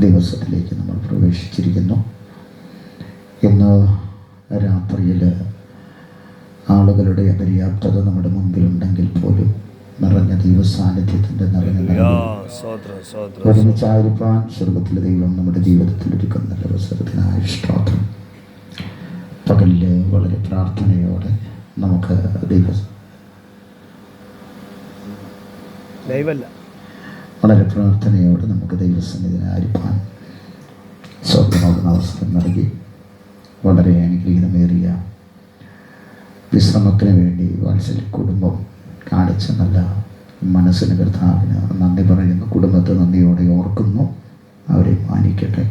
ദിവസത്തിലേക്ക് നമ്മൾ പ്രവേശിച്ചിരിക്കുന്നു. ഇന്ന് രാത്രിയിൽ ആളുകളുടെ അപര്യാപ്തത നമ്മുടെ മുൻപിലുണ്ടെങ്കിൽ പോലും നിറഞ്ഞ ദൈവസാന്നിധ്യത്തിൻ്റെ ഒരുമിച്ചായിരിക്കാൻ സ്വർഗത്തിലെ ദൈവം നമ്മുടെ ജീവിതത്തിൽ ഒരുക്കുന്ന നല്ല അവസരത്തിനായ സ്തോത്രം. പകലില് വളരെ പ്രാർത്ഥനയോടെ നമുക്ക് ദൈവസന്നിധിനായിരിക്കാൻ സ്വർഗമാകുന്ന അവസരം നൽകി വളരെ അനുഗ്രഹീതമേറിയ വിശ്രമത്തിന് വേണ്ടി വാത്സല്യ കുടുംബം കാണിച്ച നല്ല മനസ്സിന് കർത്താവിന് നന്ദി പറയുന്നു. കുടുംബത്തെ നന്ദിയോടെ ഓർക്കുന്നു. അവരെ മാനിക്കട്ടെ.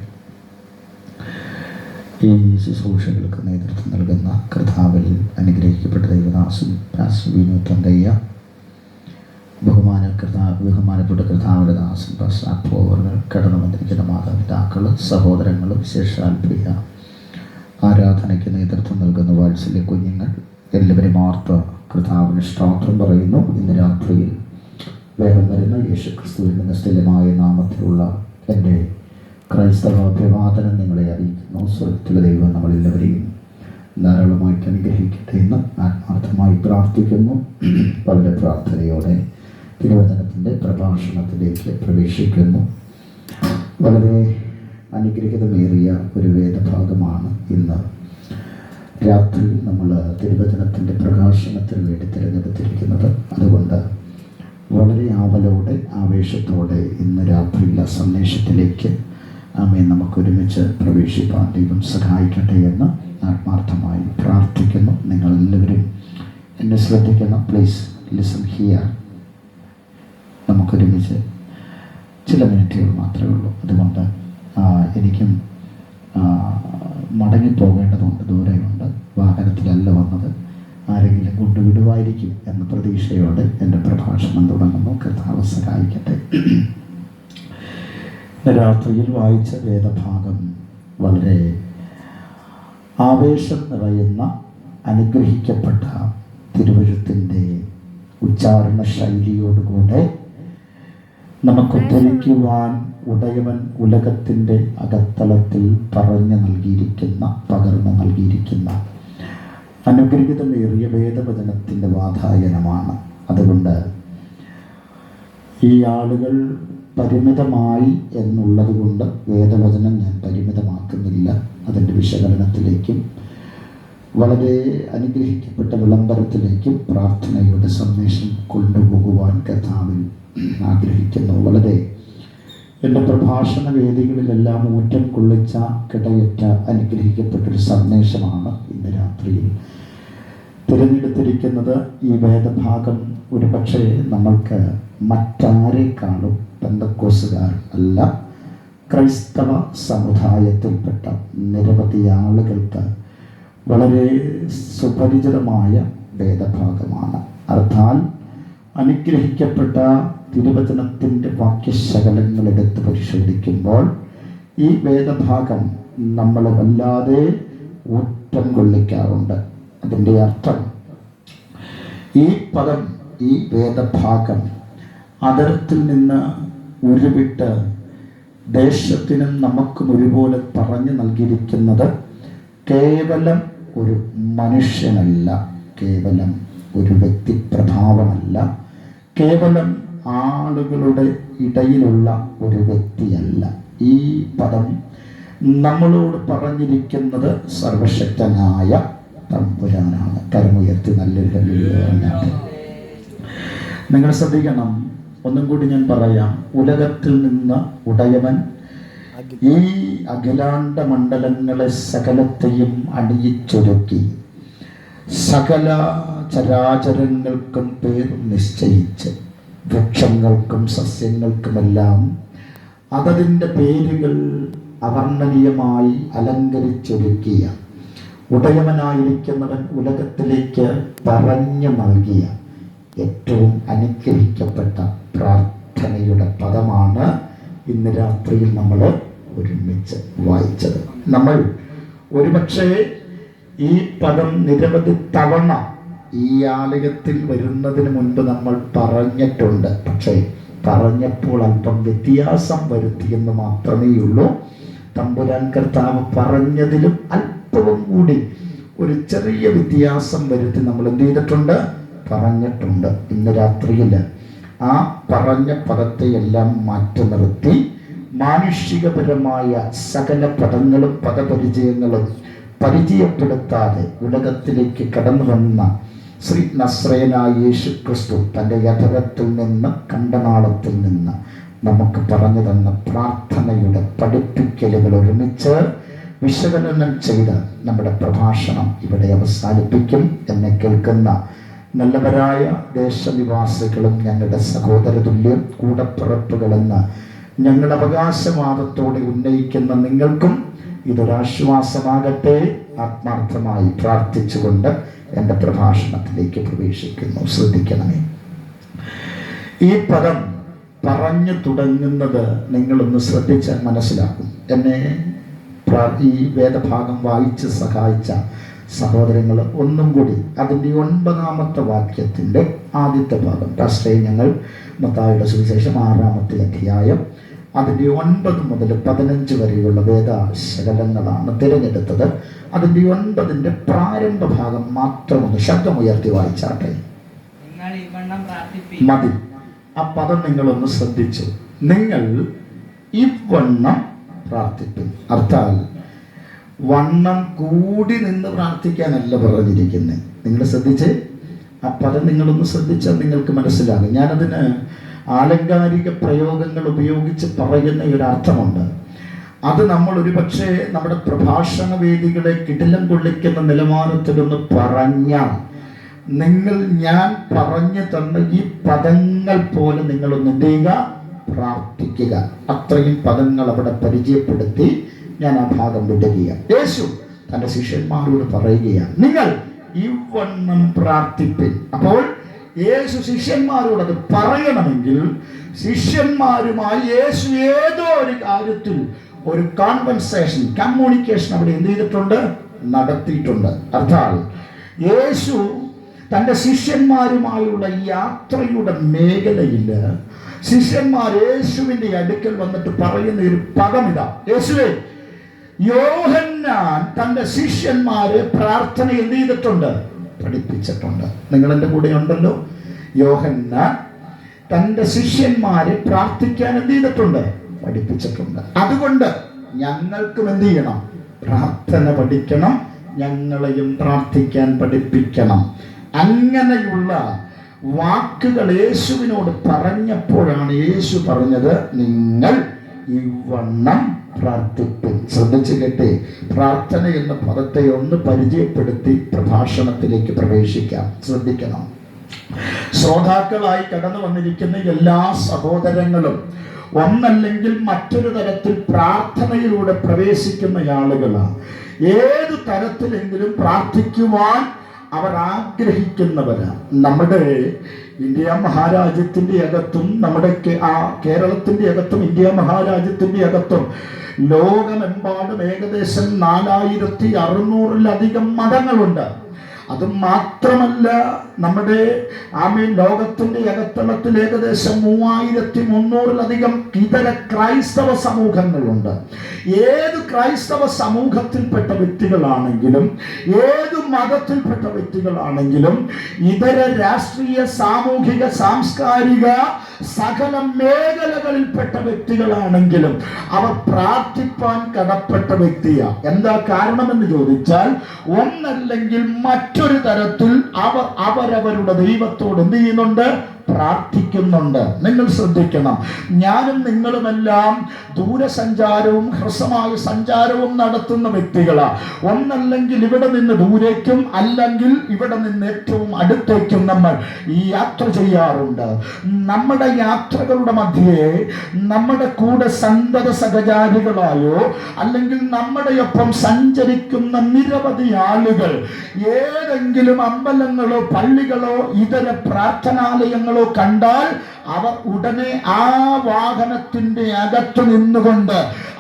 ഈ ശുശ്രൂഷകൾക്ക് നേതൃത്വം നൽകുന്ന കർത്താവിൽ അനുഗ്രഹിക്കപ്പെട്ട ദൈവദാസൻ പാസ്റ്റർ തങ്കയ്യ, ബഹുമാനപ്പെട്ട കർത്താവിൻ്റെ ദാസൻ പാസ്റ്റർ അപ്പോവർകൾ, കടന്നു വന്നിരിക്കുന്ന മാതാപിതാക്കൾ, സഹോദരങ്ങൾ, വിശേഷാൽ പ്രിയ ആരാധനയ്ക്ക് നേതൃത്വം നൽകുന്ന വാത്സല്യ കുഞ്ഞുങ്ങൾ, എല്ലാവരും ഓർത്ത് കർത്താവിന് സ്തോത്രം പറയുന്നു. ഇന്ന് രാത്രിയിൽ വേഗം വരുന്ന യേശുക്രിസ്തുവിൻ്റെ നിസ്തുല്യമായ നാമത്തിലുള്ള എൻ്റെ ക്രൈസ്തവ അഭിവാദനം നിങ്ങളെ അറിയിക്കുന്നു. സ്വർഗത്തിലെ ദൈവം നമ്മളെല്ലാവരെയും ധാരാളമായിട്ട് അനുഗ്രഹിക്കട്ടെ എന്ന് ആത്മാർത്ഥമായി പ്രാർത്ഥിക്കുന്നു. വളരെ പ്രാർത്ഥനയോടെ തിരുവചനത്തിൻ്റെ പ്രഭാഷണത്തിലേക്ക് പ്രവേശിക്കുന്നു. വളരെ അനുഗ്രഹിതമേറിയ ഒരു വേദഭാഗമാണ് ഇന്ന് രാത്രി നമ്മൾ തിരുവചനത്തിൻ്റെ പ്രകാശനത്തിന് വേണ്ടി തിരഞ്ഞെടുത്തിരിക്കുന്നത്. അതുകൊണ്ട് വളരെ ആവലോടെ ആവേശത്തോടെ ഇന്ന് രാത്രിയിലെ സന്ദേശത്തിലേക്ക് നമുക്കൊരുമിച്ച് പ്രവേശിപ്പാൻ ദൈവം സഹായിക്കട്ടെ എന്ന് ആത്മാർത്ഥമായി പ്രാർത്ഥിക്കുന്നു. നിങ്ങളെല്ലാവരും എന്നെ ശ്രദ്ധിക്കണം. Please listen here. നമുക്കൊരുമിച്ച് ചില മിനിറ്റുകൾ മാത്രമേ ഉള്ളൂ. അതുകൊണ്ട് എനിക്കും മടങ്ങിപ്പോകേണ്ടതുണ്ട്. ദൂരെയുണ്ട്, വാഹനത്തിലല്ല വന്നത്. ആരെങ്കിലും കൊണ്ടുവിടുമായിരിക്കും എന്ന പ്രതീക്ഷയോടെ എൻ്റെ പ്രഭാഷണം തുടങ്ങുന്നു. കർത്താവ് സഹായിക്കട്ടെ. രാത്രിയിൽ വായിച്ച വേദഭാഗം വളരെ ആവേശം നിറയുന്ന അനുഗ്രഹിക്കപ്പെട്ട തിരുവഴുത്തിൻ്റെ ഉച്ചാരണ ശൈലിയോടുകൂടെ നമുക്ക് ഉദ്ധരിക്കുവാൻ ഉടയവൻ ഉലകത്തിൻ്റെ അകത്തളത്തിൽ പകർന്നു നൽകിയിരിക്കുന്ന അനുഗ്രഹിതമേറിയ വേദവചനത്തിൻ്റെ വാതായനമാണ്. അതുകൊണ്ട് ഈ ആളുകൾ പരിമിതമായി എന്നുള്ളത് കൊണ്ട് വേദവചനം ഞാൻ പരിമിതമാക്കുന്നില്ല. അതിൻ്റെ വിശകലനത്തിലേക്കും വളരെ അനുഗ്രഹിക്കപ്പെട്ട വിളംബരത്തിലേക്കും പ്രാർത്ഥനയുടെ സന്ദേശം കൊണ്ടുപോകുവാൻ കർത്താവിൽ ആഗ്രഹിക്കുന്നു. വളരെ എൻ്റെ പ്രഭാഷണ വേദികളിലെല്ലാം ഊറ്റം കൊള്ളിച്ച കിടയറ്റ അനുഗ്രഹിക്കപ്പെട്ടൊരു സന്ദേശമാണ് ഇന്ന് രാത്രിയിൽ തിരഞ്ഞെടുത്തിരിക്കുന്നത്. ഈ വേദഭാഗം ഒരുപക്ഷെ നമ്മൾക്ക് മറ്റാരെക്കാളും പെന്തക്കോസുകാർ അല്ല, ക്രൈസ്തവ സമുദായത്തിൽപ്പെട്ട നിരവധി ആളുകൾക്ക് വളരെ സുപരിചിതമായ വേദഭാഗമാണ്. അർത്ഥാൽ അനുഗ്രഹിക്കപ്പെട്ട തിരുവചനത്തിൻ്റെ വാക്യശകലങ്ങൾ എടുത്ത് പരിശോധിക്കുമ്പോൾ ഈ വേദഭാഗം നമ്മൾ വല്ലാതെ ഊറ്റം കൊള്ളിക്കാറുണ്ട്. അതിൻ്റെ അർത്ഥം ഈ പദം, ഈ വേദഭാഗം അതിർത്തിൽ നിന്ന് ഉരുവിട്ട് ദേശത്തിനും നമുക്കും ഒരുപോലെ പറഞ്ഞു നൽകിയിരിക്കുന്നത് കേവലം ഒരു മനുഷ്യനല്ല, കേവലം ഒരു വ്യക്തിപ്രഭാവമല്ല, കേവലം ആളുകളുടെ ഇടയിലുള്ള ഒരു വ്യക്തിയല്ല. ഈ പദം നമ്മളോട് പറഞ്ഞിരിക്കുന്നത് സർവശക്തനായ തമ്പുരാനാണ്. കരമുയർത്തി നല്ലൊരു പറഞ്ഞാൽ നിങ്ങൾ ശ്രദ്ധിക്കണം. ഒന്നും കൂടി ഞാൻ പറയാം. ഉലകത്തിൽ നിന്ന് ഉടയവൻ ഈ അഖിലാണ്ട മണ്ഡലങ്ങളെ സകലത്തെയും അണിയിച്ചൊരുക്കി സകല ചരാചരങ്ങൾക്കും പേർ നിശ്ചയിച്ച് വൃക്ഷങ്ങൾക്കും സസ്യങ്ങൾക്കുമെല്ലാം അതതിൻ്റെ പേരുകൾ അവർണ്ണനീയമായി അലങ്കരിച്ചൊരുക്കിയ ഉടയവനായിരിക്കുന്നവൻ ഉലകത്തിലേക്ക് പറഞ്ഞു നൽകിയ ഏറ്റവും അനുഗ്രഹിക്കപ്പെട്ട പ്രാർത്ഥനയുടെ പദമാണ് ഇന്ന് രാത്രിയിൽ നമ്മൾ ഒരുമിച്ച് വായിച്ചത്. നമ്മൾ ഒരുപക്ഷെ ഈ പദം നിരവധി തവണ ഈ ആലയത്തിൽ വരുന്നതിന് മുൻപ് നമ്മൾ പറഞ്ഞിട്ടുണ്ട്. പക്ഷേ പറഞ്ഞപ്പോൾ അല്പം വ്യത്യാസം വരുത്തിയെന്ന് മാത്രമേ ഉള്ളൂ. തമ്പുരാൻ കർത്താവ് പറഞ്ഞതിലും അല്പവും കൂടി ഒരു ചെറിയ വ്യത്യാസം വരുത്തി നമ്മൾ എന്ത് ചെയ്തിട്ടുണ്ട്? പറഞ്ഞിട്ടുണ്ട്. ഇന്ന് രാത്രിയിൽ ആ പറഞ്ഞ പദത്തെയെല്ലാം മാറ്റി നിർത്തി മാനുഷികപരമായ സകല പദങ്ങളും പദപരിചയങ്ങളും പരിചയപ്പെടുത്താതെ ഉലകത്തിലേക്ക് കടന്നു വന്ന ശ്രീ നസ്രയനായ യേശു ക്രിസ്തു തൻ്റെ യഥരത്തിൽ നിന്ന് കണ്ടനാളത്തിൽ നിന്ന് നമുക്ക് പറഞ്ഞു തന്ന പ്രാർത്ഥനയുടെ പഠിപ്പിക്കലുകൾ ഒരുമിച്ച് വിശകലനം ചെയ്ത് നമ്മുടെ പ്രഭാഷണം ഇവിടെ അവസാനിപ്പിക്കും. എന്നെ കേൾക്കുന്ന നല്ലവരായ ദേശനിവാസികളും ഞങ്ങളുടെ സഹോദരതുല്യം കൂടപ്പിറപ്പുകളെന്ന് ഞങ്ങൾ അവകാശവാദത്തോടെ ഉന്നയിക്കുന്ന നിങ്ങൾക്കും ഇതൊരാശ്വാസമാകട്ടെ. ആത്മാർത്ഥമായി പ്രാർത്ഥിച്ചുകൊണ്ട് എൻ്റെ പ്രഭാഷണത്തിലേക്ക് പ്രവേശിക്കുന്നു. ശ്രദ്ധിക്കണമേ, ഈ പദം പറഞ്ഞു തുടങ്ങുന്നത് നിങ്ങളൊന്ന് ശ്രദ്ധിച്ചാൽ മനസ്സിലാക്കും. എന്നെ ഈ വേദഭാഗം വായിച്ച് സഹായിച്ച സഹോദരങ്ങൾ ഒന്നും കൂടി അതിൻ്റെ 9-ാമത്തെ വാക്യത്തിൻ്റെ ആദ്യത്തെ ഭാഗം, പാസ്റ്ററെ ഞങ്ങൾ മത്തായിയുടെ സുവിശേഷം 6-ാമത്തെ അധ്യായം അതിൻ്റെ 9 മുതൽ 15 വരെയുള്ള വേദശകലങ്ങളാണ് തിരഞ്ഞെടുത്തത്. അതിൻ്റെ 9ന്റെ പ്രാരംഭ ഭാഗം മാത്രം ഒന്ന് ശബ്ദമുയർത്തി വായിച്ചാട്ടെ. മതി. ആ പദം നിങ്ങളൊന്ന് ശ്രദ്ധിച്ചു. നിങ്ങൾ ഇവണ്ണം പ്രാർത്ഥിക്കും. അർത്ഥാൽ വണ്ണം കൂടി നിന്ന് പ്രാർത്ഥിക്കാനല്ല പറഞ്ഞിരിക്കുന്നത്. നിങ്ങൾ ശ്രദ്ധിച്ച് ആ പദം നിങ്ങളൊന്ന് ശ്രദ്ധിച്ചാൽ നിങ്ങൾക്ക് മനസ്സിലാകും. ഞാനതിന് ആലങ്കാരിക പ്രയോഗങ്ങൾ ഉപയോഗിച്ച് പറയുന്ന ഒരർത്ഥമുണ്ട്. അത് നമ്മൾ ഒരുപക്ഷെ നമ്മുടെ പ്രഭാഷണ വേദികളെ കിടിലം കൊള്ളിക്കുന്ന നിലവാരത്തിലൊന്ന് പറഞ്ഞാൽ ഞാൻ പറഞ്ഞു തന്ന ഈ പദങ്ങൾ പോലെ നിങ്ങളൊന്ന് എന്ത് ചെയ്യുക? പ്രാർത്ഥിക്കുക. അത്രയും പദങ്ങൾ അവിടെ പരിചയപ്പെടുത്തി ഞാൻ ആ ഭാഗം വിടുകയാണ്. യേശു തൻ്റെ ശിഷ്യന്മാരോട് പറയുകയാണ്, നിങ്ങൾ ഇവണ്ണം പ്രാർത്ഥിപ്പിൻ. അപ്പോൾ യേശു ശിഷ്യന്മാരോട് അത് പറയണമെങ്കിൽ ശിഷ്യന്മാരുമായി യേശു ഏതോ ഒരു കാര്യത്തിൽ ഒരു കോൺവെർസേഷൻ, കമ്മ്യൂണിക്കേഷൻ അവിടെ എന്ത് ചെയ്തിട്ടുണ്ട്? നടത്തിയിട്ടുണ്ട്. അർത്ഥാൽ യേശു തൻ്റെ ശിഷ്യന്മാരുമായുള്ള യാത്രയുടെ മേഖലയിൽ ശിഷ്യന്മാർ യേശുവിൻ്റെ അടുക്കൽ വന്നിട്ട് പറയുന്ന ഒരു പദം ഇതാ. യേശുവേ, യോഹന്നാൻ തൻ്റെ ശിഷ്യന്മാരെ പ്രാർത്ഥന എന്ത് ചെയ്തിട്ടുണ്ട്? പഠിപ്പിച്ചിട്ടുണ്ട്. നിങ്ങൾ എൻ്റെ കൂടെ ഉണ്ടല്ലോ. യോഹന്നാൻ തൻ്റെ ശിഷ്യന്മാരെ പ്രാർത്ഥിക്കാൻ എന്ത് ചെയ്തിട്ടുണ്ട്? പഠിപ്പിച്ചിട്ടുണ്ട്. അതുകൊണ്ട് ഞങ്ങൾക്കും എന്ത് ചെയ്യണം? പ്രാർത്ഥന പഠിക്കണം. ഞങ്ങളെയും പ്രാർത്ഥിക്കാൻ പഠിപ്പിക്കണം. അങ്ങനെയുള്ള വാക്കുകൾ യേശുവിനോട് പറഞ്ഞപ്പോഴാണ് യേശു പറഞ്ഞത്, നിങ്ങൾ ഇവണ്ണം പ്രാർത്ഥിക്കും. ശ്രദ്ധിച്ചു കേട്ടെ. പ്രാർത്ഥന എന്ന പദത്തെ ഒന്ന് പരിചയപ്പെടുത്തി പ്രഭാഷണത്തിലേക്ക് പ്രവേശിക്കാം. ശ്രദ്ധിക്കണം. ശ്രോതാക്കളായി കടന്നു വന്നിരിക്കുന്ന എല്ലാ സഹോദരങ്ങളും ഒന്നല്ലെങ്കിൽ മറ്റൊരു തരത്തിൽ പ്രാർത്ഥനയിലൂടെ പ്രവേശിക്കുന്ന ആളുകളാണ്. ഏതു തരത്തിലെങ്കിലും പ്രാർത്ഥിക്കുവാൻ അവർ ആഗ്രഹിക്കുന്നവരാണ്. നമ്മുടെ ഇന്ത്യ മഹാരാജ്യത്തിൻ്റെ അകത്തും നമ്മുടെ കേരളത്തിൻ്റെ അകത്തും ഇന്ത്യ മഹാരാജ്യത്തിൻ്റെ അകത്തും ലോകമെമ്പാടും ഏകദേശം 4600-ലധികം മതങ്ങളുണ്ട്. അത് മാത്രമല്ല, നമ്മുടെ ലോകത്തിൻ്റെ അകത്തളത്തിൽ ഏകദേശം 3300-ലധികം ഇതര ക്രൈസ്തവ സമൂഹങ്ങളുണ്ട്. ഏത് ക്രൈസ്തവ സമൂഹത്തിൽപ്പെട്ട വ്യക്തികളാണെങ്കിലും ഏത് മതത്തിൽപ്പെട്ട വ്യക്തികളാണെങ്കിലും ഇതര രാഷ്ട്രീയ, സാമൂഹിക, സാംസ്കാരിക സകല മേഖലകളിൽപ്പെട്ട വ്യക്തികളാണെങ്കിലും അവർ പ്രാർത്ഥിപ്പാൻ കടപ്പെട്ട വ്യക്തിയാണ്. എന്താ കാരണമെന്ന് ചോദിച്ചാൽ, ഒന്നല്ലെങ്കിൽ മറ്റൊരു തരത്തിൽ അവരവരുടെ ദൈവത്തോട് എന്ത് ചെയ്യുന്നുണ്ട്? പ്രാർത്ഥിക്കുന്നുണ്ട്. നിങ്ങൾ ശ്രദ്ധിക്കണം. ഞാനും നിങ്ങളുമെല്ലാം ദൂരസഞ്ചാരവും ഹ്രസ്വമായ സഞ്ചാരവും നടത്തുന്ന വ്യക്തികളാണ്. ഒന്നല്ലെങ്കിൽ ഇവിടെ നിന്ന് ദൂരേക്കും അല്ലെങ്കിൽ ഇവിടെ നിന്ന് ഏറ്റവും അടുത്തേക്കും നമ്മൾ ഈ യാത്ര ചെയ്യാറുണ്ട്. നമ്മുടെ യാത്രകളുടെ മധ്യേ നമ്മുടെ കൂടെ സന്തത സഹചാരികളായോ അല്ലെങ്കിൽ നമ്മുടെ ഒപ്പം സഞ്ചരിക്കുന്ന നിരവധി ആളുകൾ ഏതെങ്കിലും അമ്പലങ്ങളോ പള്ളികളോ ഇതര പ്രാർത്ഥനാലയങ്ങളോ വാഹനങ്ങളോ കണ്ടാൽ അവർ ഉടനെ ആ വാഹനത്തിന്റെ അകത്ത് നിന്നുകൊണ്ട്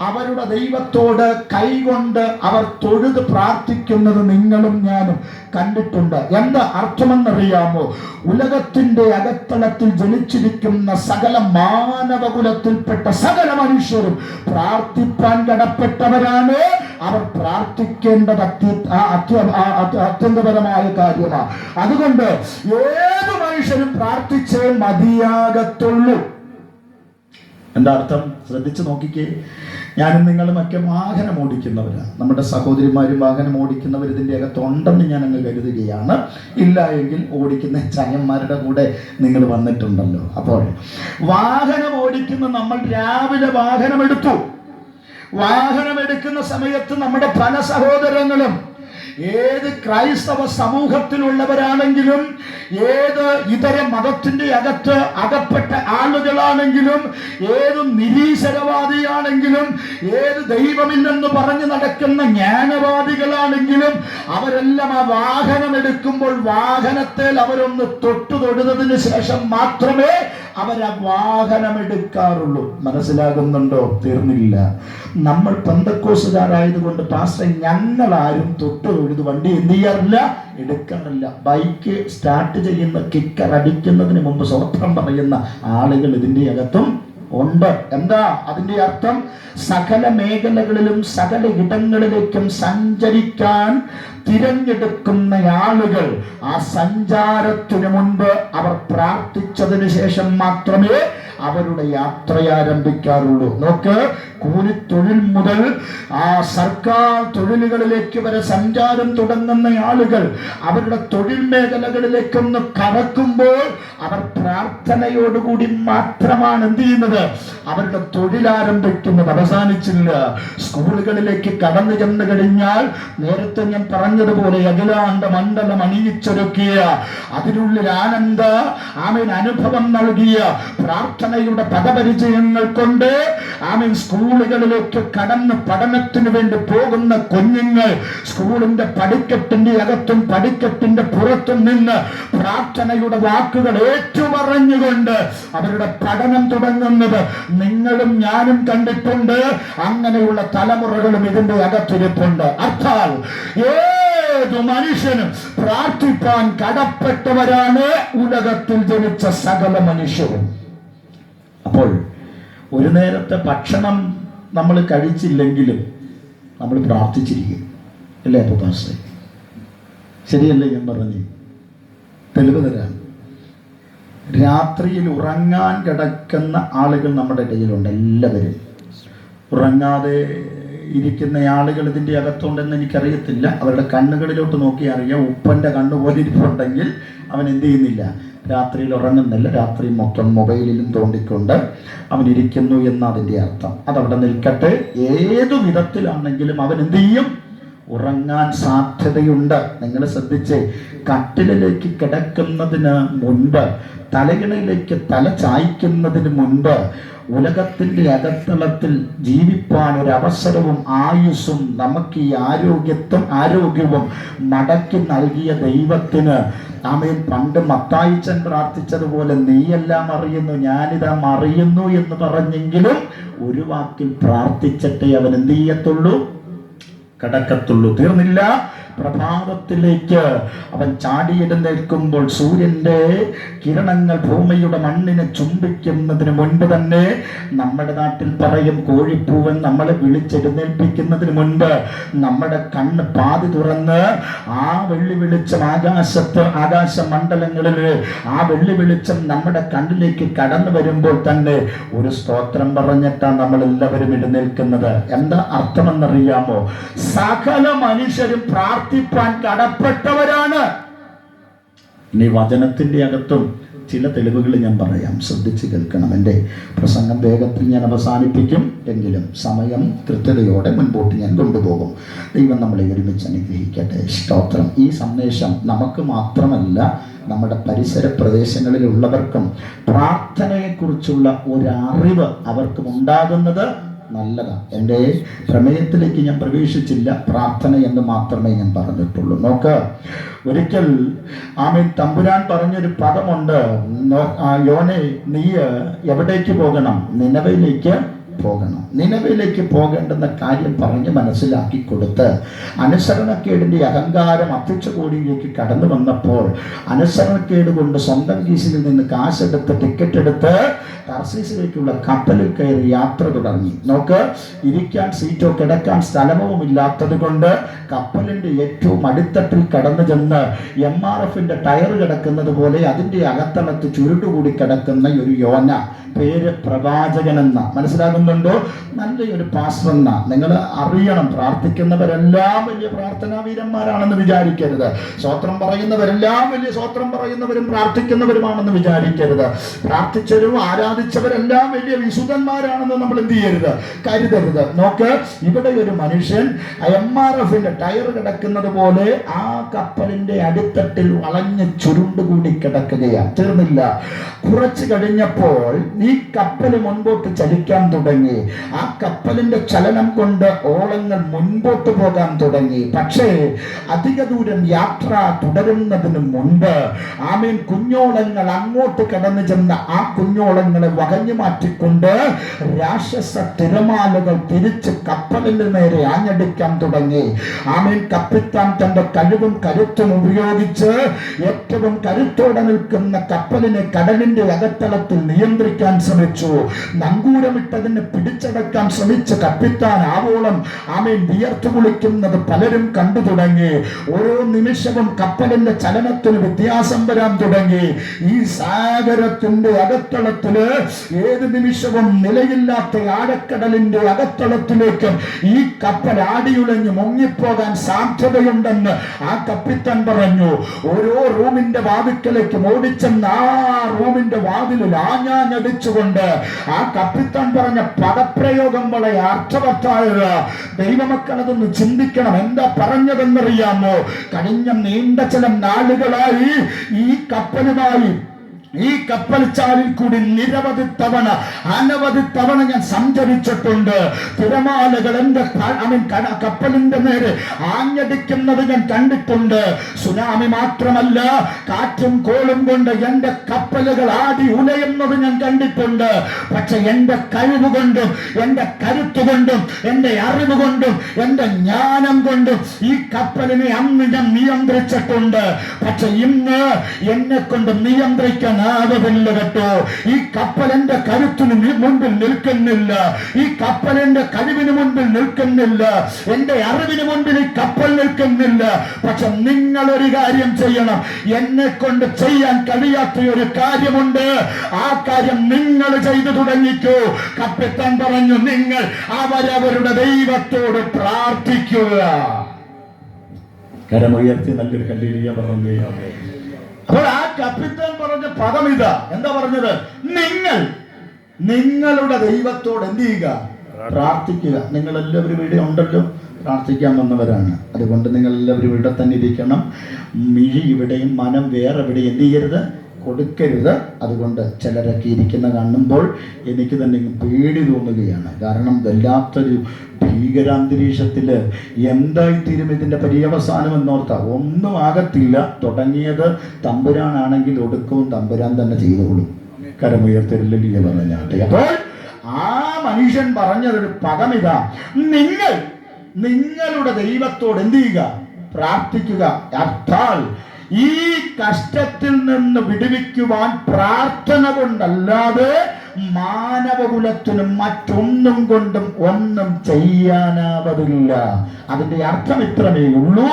അവരുടെ ദൈവത്തോട് കൈകൊണ്ട് അവർ തൊഴുത് പ്രാർത്ഥിക്കുന്നത് നിങ്ങളും ഞാനും കണ്ടിട്ടുണ്ട്. എന്താ അർത്ഥമെന്നറിയാമോ? ഉലകത്തിന്റെ അകത്തളത്തിൽ ജനിച്ചിരിക്കുന്ന സകല മാനവകുലത്തിൽപ്പെട്ട സകല മനുഷ്യരും പ്രാർത്ഥിപ്പാൻ കടപ്പെട്ടവരാണ്. അവർ പ്രാർത്ഥിക്കേണ്ടത് അത്യന്തപരമായ കാര്യമാണ്. അതുകൊണ്ട് ഏത് മനുഷ്യരും പ്രാർത്ഥിച്ചേ മതിയാകത്തുള്ളൂ. എന്താ അർത്ഥം? ശ്രദ്ധിച്ചു നോക്കിക്കേ. ഞാനും നിങ്ങളുമൊക്കെ വാഹനം ഓടിക്കുന്നവരാണ്. നമ്മുടെ സഹോദരിമാരും വാഹനം ഓടിക്കുന്നവർ ഇതിൻ്റെ അകത്തുണ്ടെന്ന് ഞാൻ അങ്ങ് കരുതുകയാണ്. ഇല്ല എങ്കിൽ ഓടിക്കുന്ന ചായന്മാരുടെ കൂടെ നിങ്ങൾ വന്നിട്ടുണ്ടല്ലോ. അപ്പോൾ വാഹനം ഓടിക്കുന്ന നമ്മൾ രാവിലെ വാഹനമെടുക്കുന്ന സമയത്ത് നമ്മുടെ പല സഹോദരങ്ങളും ഏത് ക്രൈസ്തവ സമൂഹത്തിലുള്ളവരാണെങ്കിലും ഏത് ഇതര മതത്തിന്റെ അകപ്പെട്ട ആളുകളാണെങ്കിലും ഏത് നിരീശ്വരവാദിയാണെങ്കിലും ഏത് ദൈവമില്ലെന്ന് പറഞ്ഞു നടക്കുന്ന ജ്ഞാനവാദികളാണെങ്കിലും അവരെല്ലാം ആ വാഹനമെടുക്കുമ്പോൾ വാഹനത്തിൽ അവരൊന്ന് തൊടുന്നതിന് ശേഷം മാത്രമേ അവരാ വാഹനമെടുക്കാറുള്ളൂ. മനസ്സിലാകുന്നുണ്ടോ? തീർന്നില്ല. നമ്മൾ പെന്തക്കോസുകാരായതുകൊണ്ട് പാസ്റ്റർ ഞങ്ങളാരും തൊഴുത് വണ്ടി എന്ത് ചെയ്യാറില്ല, എടുക്കാറില്ല. ബൈക്ക് സ്റ്റാർട്ട് ചെയ്യുന്ന കിക്കർ അടിക്കുന്നതിന് മുമ്പ് സ്വത്രം പറയുന്ന ആളുകൾ ഇതിൻ്റെ അകത്തും ഉണ്ട്. എന്താ അതിന്റെ അർത്ഥം? സകല മേഖലകളിലും സകല ഇടങ്ങളിലേക്കും സഞ്ചരിക്കാൻ തിരഞ്ഞെടുക്കുന്ന ആളുകൾ ആ സഞ്ചാരത്തിനു മുൻപ് അവർ പ്രാർത്ഥിച്ചതിന് ശേഷം മാത്രമേ അവരുടെ യാത്ര ആരംഭിക്കാറുള്ളൂ. നോക്ക്, കൂലിത്തൊഴിൽ മുതൽ ആ സർക്കാർ തൊഴിലുകളിലേക്ക് വരെ സഞ്ചാരം തുടങ്ങുന്ന ആളുകൾ അവരുടെ തൊഴിൽ മേഖലകളിലേക്കൊന്ന് കടക്കുമ്പോൾ അവർ പ്രാർത്ഥനയോടുകൂടി മാത്രമാണ് എന്ത് ചെയ്യുന്നത്, അവരുടെ തൊഴിൽ ആരംഭിക്കുന്നത്. അവസാനിച്ചില്ല. സ്കൂളുകളിലേക്ക് കടന്നു ചെന്ന് കഴിഞ്ഞാൽ നേരത്തെ ഞാൻ പറഞ്ഞതുപോലെ അഖിലാണ്ട മണ്ഡലം അണിയിച്ചൊരുക്കിയ അതിനുള്ളിൽ അനുഭവം നൽകിയ പ്രാർത്ഥനയുടെ പദപരിചയങ്ങൾ കൊണ്ട് സ്കൂളുകളിലേക്ക് കടന്ന് പഠനത്തിന് വേണ്ടി പോകുന്ന കുഞ്ഞുങ്ങൾ സ്കൂളിന്റെ പടിക്കെട്ടിന്റെ അകത്തും പടിക്കെട്ടിന്റെ പുറത്തും നിന്ന് പ്രാർത്ഥനയുടെ വാക്കുകൾ ഏറ്റുപറഞ്ഞുകൊണ്ട് അവരുടെ പഠനം തുടങ്ങുന്നത് നിങ്ങളും ഞാനും കണ്ടിട്ടുണ്ട്. അങ്ങനെയുള്ള തലമുറകളും ഇതിന്റെ അകത്തിരിപ്പുണ്ട്. അർത്ഥാൽ ഏതു മനുഷ്യനും പ്രാർത്ഥിപ്പാൻ കടപ്പെട്ടവരാണ് ഉലകത്തിൽ ജനിച്ച സകല മനുഷ്യരും. അപ്പോൾ ഒരു നേരത്തെ ഭക്ഷണം നമ്മൾ കഴിച്ചില്ലെങ്കിലും നമ്മൾ പ്രാർത്ഥിച്ചിരിക്കും, അല്ലേ? അപ്പോൾ പാസ്റ്റർ ശരിയല്ലേ ഞാൻ പറഞ്ഞു? തെളിവ് തരാം. രാത്രിയിൽ ഉറങ്ങാൻ കിടക്കുന്ന ആളുകൾ നമ്മുടെ ഇടയിലുണ്ട്. എല്ലാവരും ഉറങ്ങാതെ ഇരിക്കുന്ന ആളുകൾ ഇതിൻ്റെ അകത്തുണ്ടെന്ന് എനിക്കറിയത്തില്ല. അവരുടെ കണ്ണുകളിലോട്ട് നോക്കി അറിയാം. ഉപ്പൻ്റെ കണ്ണുപോലെ ഇരിപ്പുണ്ടെങ്കിൽ അവൻ എന്ത് ചെയ്യുന്നില്ല, രാത്രിയിൽ ഉറങ്ങുന്നില്ല. രാത്രി മൊത്തം മൊബൈലിലും തോണ്ടിക്കൊണ്ട് അവൻ ഇരിക്കുന്നു എന്നതിൻ്റെ അർത്ഥം. അതവിടെ നിൽക്കട്ടെ. ഏതു വിധത്തിലാണെങ്കിലും അവൻ എന്ത് ചെയ്യും, ഉറങ്ങാൻ സാധ്യതയുണ്ട്. നിങ്ങൾ ശ്രദ്ധിച്ചേ, കട്ടിലിലേക്ക് കിടക്കുന്നതിന് മുൻപ്, തലയിണയിലേക്ക് തല ചായ്ക്കുന്നതിന് മുൻപ് ഉലകത്തിൻ്റെ അകത്തളത്തിൽ ജീവിപ്പാൻ ഒരു അവസരവും ആയുസ്സും നമുക്ക് ഈ ആരോഗ്യവും മടക്കി നൽകിയ ദൈവത്തിന് ആമേൻ. പണ്ട് മത്തായിച്ചൻ പ്രാർത്ഥിച്ചതുപോലെ നീയെല്ലാം അറിയുന്നു, ഞാനിതാ അറിയുന്നു എന്ന് പറഞ്ഞെങ്കിലും ഒരു വാക്കിൽ പ്രാർത്ഥിച്ചിട്ടേ അവൻ എന്ത് ചെയ്യത്തുള്ളൂ, കടക്കത്തുള്ളൂ. തീർന്നില്ല. പ്രഭാതത്തിലേക്ക് അവൻ ചാടിയെഴുന്നേൽക്കുമ്പോൾ സൂര്യന്റെ കിരണങ്ങൾ ഭൂമിയുടെ മണ്ണിനെ ചുംബിക്കുന്നതിന് മുൻപ് തന്നെ, നമ്മുടെ നാട്ടിൽ പറയും കോഴിപ്പൂവൻ നമ്മളെ വിളിച്ചെഴുന്നേൽപ്പിക്കുന്നതിന് മുൻപ് നമ്മുടെ കണ്ണ് പാതി തുറന്ന് ആ വെള്ളി വെളിച്ചം ആകാശമണ്ഡലങ്ങളിൽ ആ വെള്ളി വെളിച്ചം നമ്മുടെ കണ്ണിലേക്ക് കടന്നു വരുമ്പോൾ തന്നെ ഒരു സ്തോത്രം പറഞ്ഞിട്ടാണ് നമ്മൾ എല്ലാവരും എഴുന്നേൽക്കുന്നത്. എന്താ അർത്ഥമെന്നറിയാമോ? സകല മനുഷ്യരും പ്രാർത്ഥിപ്പാൻ കടപ്പെട്ടവരാണ്. ഇനി വചനത്തിന്റെ അകത്തും ചില തെളിവുകൾ ഞാൻ പറയാം, ശ്രദ്ധിച്ച് കേൾക്കണം. എൻ്റെ പ്രസംഗം വേഗത്തിൽ ഞാൻ അവസാനിപ്പിക്കും എങ്കിലും സമയം കൃത്യതയോടെ മുൻപോട്ട് ഞാൻ കൊണ്ടുപോകും. ദൈവം നമ്മളെ ഒരുമിച്ച് അനുഗ്രഹിക്കട്ടെ. സ്തോത്രം. ഈ സന്ദേശം നമുക്ക് മാത്രമല്ല, നമ്മുടെ പരിസര പ്രദേശങ്ങളിലുള്ളവർക്കും പ്രാർത്ഥനയെക്കുറിച്ചുള്ള ഒരറിവ് അവർക്കും ഉണ്ടാകുന്നത് നല്ലതാണ്. എൻ്റെ പ്രമേയത്തിലേക്ക് ഞാൻ പ്രവേശിച്ചില്ല, പ്രാർത്ഥന എന്ന് മാത്രമേ ഞാൻ പറഞ്ഞിട്ടുള്ളൂ. നോക്ക്, ഒരിക്കൽ ആമീൻ തമ്പുരാൻ പറഞ്ഞൊരു പദമുണ്ട്, യോനെ നീ എവിടേക്ക് പോകണം? നിനവയിലേക്ക് പോകണം. നിനവയിലേക്ക് പോകേണ്ടുന്ന കാര്യം പറഞ്ഞ് മനസ്സിലാക്കി കൊടുത്ത് അനുസരണക്കേടിൻ്റെ അഹങ്കാരം അത്യച്ചകോടിയിലേക്ക് കടന്നു വന്നപ്പോൾ അനുസരണക്കേട് കൊണ്ട് സ്വന്തം കീശിൽ നിന്ന് കാശെടുത്ത് ടിക്കറ്റ് എടുത്ത് ടർസീസിലേക്കുള്ള കപ്പലിൽ കയറി യാത്ര തുടങ്ങി. നോക്ക്, ഇരിക്കാൻ സീറ്റോ കിടക്കാൻ സ്ഥലമോ ഇല്ലാത്തത് കൊണ്ട് കപ്പലിൻ്റെ ഏറ്റവും അടിത്തട്ടിൽ കടന്നു ചെന്ന് MRFന്റെ ടയർ കിടക്കുന്നത് പോലെ അതിൻ്റെ അകത്തളത്ത് ചുരുട്ടുകൂടി കിടക്കുന്ന ഒരു യോന, പേര് പ്രവാചകൻ എന്ന, മനസ്സിലാകുന്നുണ്ടോ? നല്ലൊരു പാസ്റ്റർ എന്ന. നിങ്ങൾ അറിയണം, പ്രാർത്ഥിക്കുന്നവരെല്ലാം വലിയ പ്രാർത്ഥനാ വീരന്മാരാണെന്ന് വിചാരിക്കരുത്. സ്വത്രം പറയുന്നവരെല്ലാം വലിയ സ്വത്രം പറയുന്നവരും പ്രാർത്ഥിക്കുന്നവരുമാണെന്ന് വിചാരിക്കരുത്. പ്രാർത്ഥിച്ചവരും ആരാധിച്ചവരെല്ലാം വലിയ വിശുദ്ധന്മാരാണെന്ന് നമ്മൾ എന്ത് ചെയ്യരുത്, കരുതരുത്. നോക്ക്, ഇവിടെ ഒരു മനുഷ്യൻ MRFന്റെ ടയർ കിടക്കുന്നത് പോലെ ആ കപ്പലിന്റെ അടിത്തട്ടിൽ വളഞ്ഞ് ചുരുണ്ടുകൂടി കിടക്കുകയാണ്. തീർന്നില്ല, കുറച്ച് കഴിഞ്ഞപ്പോൾ ഈ കപ്പൽ മുൻപോട്ട് ചലിക്കാൻ തുടങ്ങി. ആ കപ്പലിന്റെ ചലനം കൊണ്ട് ഓളങ്ങൾ മുൻപോട്ട് പോകാൻ തുടങ്ങി. പക്ഷേ അധിക ദൂരം യാത്ര തുടരുന്നതിന് മുൻപ് ആമീൻ കുഞ്ഞോളങ്ങൾ അങ്ങോട്ട് കടന്നു ചെന്ന ആ കുഞ്ഞോളങ്ങളെ വകഞ്ഞു മാറ്റിക്കൊണ്ട് രാക്ഷസ തിരമാലകൾ തിരിച്ച് കപ്പലിന് നേരെ ആഞ്ഞടിക്കാൻ തുടങ്ങി. ആമീൻ കപ്പിത്താൻ തന്റെ കഴിവും കരുത്തും ഉപയോഗിച്ച് ഏറ്റവും കരുത്തോടെ നിൽക്കുന്ന കപ്പലിനെ കടലിന്റെ അകത്തളത്തിൽ നിയന്ത്രിക്കാൻ ശ്രമിച്ചു. നങ്കൂരമിട്ടതിനെ പിടിച്ചടക്കാൻ ശ്രമിച്ച കപ്പിത്താൻ ആവോളം ആമേൻ വിയർത്തു കുളിക്കുന്നത് പലരും കണ്ടു തുടങ്ങി. ഓരോ നിമിഷവും കപ്പലിന്റെ ചലനത്തിന് വ്യത്യാസം വരാൻ തുടങ്ങി. ഈ സാഗരത്തിന്റെ അകത്തളത്തില് ഏത് നിമിഷവും നിലയില്ലാത്ത ആഴക്കടലിന്റെ അകത്തളത്തിലേക്ക് ഈ കപ്പൽ ആടിയുലഞ്ഞ് മുങ്ങിപ്പോകാൻ സാധ്യതയുണ്ടെന്ന് ആ കപ്പിത്താൻ പറഞ്ഞു. ഓരോ റൂമിന്റെ വാതിക്കലേക്ക് ഓടിച്ചെന്ന് ആ റൂമിന്റെ വാതിലിൽ ആഞ്ഞാഞ്ഞടിച്ചുകൊണ്ട് ആ കപ്പിത്താൻ പറഞ്ഞ പദപ്രയോഗം വളരെ അർത്ഥവത്തായത്. ദൈവമക്കൾ അതൊന്ന് ചിന്തിക്കണം. എന്താ പറഞ്ഞതെന്നറിയാമോ? കഴിഞ്ഞ നീണ്ട ചില നാളുകളായി ഈ കപ്പലുമായി ഈ കപ്പൽ ചാലിൽ കൂടി അനവധി തവണ ഞാൻ സഞ്ചരിച്ചിട്ടുണ്ട്. തിരമാലകൾ എന്റെ കപ്പലിന്റെ നേരെ ആഞ്ഞടിക്കുന്നത് ഞാൻ കണ്ടിട്ടുണ്ട്. സുനാമി മാത്രമല്ല, കാറ്റും കോളും കൊണ്ട് എന്റെ കപ്പലുകൾ ആടി ഉലയുന്നത് ഞാൻ കണ്ടിട്ടുണ്ട്. പക്ഷെ എന്റെ കഴിവ് കൊണ്ടും എന്റെ കരുത്തുകൊണ്ടും എന്റെ അറിവ് കൊണ്ടും എന്റെ ജ്ഞാനം കൊണ്ടും ഈ കപ്പലിനെ അന്ന് ഞാൻ നിയന്ത്രിച്ചിട്ടുണ്ട്. പക്ഷെ ഇന്ന് എന്നെ കൊണ്ട് നിയന്ത്രിക്കാൻ ആവതില്ല കേട്ടോ. ഈ കപ്പൽ എന്റെ കരുത്തിന് മുൻപിൽ നിൽക്കുന്നില്ല. ഈ കപ്പൽ എന്റെ കഴിവിന് മുൻപിൽ നിൽക്കുന്നില്ല. എന്റെ അറിവിന് മുൻപിൽ ഈ കപ്പൽ നിൽക്കുന്നില്ല. പക്ഷെ നിങ്ങൾ ഒരു കാര്യം ചെയ്യണം. എന്നെ കൊണ്ട് ചെയ്യാൻ കഴിയാത്ത ഒരു കാര്യമുണ്ട്. ആ കാര്യം നിങ്ങൾ ചെയ്തു തുടങ്ങിക്കൂ. കപ്പിത്താൻ പറഞ്ഞു, നിങ്ങൾ അവരവരുടെ ദൈവത്തോട് പ്രാർത്ഥിക്കുക. കരമുയർത്തി നല്ലൊരു കല്ലേലൂയ പറയുകയാണ്. അപ്പോൾ ആ കപ്പിത്താൻ പറഞ്ഞ പദം ഇതാ. എന്താ പറഞ്ഞത്? നിങ്ങളുടെ ദൈവത്തോട് എന്ത് ചെയ്യുക? പ്രാർത്ഥിക്കുക. നിങ്ങൾ എല്ലാവരും ഇവിടെ ഉണ്ടല്ലോ, പ്രാർത്ഥിക്കാൻ വന്നവരാണ്. അതുകൊണ്ട് നിങ്ങൾ എല്ലാവരും ഇവിടെ തന്നെ ഇരിക്കണം. മിഴി ഇവിടെയും മനം വേറെ എവിടെയും എന്ത് ചെയ്യരുത്, കൊടുക്കരുത്. അതുകൊണ്ട് ചിലരൊക്കെ ഇരിക്കുന്ന കാണുമ്പോൾ എനിക്ക് തന്നെ പേടി തോന്നുകയാണ്. കാരണം വല്ലാത്തൊരു ഭീകരാന്തരീക്ഷത്തിൽ എന്തായിത്തീരും ഇതിൻ്റെ പര്യവസാനം എന്നോർത്താ. ഒന്നും ആകത്തില്ല. തുടങ്ങിയത് തമ്പുരാനാണെങ്കിൽ ഒടുക്കവും തമ്പുരാൻ തന്നെ ചെയ്തോളും. കരമുയർത്തില്ല പറഞ്ഞാട്ടെ. അപ്പോൾ ആ മനുഷ്യൻ പറഞ്ഞതൊരു പദം ഇതാ: നിങ്ങളുടെ ദൈവത്തോട് എന്ത് ചെയ്യുക? പ്രാർത്ഥിക്കുക. അർത്ഥാൽ ഈ കഷ്ടത്തിൽ നിന്ന് വിടുവിക്കുവാൻ പ്രാർത്ഥന കൊണ്ടല്ലാതെ മാനവകുലത്തിനും മറ്റൊന്നും കൊണ്ടും ഒന്നും ചെയ്യാനാവതില്ല. അതിന്റെ അർത്ഥം ഇത്രമേ ഉള്ളൂ: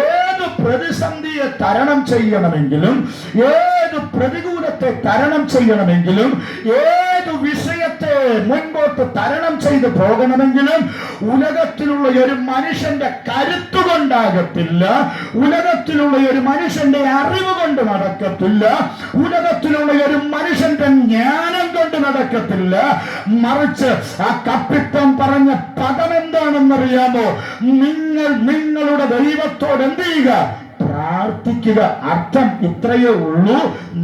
ഏത് പ്രതിസന്ധിയെ തരണം ചെയ്യണമെങ്കിലും, ഏത് പ്രതികൂലത്തെ തരണം ചെയ്യണമെങ്കിലും, ഏത് വിഷയത്തെ മുൻപോട്ട് തരണം ചെയ്ത് പോകണമെങ്കിലും ഉലകത്തിലുള്ള ഒരു മനുഷ്യന്റെ കരുത്തുകൊണ്ടാകത്തില്ല, ഉലകത്തിലുള്ള ഒരു മനുഷ്യന്റെ അറിവ് കൊണ്ട് നടക്കത്തില്ല, ഉലകത്തിലുള്ള ഒരു മനുഷ്യന്റെ ജ്ഞാനം കൊണ്ട് നടക്കത്തില്ല. മറിച്ച് ആ കപ്പിത്താൻ പറഞ്ഞ പദം എന്താണെന്നറിയാമോ? നിങ്ങളുടെ ദൈവത്തോട് എന്ത് ചെയ്യുക? പ്രാർത്ഥിക്കുക. അർത്ഥം ഇത്രയേ ഉള്ളൂ.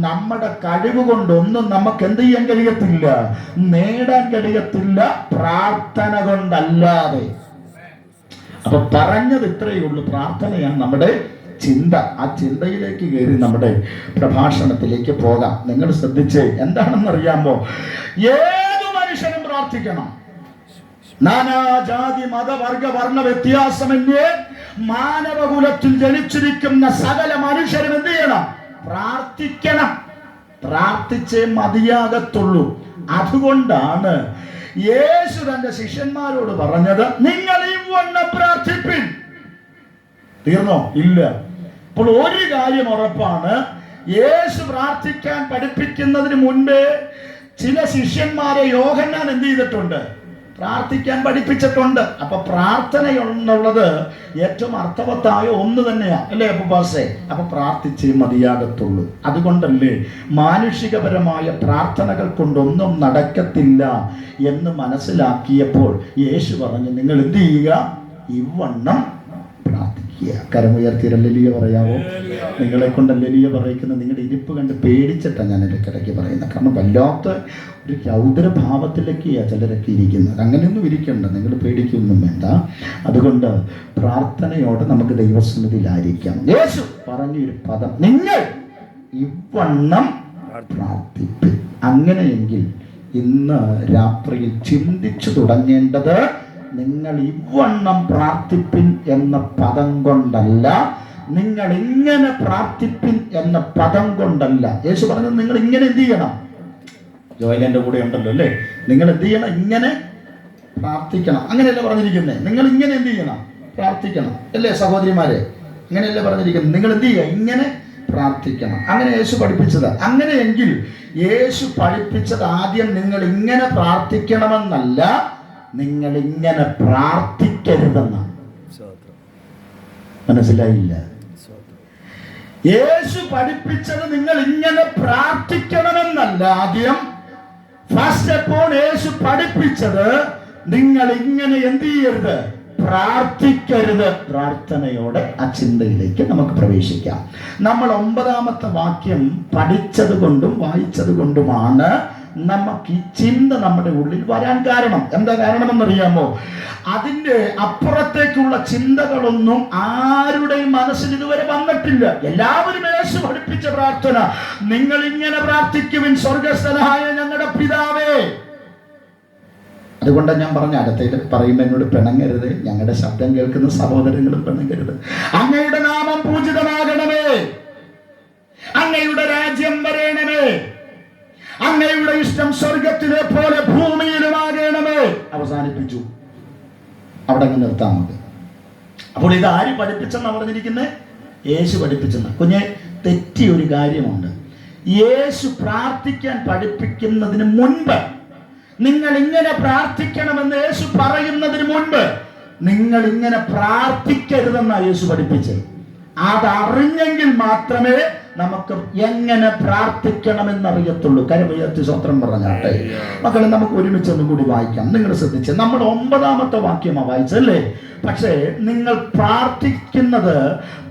നമ്മുടെ കഴിവ് കൊണ്ടൊന്നും നമുക്ക് എന്ത് ചെയ്യാൻ കഴിയത്തില്ല, നേടാൻ കഴിയത്തില്ല, പ്രാർത്ഥന കൊണ്ടല്ലാതെ. അപ്പൊ പറഞ്ഞത് ഇത്രയേ ഉള്ളൂ. പ്രാർത്ഥനയാണ് നമ്മുടെ ചിന്ത. ആ ചിന്തയിലേക്ക് കയറി നമ്മുടെ പ്രഭാഷണത്തിലേക്ക് പോകാം. നിങ്ങൾ ശ്രദ്ധിച്ചേ, എന്താണെന്നറിയാമോ? ഏതു മനുഷ്യനും പ്രാർത്ഥിക്കണം. നാനാജാതി മതവർഗ വർണ്ണ വ്യത്യാസമന്യേ മാനവകുലത്തിൽ ജനിച്ചിരിക്കുന്ന സകല മനുഷ്യരും എന്ത് ചെയ്യണം? പ്രാർത്ഥിക്കണം. പ്രാർത്ഥിച്ചേ മതിയാകത്തുള്ളൂ. അതുകൊണ്ടാണ് യേശു തന്റെ ശിഷ്യന്മാരോട് പറഞ്ഞത്, നിങ്ങൾ ഇവണ്ണം പ്രാർത്ഥിപ്പിൻ. തീർന്നോ? ഇല്ല. അപ്പോൾ ഒരു കാര്യം ഉറപ്പാണ്, യേശു പ്രാർത്ഥിക്കാൻ പഠിപ്പിക്കുന്നതിന് മുൻപേ ചില ശിഷ്യന്മാരെ യോഹന്നാൻ എന്ത് ചെയ്തിട്ടുണ്ട്? പ്രാർത്ഥിക്കാൻ പഠിപ്പിച്ചിട്ടുണ്ട്. അപ്പൊ പ്രാർത്ഥന എന്നുള്ളത് ഏറ്റവും അർത്ഥവത്തായ ഒന്ന് തന്നെയാ, അല്ലേ അപ്പുപാസേ? അപ്പൊ പ്രാർത്ഥിച്ചേ മതിയാകത്തുള്ളൂ. അതുകൊണ്ടല്ലേ മാനുഷികപരമായ പ്രാർത്ഥനകൾ കൊണ്ടൊന്നും നടക്കത്തില്ല എന്ന് മനസ്സിലാക്കിയപ്പോൾ യേശു പറഞ്ഞു, നിങ്ങൾ എന്ത് ചെയ്യുക? ഇവണ്ണം പ്രാർത്ഥിക്കുക. കരമുയർത്തി ഹല്ലേലൂയ പറയാമോ? നിങ്ങളെ കൊണ്ട് ഹല്ലേലൂയ പറയിക്കുന്ന നിങ്ങളുടെ ഇരിപ്പ് കണ്ട് പേടിച്ചിട്ടാണ് ഞാൻ ഇടയ്ക്കിടയ്ക്ക് പറയുന്നത്. കാരണം വല്ലാത്ത ഒരു രൗദ്രഭാവത്തിലേക്കാണ് ചിലരൊക്കെ ഇരിക്കുന്നത്. അങ്ങനെയൊന്നും ഇരിക്കണ്ട, നിങ്ങൾ പേടിക്കൊന്നും വേണ്ട. അതുകൊണ്ട് പ്രാർത്ഥനയോടെ നമുക്ക് ദൈവസന്നിധിയിലായിരിക്കാം. യേശു പറഞ്ഞൊരു പദം, നിങ്ങൾ ഇവണ്ണം പ്രാർത്ഥിപ്പിൻ. അങ്ങനെയെങ്കിൽ ഇന്ന് രാത്രിയിൽ ചിന്തിച്ചു തുടങ്ങേണ്ടത്, നിങ്ങൾ ഇവണ്ണം പ്രാർത്ഥിപ്പിൻ എന്ന പദം കൊണ്ടല്ല, നിങ്ങൾ ഇങ്ങനെ പ്രാർത്ഥിപ്പിൻ എന്ന പദം കൊണ്ടല്ല. യേശു പറഞ്ഞത് നിങ്ങൾ ഇങ്ങനെ എന്ത് ചെയ്യണം? ജോയൽ എൻ്റെ കൂടെ ഉണ്ടല്ലോ അല്ലേ? നിങ്ങൾ എന്ത് ചെയ്യണം? ഇങ്ങനെ പ്രാർത്ഥിക്കണം. അങ്ങനെയല്ലേ പറഞ്ഞിരിക്കുന്നത്? നിങ്ങൾ ഇങ്ങനെ എന്ത് ചെയ്യണം? പ്രാർത്ഥിക്കണം, അല്ലേ സഹോദരിമാരെ? അങ്ങനെയല്ലേ പറഞ്ഞിരിക്കുന്നത്? നിങ്ങൾ എന്ത് ചെയ്യുക? ഇങ്ങനെ പ്രാർത്ഥിക്കണം. അങ്ങനെ യേശു പഠിപ്പിച്ചത്. അങ്ങനെയെങ്കിൽ യേശു പഠിപ്പിച്ചത് ആദ്യം നിങ്ങൾ ഇങ്ങനെ പ്രാർത്ഥിക്കണമെന്നല്ല, നിങ്ങൾ ഇങ്ങനെ പ്രാർത്ഥിക്കരുതെന്നാണ്. മനസ്സിലായില്ല? യേശു പഠിപ്പിച്ചത് നിങ്ങൾ ഇങ്ങനെ പ്രാർത്ഥിക്കണമെന്നല്ല. ആദ്യം ഫസ്റ്റ് അപ്പോൾ യേശു പഠിപ്പിച്ചത് നിങ്ങൾ ഇങ്ങനെ എന്ത് ചെയ്യരുത്? പ്രാർത്ഥിക്കരുത്. പ്രാർത്ഥനയോടെ ആ ചിന്തയിലേക്ക് നമുക്ക് പ്രവേശിക്കാം. നമ്മൾ 9ാമത്തെ വാക്യം പഠിച്ചത് കൊണ്ടും വായിച്ചത് കൊണ്ടുമാണ് നമുക്ക് ഈ ചിന്ത നമ്മുടെ ഉള്ളിൽ വരാൻ കാരണം. എന്താ കാരണമെന്നറിയാമോ? അതിന്റെ അപ്പുറത്തേക്കുള്ള ചിന്തകളൊന്നും ആരുടെയും മനസ്സിൽ ഇതുവരെ വന്നിട്ടില്ല. എല്ലാവരും യേശു പഠിപ്പിച്ച പ്രാർത്ഥന, നിങ്ങൾ ഇങ്ങനെ പ്രാർത്ഥിക്കുവിൻ, സ്വർഗസ്ഥനായ ഞങ്ങളുടെ പിതാവേ. അതുകൊണ്ടാണ് ഞാൻ പറഞ്ഞ, അടുത്തേക്ക് പറയുമ്പോൾ എന്നോട് പിണങ്ങരുത്. ഞങ്ങളുടെ ശബ്ദം കേൾക്കുന്ന സഹോദരങ്ങളും പിണങ്ങരുത്. അങ്ങയുടെ നാമം പൂജിതമാകണമേ, അങ്ങയുടെ രാജ്യം വരേണമേ, അങ്ങയുടെ ഇഷ്ടം സ്വർഗത്തിലെ പോലെ ഭൂമിയിലുമാകണമേ. അവസാനിപ്പിച്ചു. അവിടെ അങ്ങ് നിർത്താൻ മതി. അപ്പോൾ ഇത് ആര് പഠിപ്പിച്ചെന്നാ പറഞ്ഞിരിക്കുന്നത്? യേശു പഠിപ്പിച്ചെന്ന. കുഞ്ഞെ, തെറ്റിയ ഒരു കാര്യമുണ്ട്. യേശു പ്രാർത്ഥിക്കാൻ പഠിപ്പിക്കുന്നതിന് മുൻപ്, നിങ്ങൾ ഇങ്ങനെ പ്രാർത്ഥിക്കണമെന്ന് യേശു പറയുന്നതിന് മുൻപ്, നിങ്ങൾ ഇങ്ങനെ പ്രാർത്ഥിക്കരുതെന്നാണ് യേശു പഠിപ്പിച്ചത്. അതറിഞ്ഞെങ്കിൽ മാത്രമേ നമുക്ക് എങ്ങനെ പ്രാർത്ഥിക്കണമെന്നറിയത്തുള്ളൂ. കരമുയർത്തി സ്വത്രം പറഞ്ഞാട്ടെ. മക്കളെ, നമുക്ക് ഒരുമിച്ച് ഒന്നും കൂടി വായിക്കാം. നിങ്ങൾ ശ്രദ്ധിച്ച്, നമ്മൾ 9ാമത്തെ വാക്യമാണ് വായിച്ചല്ലേ? പക്ഷേ നിങ്ങൾ പ്രാർത്ഥിക്കുന്നത്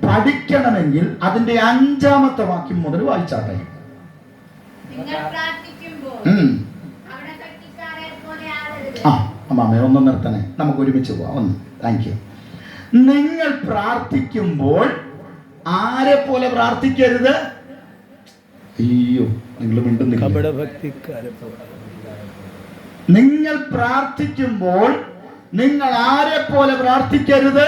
പഠിക്കണമെങ്കിൽ അതിന്റെ 5ാമത്തെ വാക്യം മുതൽ വായിച്ചാട്ടെ. അമ്മാമേ ഒന്ന് നിർത്തണേ, നമുക്ക് ഒരുമിച്ച് പോവാം. ഒന്ന്, താങ്ക് യു. നിങ്ങൾ പ്രാർത്ഥിക്കുമ്പോൾ ആരെ പോലെ പ്രാർത്ഥിക്കരുത്? അയ്യോ, നിങ്ങൾ മിണ്ടുന്നില്ല. നിങ്ങൾ പ്രാർത്ഥിക്കുമ്പോൾ നിങ്ങൾ ആരെ പോലെ പ്രാർത്ഥിക്കരുത്?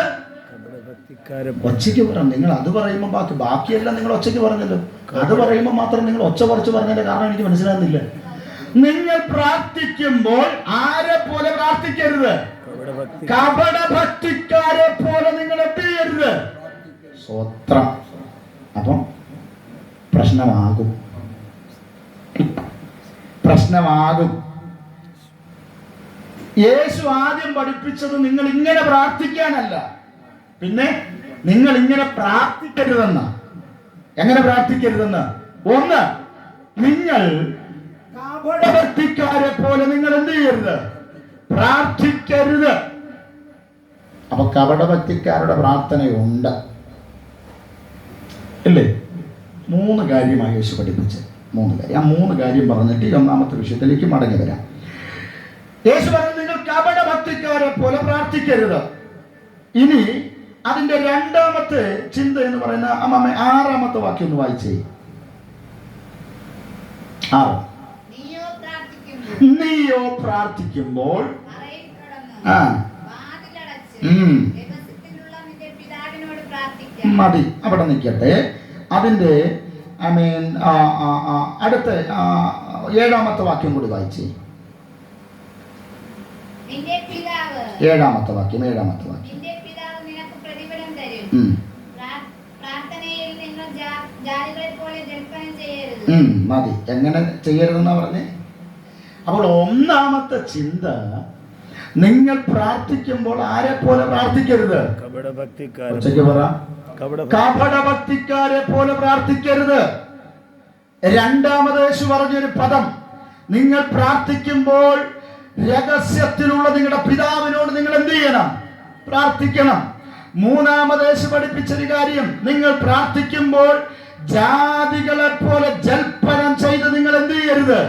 ഒച്ചയ്ക്ക് പറ. നിങ്ങൾ അത് പറയുമ്പോൾ ബാക്കിയെല്ലാം നിങ്ങൾ ഒച്ചയ്ക്ക് പറഞ്ഞല്ലോ. അത് പറയുമ്പോൾ മാത്രം നിങ്ങൾ ഒച്ച കുറച്ച് പറഞ്ഞതിന്റെ കാരണം എനിക്ക് മനസ്സിലാകുന്നില്ല. നിങ്ങൾ പ്രാർത്ഥിക്കുമ്പോൾ ആരെ പോലെ പ്രാർത്ഥിക്കരുത്? കപടഭക്തിക്കാരെ പോലെ നിങ്ങൾ എന്ത് ചെയ്യരുത്? സ്വത്രം. അപ്പം പ്രശ്നമാകും. യേശു ആദ്യം പഠിപ്പിച്ചത് നിങ്ങൾ ഇങ്ങനെ പ്രാർത്ഥിക്കാനല്ല, പിന്നെ നിങ്ങൾ ഇങ്ങനെ പ്രാർത്ഥിക്കരുതെന്ന്. എങ്ങനെ പ്രാർത്ഥിക്കരുതെന്ന്? ഒന്ന്, നിങ്ങൾ കപടഭക്തിക്കാരെ പോലെ നിങ്ങൾ എന്ത് ചെയ്യരുത്? പ്രാർത്ഥിക്കരുത്. അപ്പൊ കപടഭക്തിക്കാരുടെ പ്രാർത്ഥനയുണ്ട്. അല്ലേ? 3 കാര്യമായി യേശു പഠിപ്പിച്ച്. 3 കാര്യം. ആ 3 കാര്യം പറഞ്ഞിട്ട് ഈ 1-ാമത്തെ വിഷയത്തിലേക്ക് മടങ്ങി വരാം. യേശു പറഞ്ഞു, നിങ്ങൾ കപടഭക്തിക്കാരെ പോലെ പ്രാർത്ഥിക്കരുത്. ഇനി അതിന്റെ 2-ാമത്തെ ചിന്ത എന്ന് പറയുന്ന 6-ാമത്തെ വാക്യം ഒന്ന് വായിച്ചേ. 6. നീയോ പ്രാർത്ഥിക്കുമ്പോൾ മതി, അവിടെ നിൽക്കട്ടെ. അതിന്റെ അടുത്ത 7-ാമത്തെ വാക്യം കൂടി വായിച്ചേ. 7-ാമത്തെ വാക്യം. മതി. എങ്ങനെ ചെയ്യരുതെന്നാ പറഞ്ഞേ? അപ്പോൾ 1-ാമത്തെ ചിന്ത, നിങ്ങൾ പ്രാർത്ഥിക്കുമ്പോൾ ആരെ പോലെ പ്രാർത്ഥിക്കരുത്? കപടഭക്തിക്കാരെ പോലെ പ്രാർത്ഥിക്കരുത്. 2-ാമത് യേശു പറഞ്ഞൊരു പദം, നിങ്ങൾ പ്രാർത്ഥിക്കുമ്പോൾ രഹസ്യത്തിലുള്ള നിങ്ങളുടെ പിതാവിനോട് നിങ്ങൾ എന്ത് ചെയ്യണം? പ്രാർത്ഥിക്കണം. 3-ാമത് യേശു പഠിപ്പിച്ചൊരു കാര്യം, നിങ്ങൾ പ്രാർത്ഥിക്കുമ്പോൾ ജാതികളെ പോലെ ജൽപ്പനം ചെയ്ത് നിങ്ങൾ എന്ത് ചെയ്യരുത്?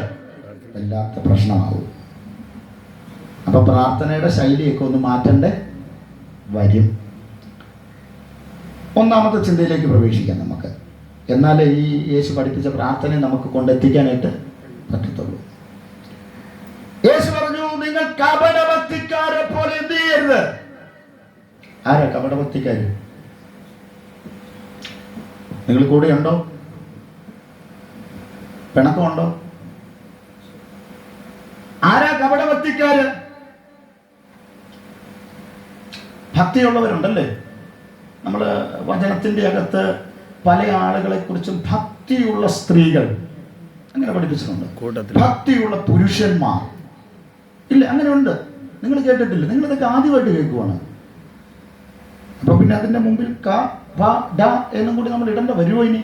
വല്ലാത്ത പ്രശ്നമാവും. അപ്പൊ പ്രാർത്ഥനയുടെ ശൈലിയൊക്കെ ഒന്ന് മാറ്റണ്ടേ വരും. 1-ാമത്തെ ചിന്തയിലേക്ക് പ്രവേശിക്കാം നമുക്ക്. എന്നാലേ ഈ യേശു പഠിപ്പിച്ച പ്രാർത്ഥനയെ നമുക്ക് കൊണ്ടെത്തിക്കാനായിട്ട് പറ്റത്തുള്ളൂ. യേശു പറഞ്ഞു, നിങ്ങൾ കപടഭക്തിക്കാരെ പോലെ എന്ത് ചെയ്യരുത്. ആരാ കപടഭക്തിക്കാര്? നിങ്ങൾ കൂടെയുണ്ടോ? പിണക്കമുണ്ടോ? ആരാ കപടഭക്തിക്കാര്? ഭക്തിയുള്ളവരുണ്ടല്ലേ? നമ്മൾ വചനത്തിന്റെ അകത്ത് പല ആളുകളെ കുറിച്ചും ഭക്തിയുള്ള സ്ത്രീകൾ അങ്ങനെ പഠിപ്പിച്ചിട്ടുണ്ട്, ഭക്തിയുള്ള പുരുഷന്മാർ ഇല്ല, അങ്ങനെ ഉണ്ട്. നിങ്ങൾ കേട്ടിട്ടില്ല? നിങ്ങളിതൊക്കെ ആദ്യമായിട്ട് കേൾക്കുവാണ്. അപ്പൊ പിന്നെ അതിന്റെ മുമ്പിൽ ക ഭ ഡ എന്നും കൂടി നമ്മൾ ഇടേണ്ട വരുമോ ഇനി?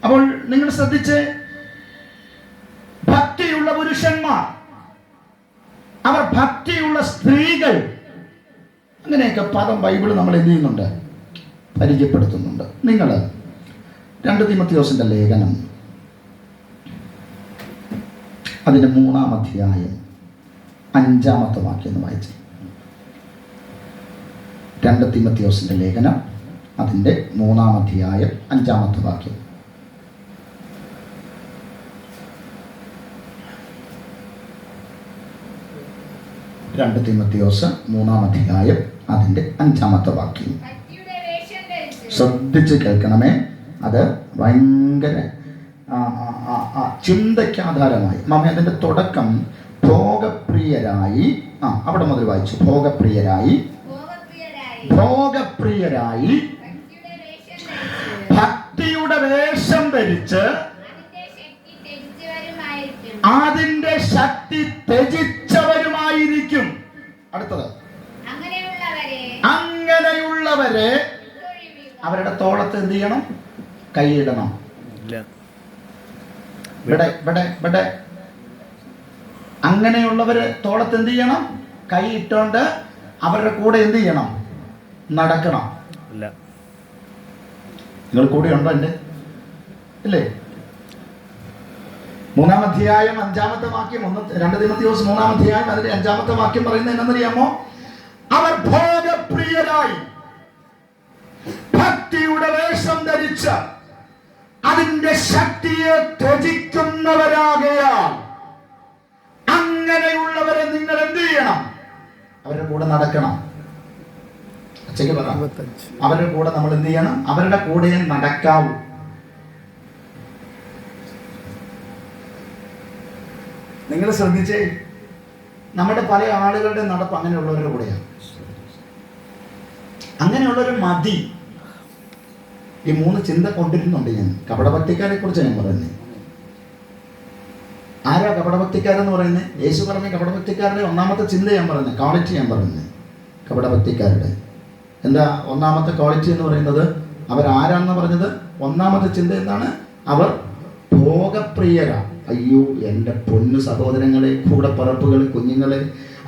അപ്പോൾ നിങ്ങൾ ശ്രദ്ധിച്ച്, ഭക്തിയുള്ള പുരുഷന്മാർ, അവർ ഭക്തിയുള്ള സ്ത്രീകൾ, അങ്ങനെയൊക്കെ പദം ബൈബിൾ നമ്മൾ എന്ത് ചെയ്യുന്നുണ്ട്? പരിചയപ്പെടുത്തുന്നുണ്ട്. നിങ്ങൾ 2 തീമോഥെയോസിന്റെ ലേഖനം അതിന്റെ 3-ാം അധ്യായം 5-ാമത്തെ വാക്യം ഒന്ന് വായിച്ചു. 2 തീമോഥെയോസിന്റെ ലേഖനം അതിന്റെ 3-ാം അധ്യായം 5-ാമത്തെ വാക്യം. രണ്ട് തീമോഥെയോസ് 3-ാം അധ്യായം അതിന്റെ 5-ാമത്തെ വാക്യം. ശ്രദ്ധിച്ച് കേൾക്കണമേ. അത് ഭയങ്കര ചിന്തയ്ക്ക് ആധാരമായി. അതിന്റെ തുടക്കം ഭോഗപ്രിയരായി, അവിടെ മുതൽ വായിച്ചു. ഭോഗപ്രിയരായി ഭക്തിയുടെ വേഷം ധരിച്ച് അതിന്റെ ശക്തി ത്യജിച്ചവരുമായിരിക്കും. അടുത്തത്, അങ്ങനെയുള്ളവരെ അവരുടെ തോളത്ത് എന്ത് ചെയ്യണം? കൈയിടണം. ഇവിടെ അങ്ങനെയുള്ളവര് തോളത്ത് എന്ത് ചെയ്യണം? കൈ ഇട്ടോണ്ട് അവരുടെ കൂടെ എന്ത് ചെയ്യണം? നടക്കണം. നിങ്ങൾ കൂടെ ഉണ്ടോ എന്റെ? ഇല്ലേ? 3-ാം അധ്യായം 5-ാമത്തെ വാക്യം, 2 തീമോഥെയോസ് 3-ാം അധ്യായം അതിന്റെ 5-ാമത്തെ വാക്യം പറയുന്നത് എന്നറിയാമോ? അവർ ഭോഗപ്രിയരായി ഭക്തിയുടെ വേഷം ധരിച്ച അതിന്റെ ശക്തിയെ ത്യജിക്കുന്നവരാകയാൽ അങ്ങനെയുള്ളവരെ നിങ്ങൾ എന്ത് ചെയ്യണം? അവരുടെ കൂടെ നടക്കണം. അവരുടെ കൂടെ നമ്മൾ എന്ത് ചെയ്യണം? അവരുടെ കൂടെ നടക്കാവൂ. നിങ്ങൾ ശ്രദ്ധിച്ചേ, നമ്മുടെ പല ആളുകളുടെ നടപ്പ് അങ്ങനെയുള്ളവരുടെ കൂടെയാണ്. അങ്ങനെയുള്ളൊരു മതി. ഈ 3 ചിന്ത കൊണ്ടിരുന്നുണ്ട് ഞാൻ. കപടഭക്തിക്കാരെ കുറിച്ച് ഞാൻ പറയുന്നത്. ആരാ കപടഭക്തിക്കാരെന്ന് പറയുന്നത്? യേശു പറഞ്ഞ കപടഭക്തിക്കാരുടെ 1-ാമത്തെ ചിന്ത ഞാൻ പറയുന്നത്, ക്വാളിറ്റി ഞാൻ പറയുന്നത്. കപടഭക്തിക്കാരുടെ എന്താ 1-ാമത്തെ ക്വാളിറ്റി എന്ന് പറയുന്നത്? അവരാരാന്ന് പറഞ്ഞത്? 1-ാമത്തെ ചിന്ത എന്താണ്? അവർ ഭോഗപ്രിയരാ. അയ്യോ എൻ്റെ പൊന്നു സഹോദരങ്ങളെ, കൂടെ പറപ്പുകൾ, കുഞ്ഞുങ്ങളെ,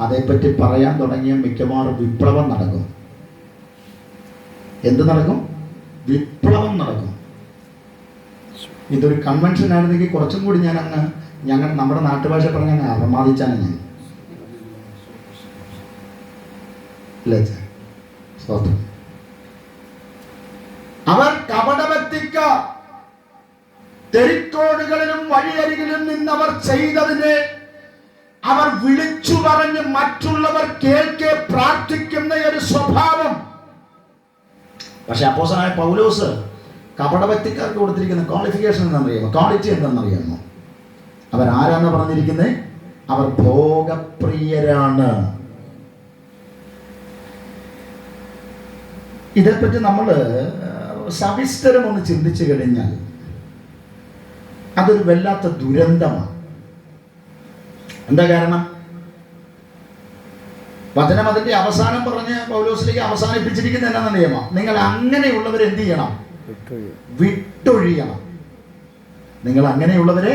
അതേപ്പറ്റി പറയാൻ തുടങ്ങിയ മിക്കവാറും വിപ്ലവം നടക്കും. എന്ത് നടക്കും? വിപ്ലവം നടക്കും. ഇതൊരു കൺവെൻഷൻ ആയിരുന്നെങ്കിൽ കുറച്ചും കൂടി ഞാൻ നമ്മുടെ നാട്ടുഭാഷ പറഞ്ഞ അങ്ങ് അപമാദിച്ചാണ് ഞാൻ. അവർ കപടഭക്തിക്കാർ തെരിക്കോടുകളിലും വഴിയരികിലും നിന്നവർ ചെയ്തതിനെ അവർ വിളിച്ചു പറഞ്ഞ് മറ്റുള്ളവർ കേൾക്കെ പ്രാർത്ഥിക്കുന്ന ഒരു സ്വഭാവം. പക്ഷെ അപ്പോസ്തലനായ പൗലോസ് കപടഭക്തിക്കാർക്ക് കൊടുത്തിരിക്കുന്ന ക്വാളിഫിക്കേഷൻ എന്താണെന്നറിയാമോ? ക്വാളിറ്റി എന്താണെന്നറിയാമോ? അവരാരാന്ന് പറഞ്ഞിരിക്കുന്നത്? അവർ ഭോഗപ്രിയരാണ്. ഇതേപ്പറ്റി നമ്മൾ സവിസ്തരം ഒന്ന് ചിന്തിച്ചു കഴിഞ്ഞാൽ അതൊരു വല്ലാത്ത ദുരന്തമാണ്. എന്താ കാരണം? വചനം അതിന്റെ അവസാനം പറഞ്ഞ് പൗലോസിലേക്ക് അവസാനിപ്പിച്ചിരിക്കുന്ന എന്നാ നിയമം? നിങ്ങൾ അങ്ങനെയുള്ളവരെ എന്ത് ചെയ്യണം? വിട്ടൊഴിയണം. നിങ്ങൾ അങ്ങനെയുള്ളവരെ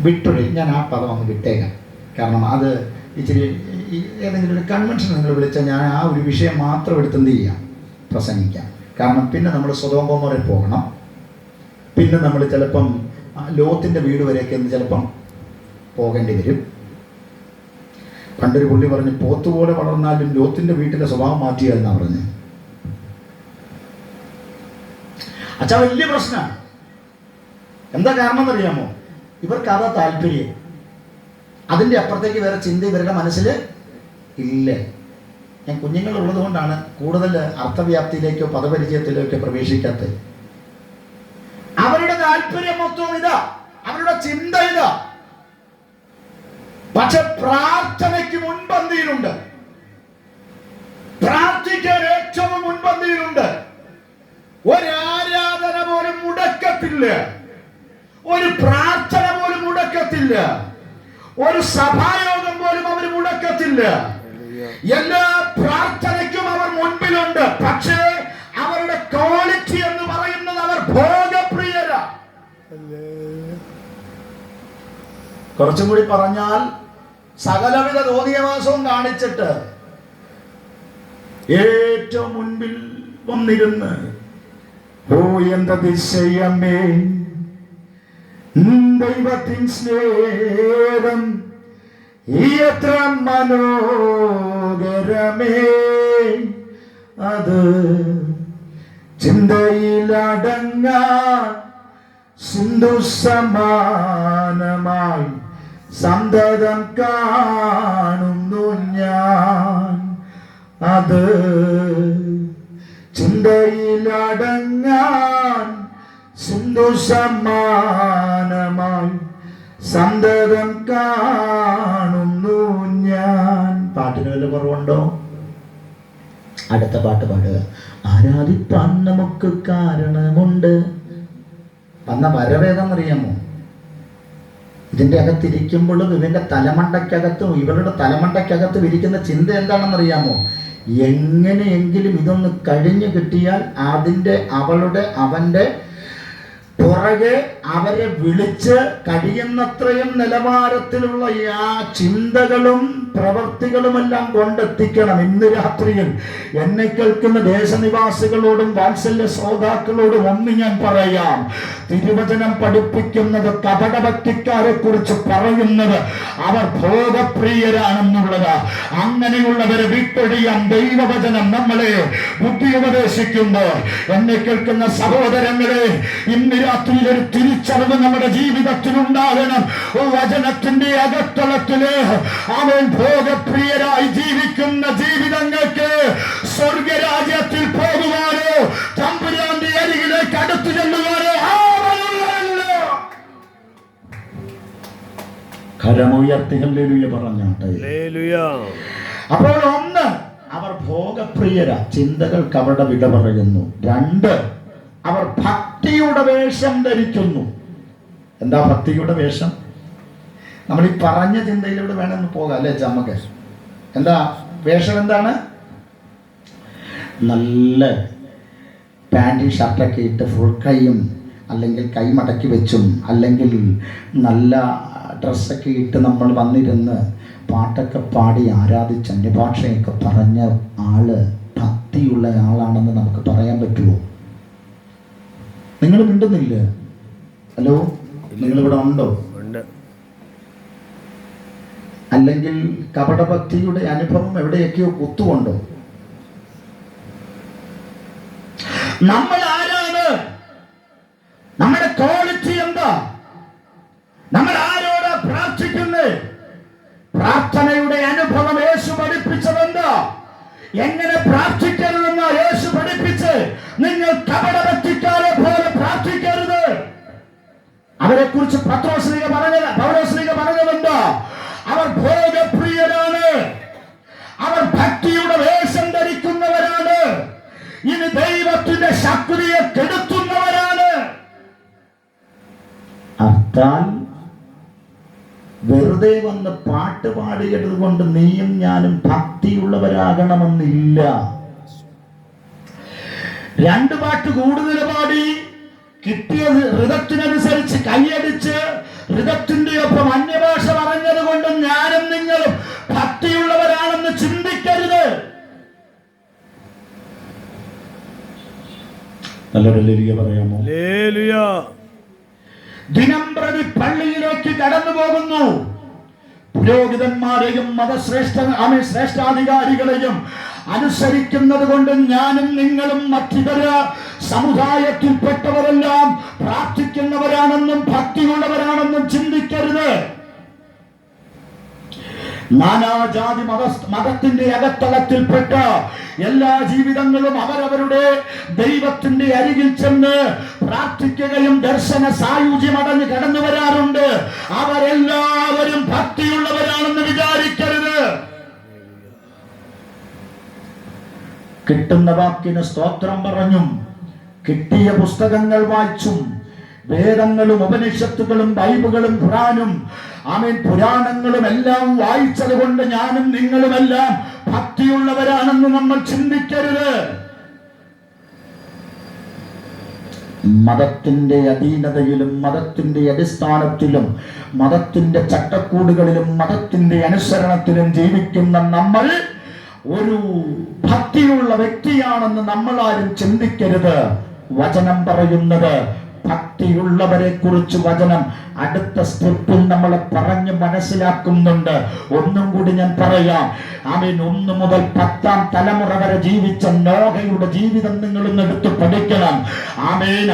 വിട്ടൊഴിയും. ഞാൻ ആ പദം ഒന്ന് വിട്ടേക്കാം. കാരണം അത് ഇച്ചിരി ഏതെങ്കിലും ഒരു കൺവെൻഷൻ നിങ്ങൾ വിളിച്ചാൽ ഞാൻ ആ ഒരു വിഷയം മാത്രം എടുത്ത് എന്ത് ചെയ്യാം? പ്രസംഗിക്കാം. കാരണം പിന്നെ നമ്മൾ സ്വതോം ഗൊമോറയിൽ പോകണം. പിന്നെ നമ്മൾ ചിലപ്പം ലോത്തിന്റെ വീട് വരെയൊക്കെ ഒന്ന് ചിലപ്പം പോകേണ്ടി വരും. പണ്ടൊരു പുള്ളി പറഞ്ഞ് പോത്തുപോലെ വളർന്നാലും ലോത്തിന്റെ വീട്ടിലെ സ്വഭാവം മാറ്റിയെന്നാണ് പറഞ്ഞ്. അച്ഛാ വലിയ പ്രശ്നമാണ്. എന്താ കാരണം എന്നറിയാമോ? ഇവർക്ക് അതാ താല്പര്യം. അതിൻ്റെ അപ്പുറത്തേക്ക് വേറെ ചിന്ത ഇവരുടെ മനസ്സിൽ ഇല്ല. ഞാൻ കുഞ്ഞുങ്ങളുള്ളത് കൊണ്ടാണ് കൂടുതൽ അർത്ഥവ്യാപ്തിയിലേക്കോ പദപരിചയത്തിലേക്കോ പ്രവേശിക്കാത്തത്. അവരുടെ താല്പര്യം മൊത്തം ഇതാ, അവരുടെ ചിന്ത ഇതാ. പക്ഷെ പ്രാർത്ഥനയ്ക്ക് മുൻപന്തിയിലുണ്ട്, പ്രാർത്ഥിക്കാൻ ഏറ്റവും മുൻപന്തിയിലുണ്ട്. ഒരാരാധന പോലും മുടക്കത്തില്ല, ഒരു പ്രാർത്ഥന പോലും മുടക്കത്തില്ല, ഒരു സഭായോഗം പോലും അവർ മുടക്കത്തില്ല. എല്ലാ പ്രാർത്ഥനയ്ക്കും അവർ മുൻപിലുണ്ട്. പക്ഷേ അവരുടെ ക്വാളിറ്റി എന്ന് പറയുന്നത് അവർ ഭോഗപ്രിയരാ. കുറച്ചും കൂടി പറഞ്ഞാൽ സകലവിധ തോന്നിയവാസവും കാണിച്ചിട്ട് ഏറ്റവും മുൻപിൽ വന്നിരുന്ന് ഓ എന്തതിശയമേ ദൈവത്തിൻ സ്നേഹം എത്ര മനോഹരമേ, അത് ചിന്തയിലടങ്ങാൻ സിന്ധു സമാനമായി സന്തതം കാണുന്നു ഞാൻ. അത് ചിന്തയിലടങ്ങാൻ സിന്ധു സമാനമായി സന്തതം കാണുന്നു ഞാൻ. പാട്ടിന് വല്ല കുറവുണ്ടോ? അടുത്ത പാട്ട് പാടുക. ആരാധിപ്പാൻ നമുക്ക് കാരണമുണ്ട്. വന്ന വരവേതെന്നറിയാമോ? ഇതിൻ്റെ അകത്തിരിക്കുമ്പോഴും ഇവന്റെ തലമണ്ടയ്ക്കകത്തും ഇവരുടെ തലമണ്ടയ്ക്കകത്തും ഇരിക്കുന്ന ചിന്ത എന്താണെന്നറിയാമോ? എങ്ങനെയെങ്കിലും ഇതൊന്ന് കഴിഞ്ഞു കിട്ടിയാൽ അവന്റെ പുറകെ അവരെ വിളിച്ച് കഴിയുന്നത്രയും നിലവാരത്തിലുള്ള ആ ചിന്തകളും പ്രവർത്തികളുമെല്ലാം കൊണ്ടെത്തിക്കണം. ഇന്ന് രാത്രിയിൽ എന്നെ കേൾക്കുന്ന ദേശനിവാസികളോടും വാത്സല്യ ശ്രോതാക്കളോടും ഒന്ന് ഞാൻ പറയാം. തിരുവചനം പഠിപ്പിക്കുന്നത് കപടഭക്തിക്കാരെ കുറിച്ച് പറയുന്നത് അവർ ഭോഗപ്രിയരാണെന്നുള്ളത്. അങ്ങനെയുള്ളവരെ വിട്ടൊഴിയാൻ ദൈവവചനം നമ്മളെ ബുദ്ധി ഉപദേശിക്കുമ്പോൾ എന്നെ കേൾക്കുന്ന സഹോദരങ്ങളെ, ഇന്ന് രാത്രിയിൽ ഒരു തിരിച്ചറിവ് നമ്മുടെ ജീവിതത്തിൽ ഉണ്ടാകണം. വചനത്തിന്റെ അകത്തളത്തില് അവൻ ഭോഗപ്രിയരായി ജീവിക്കുന്ന ജീവിതങ്ങൾക്ക് സ്വർഗരാജ്യത്തിൽ പോകുവാനോ തമ്പുരാന്റെ അരികിലേക്ക് അടുത്തു ചെല്ലുവാനോ കരമുയർത്തി ഹല്ലേലൂയ പറഞ്ഞാട്ടെ. അപ്പോൾ ഒന്ന്, അവർ ഭോഗപ്രിയര, ചിന്തകൾക്ക് അവരുടെ വിട പറയുന്നു. രണ്ട്, അവർ ഭക്തിയുടെ വേഷം ധരിക്കുന്നു. എന്താ ഭക്തിയുടെ വേഷം? നമ്മൾ ഈ പറഞ്ഞ ചിന്തയിലൂടെ വേണമെന്ന് പോകാം അല്ലേ ചമ്മക്ക്? എന്താ വേഷം? എന്താണ്? നല്ല പാൻറ്റും ഷർട്ടൊക്കെ ഇട്ട് ഫുൾ കൈയും അല്ലെങ്കിൽ കൈ മടക്കി വെച്ചും അല്ലെങ്കിൽ നല്ല ഡ്രസ്സൊക്കെ ഇട്ട് നമ്മൾ വന്നിരുന്ന് പാട്ടൊക്കെ പാടി ആരാധിച്ച് അന്യഭാഷയൊക്കെ പറഞ്ഞ ആള് ഭക്തിയുള്ള ആളാണെന്ന് നമുക്ക് പറയാൻ പറ്റുമോ? നിങ്ങൾ മിണ്ടുന്നില്ല? ഹലോ, നിങ്ങളിവിടെ ഉണ്ടോ? അല്ലെങ്കിൽ കപടഭക്തിയുടെ അനുഭവം എവിടെയൊക്കെയോ കുത്തുകൊണ്ടോ? നമ്മൾ ആരാണ്? നമ്മുടെ ക്വാളിറ്റി എന്താ? നമ്മൾ ആരോടാ പ്രാർത്ഥിക്കുന്നത്? പ്രാർത്ഥനയുടെ അനുഭവം യേശു പഠിപ്പിച്ചതെന്താ? എങ്ങനെ പ്രാർത്ഥിക്കരുതെന്ന് യേശു പഠിപ്പിച്ച്, നിങ്ങൾ കപടഭക്തിക്കാരെ പോലെ പ്രാർത്ഥിക്കരുത്. അവരെ കുറിച്ച് പൗലോസ്ലീഹ പറഞ്ഞതെന്താ? അവർ ഭോഗപ്രിയരാണ്, അവർ ഭക്തിയുടെ വേഷം ധരിക്കുന്നവരാണ്, ഇനി ദൈവത്തിന്റെ ശക്തിയെ കെടുത്തുന്നവരാണ്. അർത്ഥാൽ വെറുതെ വന്ന് പാട്ട് പാടിയത് കൊണ്ട് നീയും ഞാനും ഭക്തിയുള്ളവരാകണമെന്നില്ല. 2 പാട്ട് കൂടുതൽ പാടി കിട്ടിയ ഋതത്തിനനുസരിച്ച് കൈയടിച്ച് ഋതത്തിന്റെ ഒപ്പം അന്യഭാഷ പറഞ്ഞത് കൊണ്ട് ഞാനും നിങ്ങളും ഭക്തിയുള്ളവരാണെന്ന് ചിന്തിക്കരുത്. നല്ലൊരു ഹല്ലേലൂയ പറയാമോ? ഹല്ലേലൂയ. ദിനംപ്രതി പള്ളിയിലേക്ക് കടന്നു പോകുന്നു. പുരോഹിതന്മാരെയും ശ്രേഷ്ഠാധികാരികളെയും അനുസരിക്കുന്നത് കൊണ്ട് ഞാനും നിങ്ങളും മറ്റിതര സമുദായത്തിൽപ്പെട്ടവരെല്ലാം പ്രാർത്ഥിക്കുന്നവരാണെന്നും ഭക്തിയുള്ളവരാണെന്നും ചിന്തിക്കരുത്. നാനാജാതി മതത്തിന്റെ അകത്തളത്തിൽപ്പെട്ട എല്ലാ ജീവിതങ്ങളും അവരവരുടെ ദൈവത്തിന്റെ അരികിൽ ചെന്ന് പ്രാർത്ഥിക്കുകയും ദർശന സായുജ്യമടഞ്ഞ് കടന്നു വരാറുണ്ട്. അവരെല്ലാവരും ഭക്തിയുള്ളവരാണെന്ന് വിചാരിക്കരുത്. കിട്ടുന്ന വാക്കിന് സ്തോത്രം പറഞ്ഞും കിട്ടിയ പുസ്തകങ്ങൾ വായിച്ചും വേദങ്ങളും ഉപനിഷത്തുകളും ബൈബിളും ഖുർആനും പുരാണങ്ങളും എല്ലാം വായിച്ചത് കൊണ്ട് ഞാനും നിങ്ങളുമെല്ലാം ഭക്തിയുള്ളവരാണെന്ന് നമ്മൾ ചിന്തിക്കരുത്. മതത്തിന്റെ അധീനതയിലും മതത്തിന്റെ അടിസ്ഥാനത്തിലും മതത്തിന്റെ ചട്ടക്കൂടുകളിലും മതത്തിന്റെ അനുസരണത്തിലും ജീവിക്കുന്ന നമ്മൾ ഒരു ഭക്തിയുള്ള വ്യക്തിയാണെന്ന് നമ്മൾ ആരും ചിന്തിക്കരുത്. വചനം പറയുന്നത് ഭക്തിയുള്ളവരെ കുറിച്ച് വചനം അടുത്ത സ്റ്റെപ്പിൽ നമ്മളെ പറഞ്ഞ് മനസ്സിലാക്കുന്നുണ്ട്. ഒന്നും കൂടി ഞാൻ പറയാം. 1 മുതൽ 10-ാം തലമുറ വരെ ജീവിച്ച നോഹയുടെ ജീവിതം നിങ്ങളൊന്ന് എടുത്ത് പഠിക്കണം.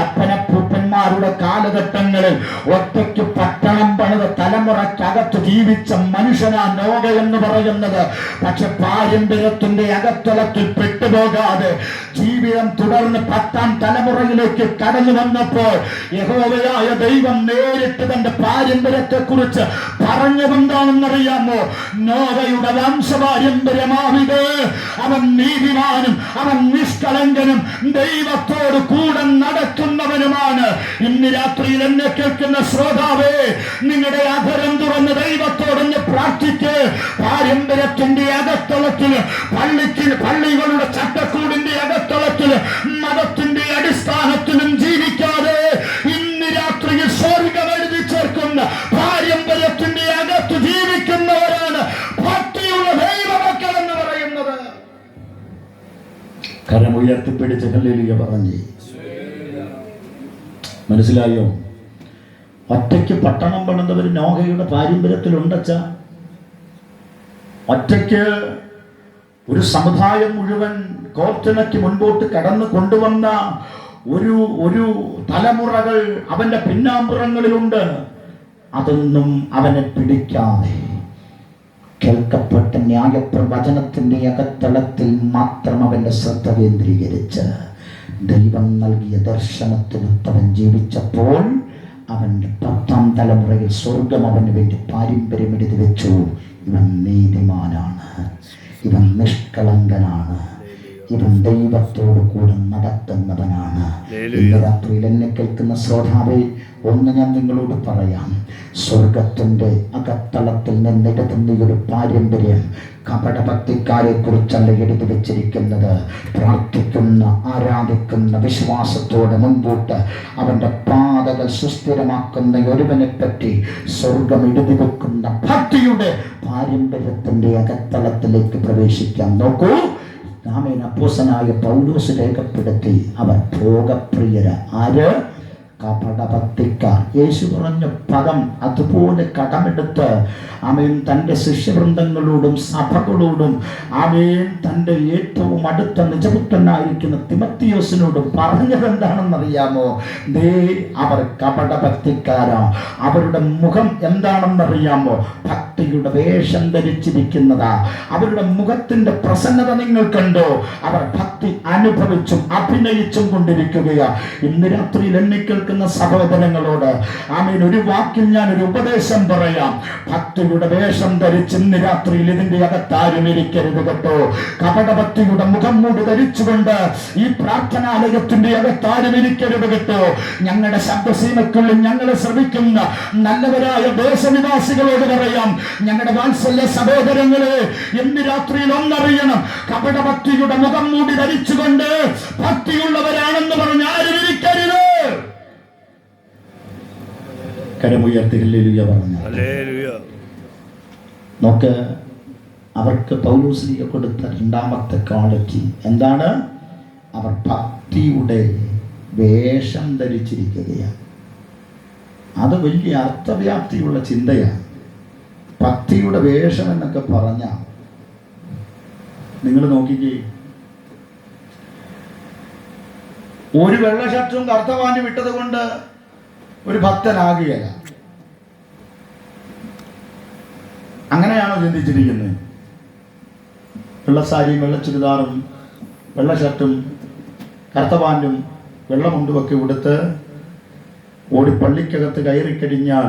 അപ്പനപ്പൂപ്പന്മാരുടെ കാലഘട്ടങ്ങളിൽ ഒറ്റയ്ക്ക് പട്ടണം പണിത തലമുറക്കകത്ത് ജീവിച്ച മനുഷ്യനാ നോഹ എന്ന് പറയുന്നത്. പക്ഷെ പാരമ്പര്യത്തിന്റെ അകത്തളത്തിൽ പെട്ടുപോകാതെ ജീവിതം തുടർന്ന് 10-ാം തലമുറയിലേക്ക് കടന്നു വന്നപ്പോൾ യഹോവയായ ദൈവം നേരിട്ട് തന്റെ പാരമ്പര്യത്തെ കുറിച്ച് പറഞ്ഞതെന്താണെന്നറിയാമോ? നോഹയുടെ വംശപാരമ്പര്യമാവിത്. അവൻ നീതിമാനും അവൻ നിഷ്കളങ്കനും ദൈവത്തോട് കൂടെ നടക്കുന്നവനുമാണ്. ഇന്ന് രാത്രിയിൽ എന്നെ കേൾക്കുന്ന ശ്രോതാവേ, നിങ്ങളുടെ അധരം തുറന്ന് ദൈവത്തോടൊന്ന് പ്രാർത്ഥിക്ക്. പാരമ്പര്യത്തിന്റെ അകത്തളത്തിൽ, പള്ളികളുടെ ചട്ടക്കൂടിന്റെ അകത്തളത്തിൽ, മതത്തിന്റെ അടിസ്ഥാനത്തിലും ജീവിക്കാതെ ഇന്ന് രാത്രിയിൽ സ്വർഗ്ഗം എഴുതി ചേർക്കുന്ന പാരമ്പര്യത്തിന്റെ അകത്ത് ജീവിക്കുന്നവരാണ് ഭക്തിയുള്ള ദൈവമക്കൾ എന്ന് പറയുന്നത്. കരമുയർത്തിപ്പിടിച്ച് ഹല്ലേലൂയ പറഞ്ഞേ. മനസ്സിലായോ? ഒറ്റയ്ക്ക് പട്ടണം പണിതവർ നോഹയുടെ പാരമ്പര്യത്തിലുണ്ടച്ച. ഒറ്റയ്ക്ക് ഒരു സമുദായം മുഴുവൻ കോർത്തിണക്കി മുൻപോട്ട് കടന്നു കൊണ്ടുവന്ന ഒരു തലമുറകൾ അവന്റെ പിന്നാമ്പുറങ്ങളിലുണ്ട്. അതൊന്നും അവനെ പിടിക്കാതെ കേൾക്കപ്പെട്ട ന്യായപ്രവചനത്തിന്റെ അകത്തളത്തിൽ മാത്രം അവന്റെ ശ്രദ്ധ കേന്ദ്രീകരിച്ച് ദൈവം നൽകിയ ദർശനത്തിനൊത്തവൻ ജീവിച്ചപ്പോൾ അവന്റെ 10-ാം തലമുറയിൽ സ്വർഗം അവന് വേണ്ടി പാരമ്പര്യം എഴുതി വെച്ചു. ഇവൻ നീതിമാനാണ്, ഇവൻ നിഷ്കളങ്കനാണ്, ഇവൻ ദൈവത്തോട് കൂടെ നടത്തുന്നവനാണ്. ഇന്ന് രാത്രിയിൽ എന്നെ കേൾക്കുന്ന ശ്രോതാവേ, ഒന്ന് ഞാൻ നിങ്ങളോട് പറയാം. സ്വർഗത്തിന്റെ അകത്തളത്തിൽ നിന്നെടുക്കുന്ന ഒരു പാരമ്പര്യം കപടഭക്തിക്കാരെ കുറിച്ചല്ല എഴുതി വെച്ചിരിക്കുന്നത്. പ്രാർത്ഥിക്കുന്ന, ആരാധിക്കുന്ന, വിശ്വാസത്തോടെ മുൻപോട്ട് അവന്റെ പാതകൾ സുസ്ഥിരമാക്കുന്ന ഒരുവനെ പറ്റി സ്വർഗം എഴുതി വെക്കുന്ന ഭക്തിയുടെ പാരമ്പര്യത്തിന്റെ അകത്തളത്തിലേക്ക് പ്രവേശിക്കാൻ നോക്കൂ. അപ്പോസ്തലനായ പൗലോസ് രേഖപ്പെടുത്തി, അവർ ഭോഗപ്രിയര. ആര്? കപടഭക്തിക്കാർ. യേശു പറഞ്ഞ പദം അതുപോലെ കടമെടുത്ത് ആമേൻ തൻ്റെ ശിഷ്യവൃന്ദങ്ങളോടും സഭകളോടും ആമേൻ തൻ്റെ ഏറ്റവും അടുത്ത നിജപുത്രനായിരിക്കുന്ന തിമത്തിയോസിനോടും പറഞ്ഞത് എന്താണെന്നറിയാമോ? ദേ അവർ കപടഭക്തിക്കാരാ. അവരുടെ മുഖം എന്താണെന്നറിയാമോ? ഭക്തിയുടെ വേഷം ധരിച്ചിരിക്കുന്നതാ. അവരുടെ മുഖത്തിന്റെ പ്രസന്നത നിങ്ങൾ കണ്ടോ? അവർ ഭക്തി അനുഭവിച്ചും അഭിനയിച്ചും കൊണ്ടിരിക്കുകയാ. ഇന്ന് രാത്രിയിൽ എന്നെ കേൾക്കുന്ന സഹോദരങ്ങളോട് ആമേൻ ഒരു വാക്കിൽ ഞാൻ ഒരു ഉപദേശം പറയാം. ഭക്തിയുടെ വേഷം ധരിച്ച് ഇന്ന് രാത്രിയിൽ ഇതിന്റെ അകത്താരും ഇരിക്കരുത് കേട്ടോ. കപടഭക്തിയുടെ മുഖം മൂടി ധരിച്ചുകൊണ്ട് ഈ പ്രാർത്ഥനാലയത്തിന്റെ അകത്താരും ഇരിക്കരുത് കേട്ടോ. ഞങ്ങളുടെ ശബ്ദസീമക്കുള്ളിൽ ഞങ്ങളെ ശ്രമിക്കുന്ന നല്ലവരായ ദേശനിവാസികളോട് പറയാം, ഞങ്ങളുടെ വാത്സല്യ സഹോദരങ്ങളെ, ഇന്ന് രാത്രിയിൽ ഒന്നറിയണം, കപടഭക്തിയുടെ മുഖം മൂടി ധരിച്ചുകൊണ്ട് ഭക്തിയുള്ളവരാണെന്ന് പറഞ്ഞ് ആരും ഇരിക്കരുത്. കരമുയർത്തി ഹല്ലേലൂയ പറഞ്ഞു. നോക്ക്, അവർക്ക് പൗലോസ്ലീഹ കൊടുത്ത രണ്ടാമത്തെ ക്വാളിറ്റി എന്താണ്? അവർ ഭക്തിയുടെ വേഷം ധരിച്ചിരിക്കുകയാണ്. അത് വലിയ അർത്ഥവ്യാപ്തിയുള്ള ചിന്തയാണ്. ഭക്തിയുടെ വേഷം എന്നൊക്കെ പറഞ്ഞ നിങ്ങൾ നോക്കിക്കേ, ഒരു വെള്ള ഷർട്ടും കറുത്ത പാന്റും ഇട്ടത് കൊണ്ട് ഒരു ഭക്തനാകുകയല്ല. അങ്ങനെയാണോ ചിന്തിച്ചിരിക്കുന്നത്? വെള്ള സാരിയും വെള്ള ചുരിദാറും വെള്ള ഷർട്ടും കറുത്ത പാന്റും വെള്ള മുണ്ടുമൊക്കെ ഉടുത്ത് ഓടി പള്ളിക്കകത്ത് കയറിക്കഴിഞ്ഞാൽ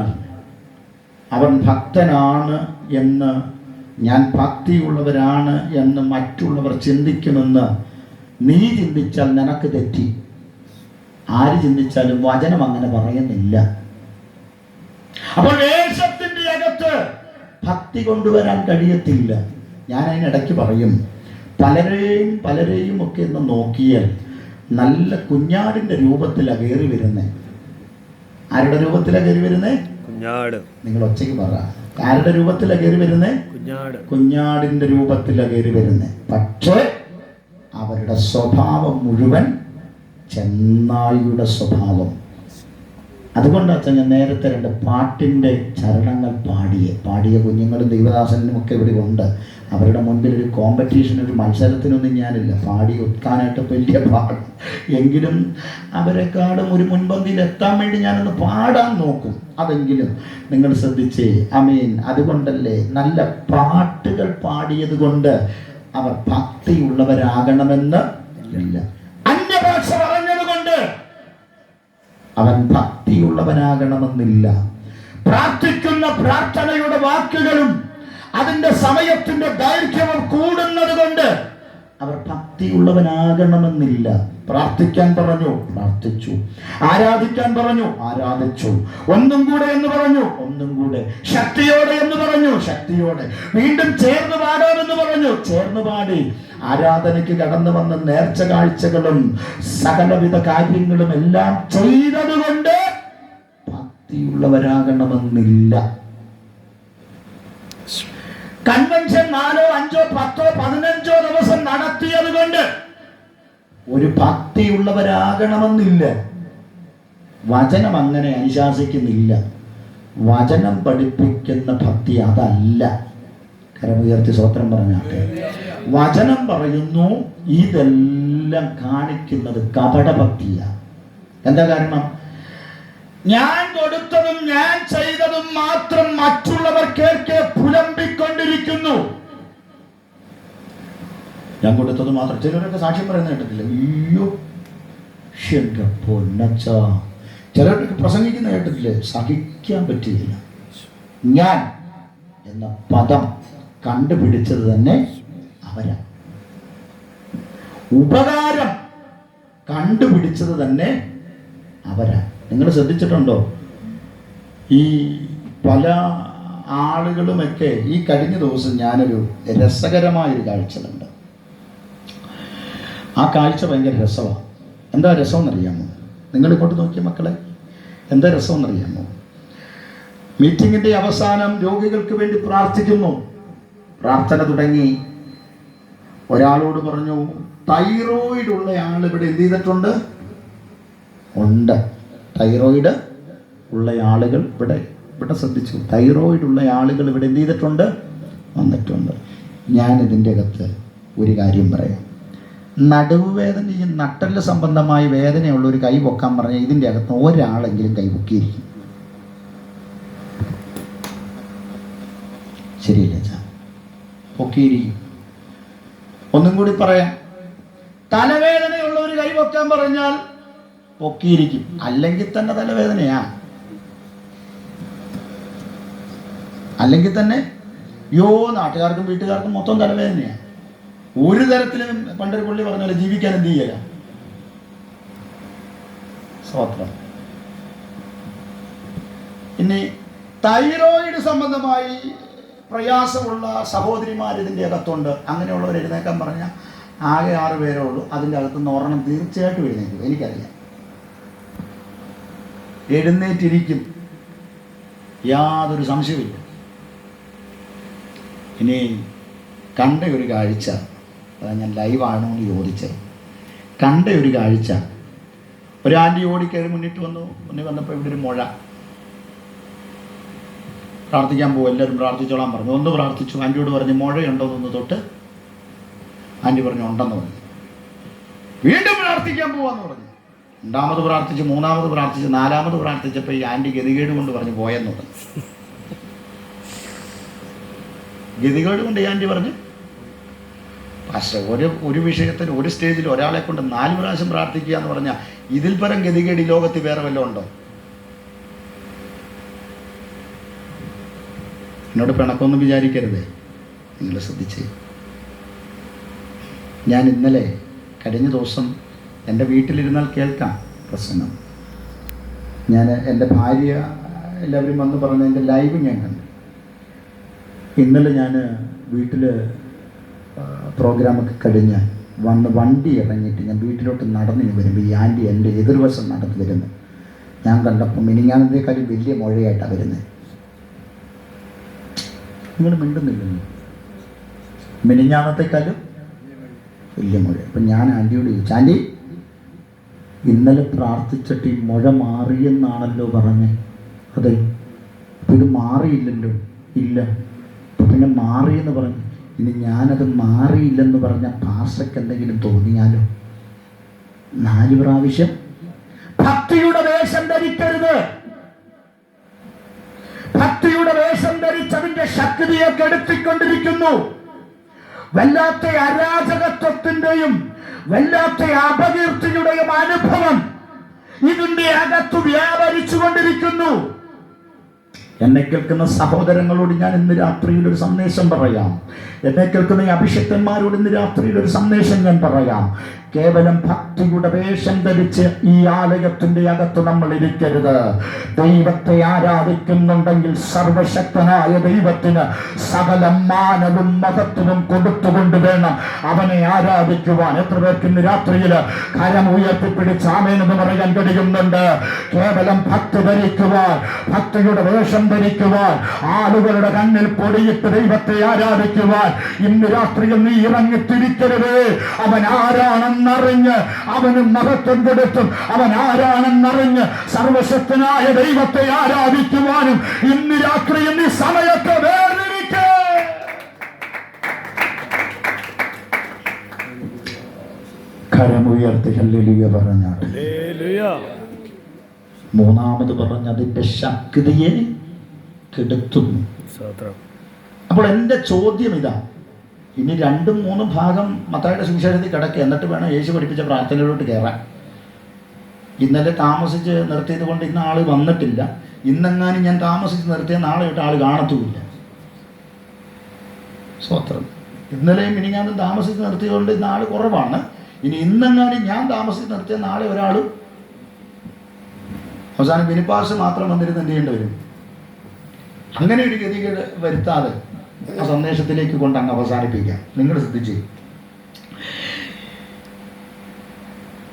അവൻ ഭക്തനാണ് എന്ന്, ഞാൻ ഭക്തിയുള്ളവരാണ് എന്ന് മറ്റുള്ളവർ ചിന്തിക്കുമെന്ന് നീ ചിന്തിച്ചാൽ നിനക്ക് തെറ്റി. ആര് ചിന്തിച്ചാലും വചനം അങ്ങനെ പറയുന്നില്ല. അപ്പോൾ വേഷത്തിന്റെ അകത്ത് ഭക്തി കൊണ്ടുവരാൻ കഴിയത്തില്ല. ഞാൻ അതിനിടയ്ക്ക് പറയും, പലരെയും ഒക്കെ ഒന്ന് നോക്കിയാൽ നല്ല കുഞ്ഞാടിന്റെ രൂപത്തിലാണ് കയറി വരുന്നേ. ആരുടെ രൂപത്തിലാണ് കയറി വരുന്നേ? കുഞ്ഞാട്. നിങ്ങൾ ഒച്ചയ്ക്ക് പറ. ആരുടെ രൂപത്തിലാണ് കയറി വരുന്നേ? കുഞ്ഞാടിന്റെ രൂപത്തിലാണ് കയറി വരുന്നേ. പക്ഷേ അവരുടെ സ്വഭാവം മുഴുവൻ ചെന്നായിയുടെ സ്വഭാവം. അതുകൊണ്ടാണ് ഞാൻ നേരത്തെ 2 പാട്ടിൻ്റെ ചരണങ്ങൾ പാടിയ കുഞ്ഞുങ്ങളും ദൈവദാസനും ഒക്കെ ഇവിടെ ഉണ്ട്. അവരുടെ മുൻപിൽ ഒരു കോമ്പറ്റീഷൻ, ഒരു മത്സരത്തിനൊന്നും ഞാനില്ല. പാടി ഒക്കാനായിട്ട് വലിയ പാടും. എങ്കിലും അവരെക്കാളും ഒരു മുൻപന്തിയിൽ എത്താൻ വേണ്ടി ഞാനൊന്ന് പാടാൻ നോക്കും. അതെങ്കിലും നിങ്ങൾ ശ്രദ്ധിച്ചേ. ആമേൻ. അതുകൊണ്ടല്ലേ നല്ല പാട്ടുകൾ പാടിയത് കൊണ്ട് അവർ ഭക്തിയുള്ളവരാകണമെന്ന് ഇല്ല. അന്യഭാഷ പറഞ്ഞത് കൊണ്ട് അവൻ ഭക്തിയുള്ളവനാകണമെന്നില്ല. പ്രാർത്ഥിക്കുന്ന പ്രാർത്ഥനയുടെ വാക്കുകളും അതിന്റെ സമയത്തിന്റെ ദൈർഘ്യവും കൂടുന്നത് കൊണ്ട് അവർ ഭക്തിയുള്ളവനാകണമെന്നില്ല. പ്രാർത്ഥിക്കാൻ പറഞ്ഞു, പ്രാർത്ഥിച്ചു. ആരാധിക്കാൻ പറഞ്ഞു, ആരാധിച്ചു. ഒന്നും കൂടെ എന്ന് പറഞ്ഞു, ഒന്നും കൂടെ. ശക്തിയോടെ എന്ന് പറഞ്ഞു, ശക്തിയോടെ. വീണ്ടും ചേർന്ന് പാടാമെന്ന് പറഞ്ഞു, ചേർന്ന് പാടി. ആരാധനയ്ക്ക് കടന്നു വന്ന നേർച്ച കാഴ്ചകളും സകലവിധ കാര്യങ്ങളും എല്ലാം ചെയ്തതുകൊണ്ട് ഭക്തിയുള്ളവരാകണമെന്നില്ല. കൺവെൻഷൻ 4, 5, 10, 15 ദിവസം നടത്തിയത് കൊണ്ട് ഒരു ഭക്തിയുള്ളവരാകണമെന്നില്ല. വചനം അങ്ങനെ അനുശാസിക്കുന്നില്ല. വചനം പഠിപ്പിക്കുന്ന ഭക്തി അതല്ല. കരമുയർത്തി സ്തോത്രം പറഞ്ഞാട്ടെ. വചനം പറയുന്നു ഇതെല്ലാം കാണിക്കുന്നത് കപടഭക്തിയാണ്. എന്താ കാരണം? ഞാൻ കൊടുത്തതും ഞാൻ ചെയ്തതും മാത്രം മറ്റുള്ളവർ കേൾക്കെ പുലമ്പിക്കൊണ്ടിരിക്കുന്നു. ഞാൻ കൊടുത്തത് മാത്രം. ചിലരൊക്കെ സാക്ഷ്യം പറയുന്ന കേട്ടിട്ടില്ല. അയ്യോ എന്റെ പൊന്നച്ച. ചിലരൊക്കെ പ്രസംഗിക്കുന്ന കേട്ടിട്ടില്ലേ? സഹിക്കാൻ പറ്റിയില്ല. ഞാൻ എന്ന പദം കണ്ടുപിടിച്ചത് തന്നെ അവരാ. ഉപകാരം കണ്ടുപിടിച്ചത് തന്നെ അവരാ. നിങ്ങൾ ശ്രദ്ധിച്ചിട്ടുണ്ടോ? ഈ പല ആളുകളുമൊക്കെ ഈ കഴിഞ്ഞ ദിവസം ഞാനൊരു രസകരമായൊരു കാഴ്ച കണ്ടു. ആ കാഴ്ച ഭയങ്കര രസമാണ്. എന്താ രസമെന്നറിയാമോ? നിങ്ങളിങ്ങോട്ട് നോക്കിയ മക്കളെ, എന്താ രസമെന്നറിയാമോ? മീറ്റിങ്ങിൻ്റെ അവസാനം രോഗികൾക്ക് വേണ്ടി പ്രാർത്ഥിക്കുന്നു. പ്രാർത്ഥന തുടങ്ങി. ഒരാളോട് പറഞ്ഞു, തൈറോയിഡ് ഉള്ള ആൾ ഇവിടെ എന്ത് ചെയ്തിട്ടുണ്ട്? ഉണ്ട്. തൈറോയിഡ് ഉള്ള ആളുകൾ ഇവിടെ ശ്രദ്ധിച്ചു. തൈറോയിഡ് ഉള്ള ആളുകൾ ഇവിടെ എന്ത് ചെയ്തിട്ടുണ്ട്? വന്നിട്ടുണ്ട്. ഞാനിതിൻ്റെ അകത്ത് ഒരു കാര്യം പറയാം. നടുവുവേദന, ഈ നട്ടല് സംബന്ധമായ വേദനയുള്ള ഒരു കൈ പൊക്കാൻ പറഞ്ഞാൽ ഇതിൻ്റെ അകത്ത് ഒരാളെങ്കിലും കൈ പൊക്കിയിരിക്കും. ശരിയല്ലേ ചാ? പൊക്കിയിരിക്കും. ഒന്നും കൂടി പറയാം. തലവേദനയുള്ള ഒരു കൈ പൊക്കാൻ പറഞ്ഞാൽ പൊക്കിയിരിക്കും. അല്ലെങ്കിൽ തന്നെ തലവേദനയാ, അല്ലെങ്കിൽ തന്നെ നാട്ടുകാർക്കും വീട്ടുകാർക്കും മൊത്തം തലവേദനയാണ്. ഒരു തരത്തിലും പണ്ടൊരു പുള്ളി പറഞ്ഞാൽ ജീവിക്കാൻ എന്ത് ചെയ്യല. സ്വത്രം. ഇനി തൈറോയിഡ് സംബന്ധമായി പ്രയാസമുള്ള സഹോദരിമാർ ഇതിൻ്റെ അകത്തുണ്ട്. അങ്ങനെയുള്ളവർ എഴുന്നേക്കാൻ പറഞ്ഞാൽ ആകെ 6 പേരേ ഉള്ളൂ. അതിൻ്റെ അകത്തുനിന്ന് ഒരെണ്ണം തീർച്ചയായിട്ടും എഴുന്നേക്കും. എനിക്കറിയാം, എഴുന്നേറ്റിരിക്കും, യാതൊരു സംശയമില്ല. ഇനി കണ്ട ഒരു കാഴ്ച, അതാ ഞാൻ ലൈവാണോ എന്ന് ചോദിച്ചത്. കണ്ട ഒരു കാഴ്ച, ഒരു ആൻറ്റി ഓടിക്കയറി മുന്നിട്ട് വന്നപ്പോൾ ഇവിടെ ഒരു മുഴ. പ്രാർത്ഥിക്കാൻ പോകും, എല്ലാവരും പ്രാർത്ഥിച്ചോളാൻ പറഞ്ഞു. ഒന്ന് പ്രാർത്ഥിച്ചു, ആൻറ്റിയോട് പറഞ്ഞു മുഴയുണ്ടോന്നൊന്ന് തൊട്ട്. ആൻറ്റി പറഞ്ഞു ഉണ്ടെന്ന് പറഞ്ഞു. വീണ്ടും പ്രാർത്ഥിക്കാൻ പോവാന്ന് പറഞ്ഞു. 2ാമത് പ്രാർത്ഥിച്ചു, 3ാമത് പ്രാർത്ഥിച്ചു, 4ാമത് പ്രാർത്ഥിച്ചപ്പോൾ ഈ ആൻറ്റി ഗതികേട് കൊണ്ട് പറഞ്ഞു പോയെന്ന് പറഞ്ഞു. ഗതികേട് കൊണ്ട് ഈ ആൻറ്റി പറഞ്ഞു, പക്ഷേ ഒരു വിഷയത്തിൽ ഒരു സ്റ്റേജിൽ ഒരാളെ കൊണ്ട് 4 പ്രാവശ്യം പ്രാർത്ഥിക്കുക എന്ന് പറഞ്ഞാൽ ഇതിൽ പരം ഗതികേട് ഈ ലോകത്തിൽ വേറെ വല്ലതും ഉണ്ടോ? എന്നോട് പിണക്കൊന്നും വിചാരിക്കരുത്, നിങ്ങൾ ശ്രദ്ധിച്ചേ. ഞാൻ ഇന്നലെ കഴിഞ്ഞ ദിവസം എൻ്റെ വീട്ടിലിരുന്നാൽ കേൾക്കാം പ്രസംഗം. ഞാൻ എൻ്റെ ഭാര്യ എല്ലാവരും വന്ന് പറഞ്ഞ എൻ്റെ ലൈവ് ഞാൻ കണ്ടു. ഇന്നലെ ഞാൻ വീട്ടിൽ പ്രോഗ്രാമൊക്കെ കഴിഞ്ഞ് വണ്ടി ഇറങ്ങിയിട്ട് ഞാൻ വീട്ടിലോട്ട് നടന്നു വരുമ്പോൾ ഈ ആൻറ്റി എൻ്റെ എതിർവശം നടന്നു വരുന്നു. ഞാൻ കണ്ടപ്പോൾ മിനിങ്ങാനത്തേക്കാളും വലിയ മുഴയായിട്ടാണ് വരുന്നത്. നിങ്ങൾ മിണ്ടുന്നില്ലല്ലോ. മിനിഞ്ഞാന്നത്തെക്കാളും വലിയ മുഴ. അപ്പം ഞാൻ ആൻറ്റിയോട് ചോദിച്ചു, ആൻറ്റി ഇന്നലെ പ്രാർത്ഥിച്ചിട്ട് ഈ മുഴ മാറിയെന്നാണല്ലോ പറഞ്ഞേ. അതെ. അപ്പം ഇത് മാറിയില്ലല്ലോ. ഇല്ല. അപ്പം പിന്നെ മാറിയെന്ന് പറഞ്ഞു. ഇനി ഞാനത് മാറിയില്ലെന്ന് പറഞ്ഞ പാസ്റ്റർക്ക് എന്തെങ്കിലും തോന്നിയാലോ? 4 പ്രാവശ്യം ഭക്തിയുടെ വേഷം ധരിക്കരുത്. ഭക്തിയുടെ വേഷം ധരിച്ചതിന്റെ ശക്തിയെ കെടുത്തിക്കൊണ്ടിരിക്കുന്നു. വല്ലാത്ത അരാജകത്വത്തിന്റെയും വല്ലാത്ത അപകീർത്തിയുടെയും അനുഭവം ഇതിന്റെ അകത്ത് വ്യാപരിച്ചു കൊണ്ടിരിക്കുന്നു. എന്നെ കേൾക്കുന്ന സഹോദരങ്ങളോട് ഞാൻ ഇന്ന് രാത്രിയിൽ ഒരു സന്ദേശം പറയാം. എന്നെ കേൾക്കുന്ന ഈ അഭിഷിക്തന്മാരോട് ഇന്ന് രാത്രിയിൽ ഒരു സന്ദേശം ഞാൻ പറയാം. കേവലം ഭക്തിയുടെ വേഷം ധരിച്ച് ഈ ആലയത്തിന്റെ അകത്ത് നമ്മൾ ഇരിക്കരുത്. ദൈവത്തെ ആരാധിക്കുന്നുണ്ടെങ്കിൽ സർവശക്തനായ ദൈവത്തിന് സകല മാനവും മഹത്വവും കൊടുത്തുകൊണ്ട് വേണം അവനെ ആരാധിക്കുവാൻ. എത്ര പേർക്ക് ഇന്ന് രാത്രിയിൽ കരം ഉയർത്തിപ്പിടിച്ച് ആമേനെന്ന് പറയാൻ കഴിയുന്നുണ്ട്? കേവലം ഭക്തി ധരിക്കുവാൻ, ഭക്തിയുടെ വേഷം ധരിക്കുവാൻ, ആളുകളുടെ കണ്ണിൽ പൊടിയിട്ട് ദൈവത്തെ ആരാധിക്കുവാൻ ഇന്ന് രാത്രിയിൽ നീ ഇറങ്ങിത്തിരിക്കരുത്. അവൻ ആരാണെന്നറിഞ്ഞ് അവന് മഹത്വം കൊടുത്തും അവൻ ആരാണെന്നറിഞ്ഞ് സർവശക്തനായ ദൈവത്തെ ആരാധിക്കുവാനും ഇന്ന് രാത്രിയിൽ നീ സമയത്ത് വേർതിരിക്കേ. കരമുയർത്തി ഹല്ലേലൂയ പറഞ്ഞാട്ടെ. മൂന്നാമത് പറഞ്ഞ അതിന്റെ ശക്തിയെ കെടുത്തുന്നു. അപ്പോൾ എൻ്റെ ചോദ്യം ഇതാ. ഇനി 2-3 ഭാഗം മത്തായിയുടെ സുവിശേഷത്തിൽ കിടക്കുക, എന്നിട്ട് വേണം യേശു പഠിപ്പിച്ച പ്രാർത്ഥനയിലോട്ട് കയറാൻ. ഇന്നലെ താമസിച്ച് നിർത്തിയത് കൊണ്ട് ഇന്ന് ആൾ വന്നിട്ടില്ല. ഇന്നെങ്ങാനും ഞാൻ താമസിച്ച് നിർത്തിയ നാളെ തൊട്ട് ആൾ കാണത്തുമില്ല. സ്വത്രം. ഇന്നലെയും മിനിങ്ങാനും താമസിച്ച് നിർത്തിയതുകൊണ്ട് ഇന്ന് ആൾ കുറവാണ്. ഇനി ഇന്നെങ്ങാനും ഞാൻ താമസിച്ച് നിർത്തിയ നാളെ ഒരാൾ അവസാനം ബിനിപ്പാസ് മാത്രം വന്നിരുന്ന് എന്ത് ചെയ്യേണ്ടി വരും? അങ്ങനെ ഒരു ഗതികേട് വരുത്താതെ ആ സന്ദേശത്തിലേക്ക് കൊണ്ട് അങ്ങ് അവസാനിപ്പിക്കാം. നിങ്ങൾ ശ്രദ്ധിച്ച്,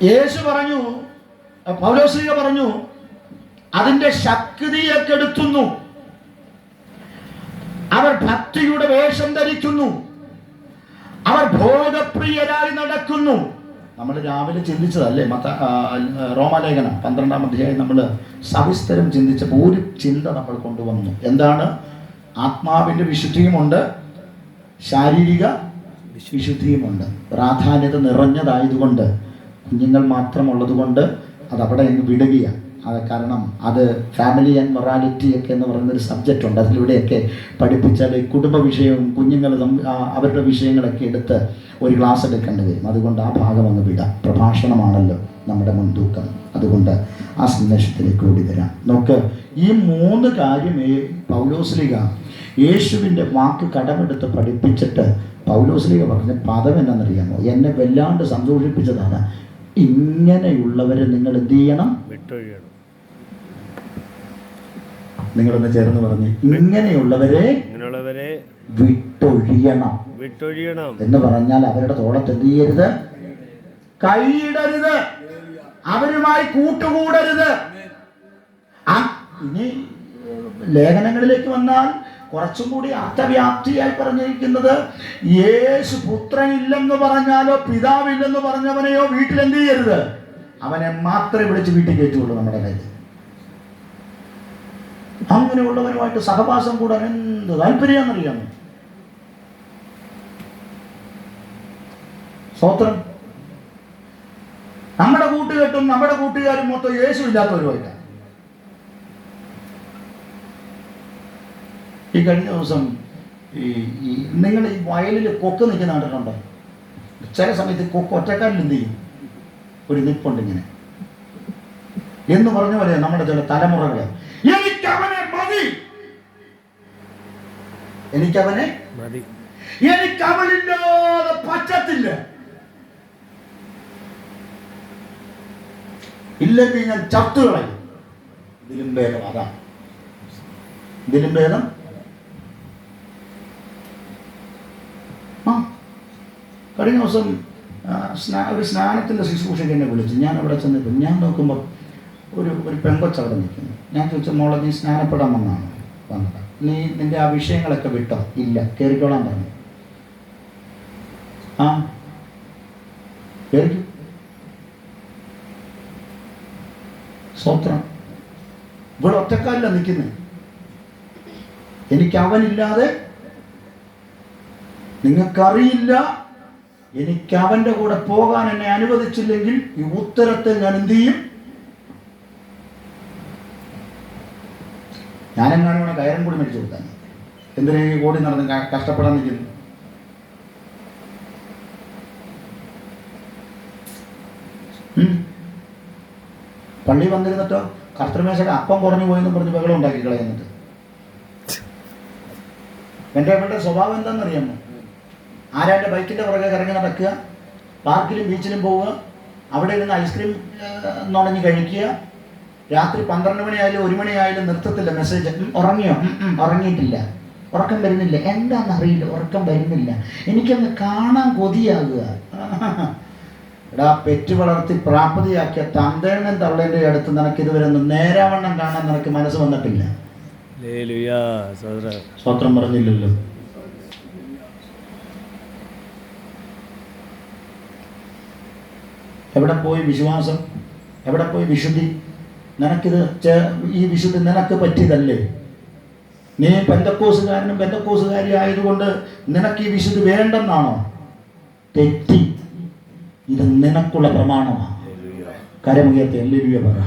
യേശു പറഞ്ഞു, പൗലോസ്ലീഹ പറഞ്ഞു, അതിന്റെ ശക്തിയെ കെടുത്തുന്നു. അവർ ഭക്തിയുടെ വേഷം ധരിക്കുന്നു, അവർ ഭോഗപ്രിയരായി നടക്കുന്നു. നമ്മൾ രാവിലെ ചിന്തിച്ചതല്ലേ റോമാലേഖനം 12-ാം അധ്യായം നമ്മൾ സവിസ്തരം ചിന്തിച്ചപ്പോൾ ഒരു ചിന്ത നമ്മൾ കൊണ്ടുവന്നു. എന്താണ്? ആത്മാവിൻ്റെ വിശുദ്ധിയുമുണ്ട്, ശാരീരിക വിശുദ്ധിയുമുണ്ട്. പ്രാധാന്യത നിറഞ്ഞതായതുകൊണ്ട്, കുഞ്ഞുങ്ങൾ മാത്രമുള്ളത് കൊണ്ട് അതവിടെ അങ്ങ് വിടുകയാണ്. അത് കാരണം അത് ഫാമിലി ആൻഡ് മൊറാലിറ്റി ഒക്കെ എന്ന് പറയുന്നൊരു സബ്ജക്റ്റ് ഉണ്ട്. അതിലൂടെയൊക്കെ പഠിപ്പിച്ചാൽ കുടുംബ വിഷയവും കുഞ്ഞുങ്ങൾ അവരുടെ വിഷയങ്ങളൊക്കെ എടുത്ത് ഒരു ക്ലാസ് എടുക്കേണ്ടി വരും. അതുകൊണ്ട് ആ ഭാഗം അങ്ങ് വിടാം. പ്രഭാഷണമാണല്ലോ നമ്മുടെ മുൻതൂക്കം. അതുകൊണ്ട് ആ സന്ദേശത്തിലേക്ക് ഓടി വരാം. നമുക്ക് ഈ 3 കാര്യം പൗലോസ്ലീഹ യേശുവിൻ്റെ വാക്ക് കടമെടുത്ത് പഠിപ്പിച്ചിട്ട് പൗലോസ്ലീഹ പറഞ്ഞ പദം എന്നാണെന്നറിയാമോ? എന്നെ വല്ലാണ്ട് സന്തോഷിപ്പിച്ചതാണ്. ഇങ്ങനെയുള്ളവരെ നിങ്ങൾ എന്ത് ചെയ്യണം? വിട്ടൊഴിയണം. നിങ്ങളൊന്ന് ചേർന്ന് പറഞ്ഞ്, ഇങ്ങനെയുള്ളവരെ വിട്ടൊഴിയണം എന്ന് പറഞ്ഞാൽ അവരുടെ തോളത്ത് എന്ത് ചെയ്യരുത്? കൈയിടരുത്, അവരുമായി കൂട്ടുകൂടരുത്. ഇനി ലേഖനങ്ങളിലേക്ക് വന്നാൽ കുറച്ചും കൂടി അർത്ഥവ്യാപ്തിയായി പറഞ്ഞിരിക്കുന്നത്, യേശു പുത്രനില്ലെന്ന് പറഞ്ഞാലോ പിതാവില്ലെന്ന് പറഞ്ഞവനെയോ വീട്ടിൽ എന്ത് ചെയ്യരുത്? അവനെ മാത്രമേ വിളിച്ച് വീട്ടിൽ കയറ്റുള്ളൂ. നമ്മുടെ കയ്യിൽ അങ്ങനെയുള്ളവരുമായിട്ട് സഹവാസം കൂടാൻ എന്ത് താല്പര്യമെന്നറിയാമോ? സ്വത്രം. നമ്മുടെ കൂട്ടുകെട്ടും നമ്മുടെ കൂട്ടുകാരും മൊത്തം യേശു ഇല്ലാത്തവരുമായിട്ടാണ്. ഈ കഴിഞ്ഞ ദിവസം നിങ്ങൾ ഈ വയലിൽ കൊക്ക് നിൽക്കുന്ന കണ്ടിട്ടുണ്ടോ? ചില സമയത്ത് കൊക്ക് ഒറ്റക്കാരിൽ എന്ത് ചെയ്യും? ഒരു നിപ്പുണ്ട് ഇങ്ങനെ എന്ന് പറഞ്ഞ പോലെ നമ്മുടെ ചില തലമുറകളെ, എനിക്കവനെ മതി, എനിക്കവനില്ലാതെ പറ്റത്തില്ല, ഇല്ലെങ്കിൽ ഞാൻ ചത്തുകളയും. ഇതിലും ഭേദം അതാണ്. ഇതിലും ഭേദം കഴിഞ്ഞ ദിവസം ഒരു സ്നാനത്തിൻ്റെ ശുശ്രൂഷയ്ക്ക് എന്നെ വിളിച്ചു. ഞാൻ അവിടെ ചെന്നിട്ട് ഞാൻ നോക്കുമ്പോൾ ഒരു പെങ്കൊച്ചവിടെ നിൽക്കുന്നു. ഞാൻ ചോദിച്ചു, മോളെ നീ സ്നാനപ്പെടാൻ വന്നാണ് വന്നത്? നീ നിൻ്റെ ആ വിഷയങ്ങളൊക്കെ വിട്ടോ? ഇല്ല, കയറിക്കോളാൻ പറഞ്ഞു. ആ കയറിക്കും. സ്വത്രം. ഇവിടെ ഒറ്റക്കാലില്ല നിൽക്കുന്നത്. എനിക്ക് അവനില്ലാതെ നിങ്ങൾക്കറിയില്ല. എനിക്ക് അവൻ്റെ കൂടെ പോകാൻ എന്നെ അനുവദിച്ചില്ലെങ്കിൽ ഈ ഉത്തരത്തിൽ ഞാൻ എന്ത് ചെയ്യും? ഞാനെങ്ങാനും വേണം കയറും കൂടി മേടിച്ചു കൊടുക്കാൻ. എന്തിനേ ഓടി നടന്ന് കഷ്ടപ്പെടാൻ നിൽക്കുന്നു? പള്ളി വന്നിരുന്നിട്ടോ കർത്തൃമേശയുടെ അപ്പം കുറഞ്ഞു പോയെന്ന് പറഞ്ഞ് ബഹളം ഉണ്ടാക്കി കളയുന്നിട്ട്. എൻ്റെ അവരുടെ സ്വഭാവം എന്താണെന്നറിയാമോ? ആരാൻ്റെ ബൈക്കിൻ്റെ പുറകെ കറങ്ങി നടക്കുക, പാർക്കിലും ബീച്ചിലും പോവുക, അവിടെ ഇരുന്ന് ഐസ്ക്രീം നുണഞ്ഞ് കഴിക്കുക. രാത്രി 12 മണിയായാലും 1 മണിയായാലും നിർത്തത്തില്ല മെസ്സേജ്. ഉറങ്ങിയോ? ഉറങ്ങിയിട്ടില്ല. ഉറക്കം വരുന്നില്ല. എന്താണെന്നറിയില്ല, ഉറക്കം വരുന്നില്ല. എനിക്കങ്ങ് കാണാൻ കൊതിയാകുക. എടാ, പെറ്റു വളർത്തി പ്രാപ്തിയാക്കിയ തന്തേണ്ണൻ തള്ളേൻ്റെ അടുത്ത് നിനക്ക് ഇതുവരെ ഒന്നും നേരാവണ്ണം കാണാൻ നിനക്ക് മനസ്സ് വന്നിട്ടില്ല. സ്വത്രം പറഞ്ഞില്ലല്ലോ. എവിടെ പോയി വിശ്വാസം? എവിടെ പോയി വിശുദ്ധി? നിനക്കിത് ഈ വിശുദ്ധി നിനക്ക് പറ്റിയതല്ലേ? നീ പെന്തക്കോസുകാരനും പെന്തക്കോസുകാരി ആയതുകൊണ്ട് നിനക്ക് ഈ വിശുദ്ധി വേണ്ടെന്നാണോ? തെറ്റി. ഇത് നിനക്കുള്ള പ്രമാണമാണ്. കരമുയർത്തി ഹല്ലേലൂയ പറ.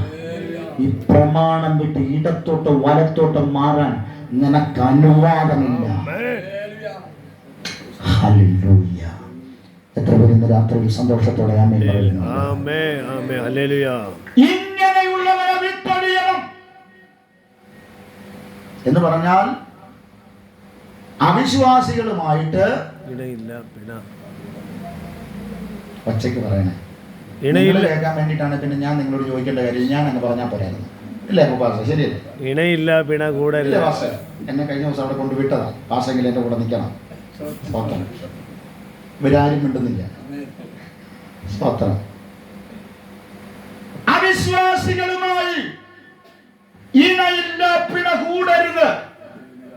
ഈ പ്രമാണം വിട്ട് ഇടത്തോട്ടോ വലത്തോട്ടോ മാറാൻ നിനക്ക് അനുവാദമില്ല. ഹല്ലേലൂയ. എത്ര പേര് ഇന്ന് രാത്രി സന്തോഷത്തോടെ ആമേൻ പറയുന്നു? ഇങ്ങനെയുള്ളവരെ വിട്ടൊഴിയണം എന്ന് പറഞ്ഞാൽ അവിശ്വാസികളുമായിട്ട് ഒച്ചയ്ക്ക് പറയണേ. കേൾക്കാൻ വേണ്ടിയിട്ടാണ്. പിന്നെ ഞാൻ നിങ്ങളോട് ചോദിക്കേണ്ട കാര്യം ഞാൻ അങ്ങ് പറഞ്ഞാൽ പോരായിരുന്നു. ഇല്ലേ പാസ്റ്റർ? ശരിയല്ലേ? ഇണയില്ല പിണ കൂടരുത്. പാസ്റ്റർ എന്നെ കഴിഞ്ഞ ദിവസം അവിടെ കൊണ്ട് വിട്ടതാ. പാസ്റ്ററെങ്കിലും എൻ്റെ കൂടെ നിൽക്കണം. സ്തോത്രം. ഇവരാരും മിണ്ടുന്നില്ല. സ്തോത്രം. അവിശ്വാസികളുമായി ഇണയില്ല പിണ കൂടരുത്.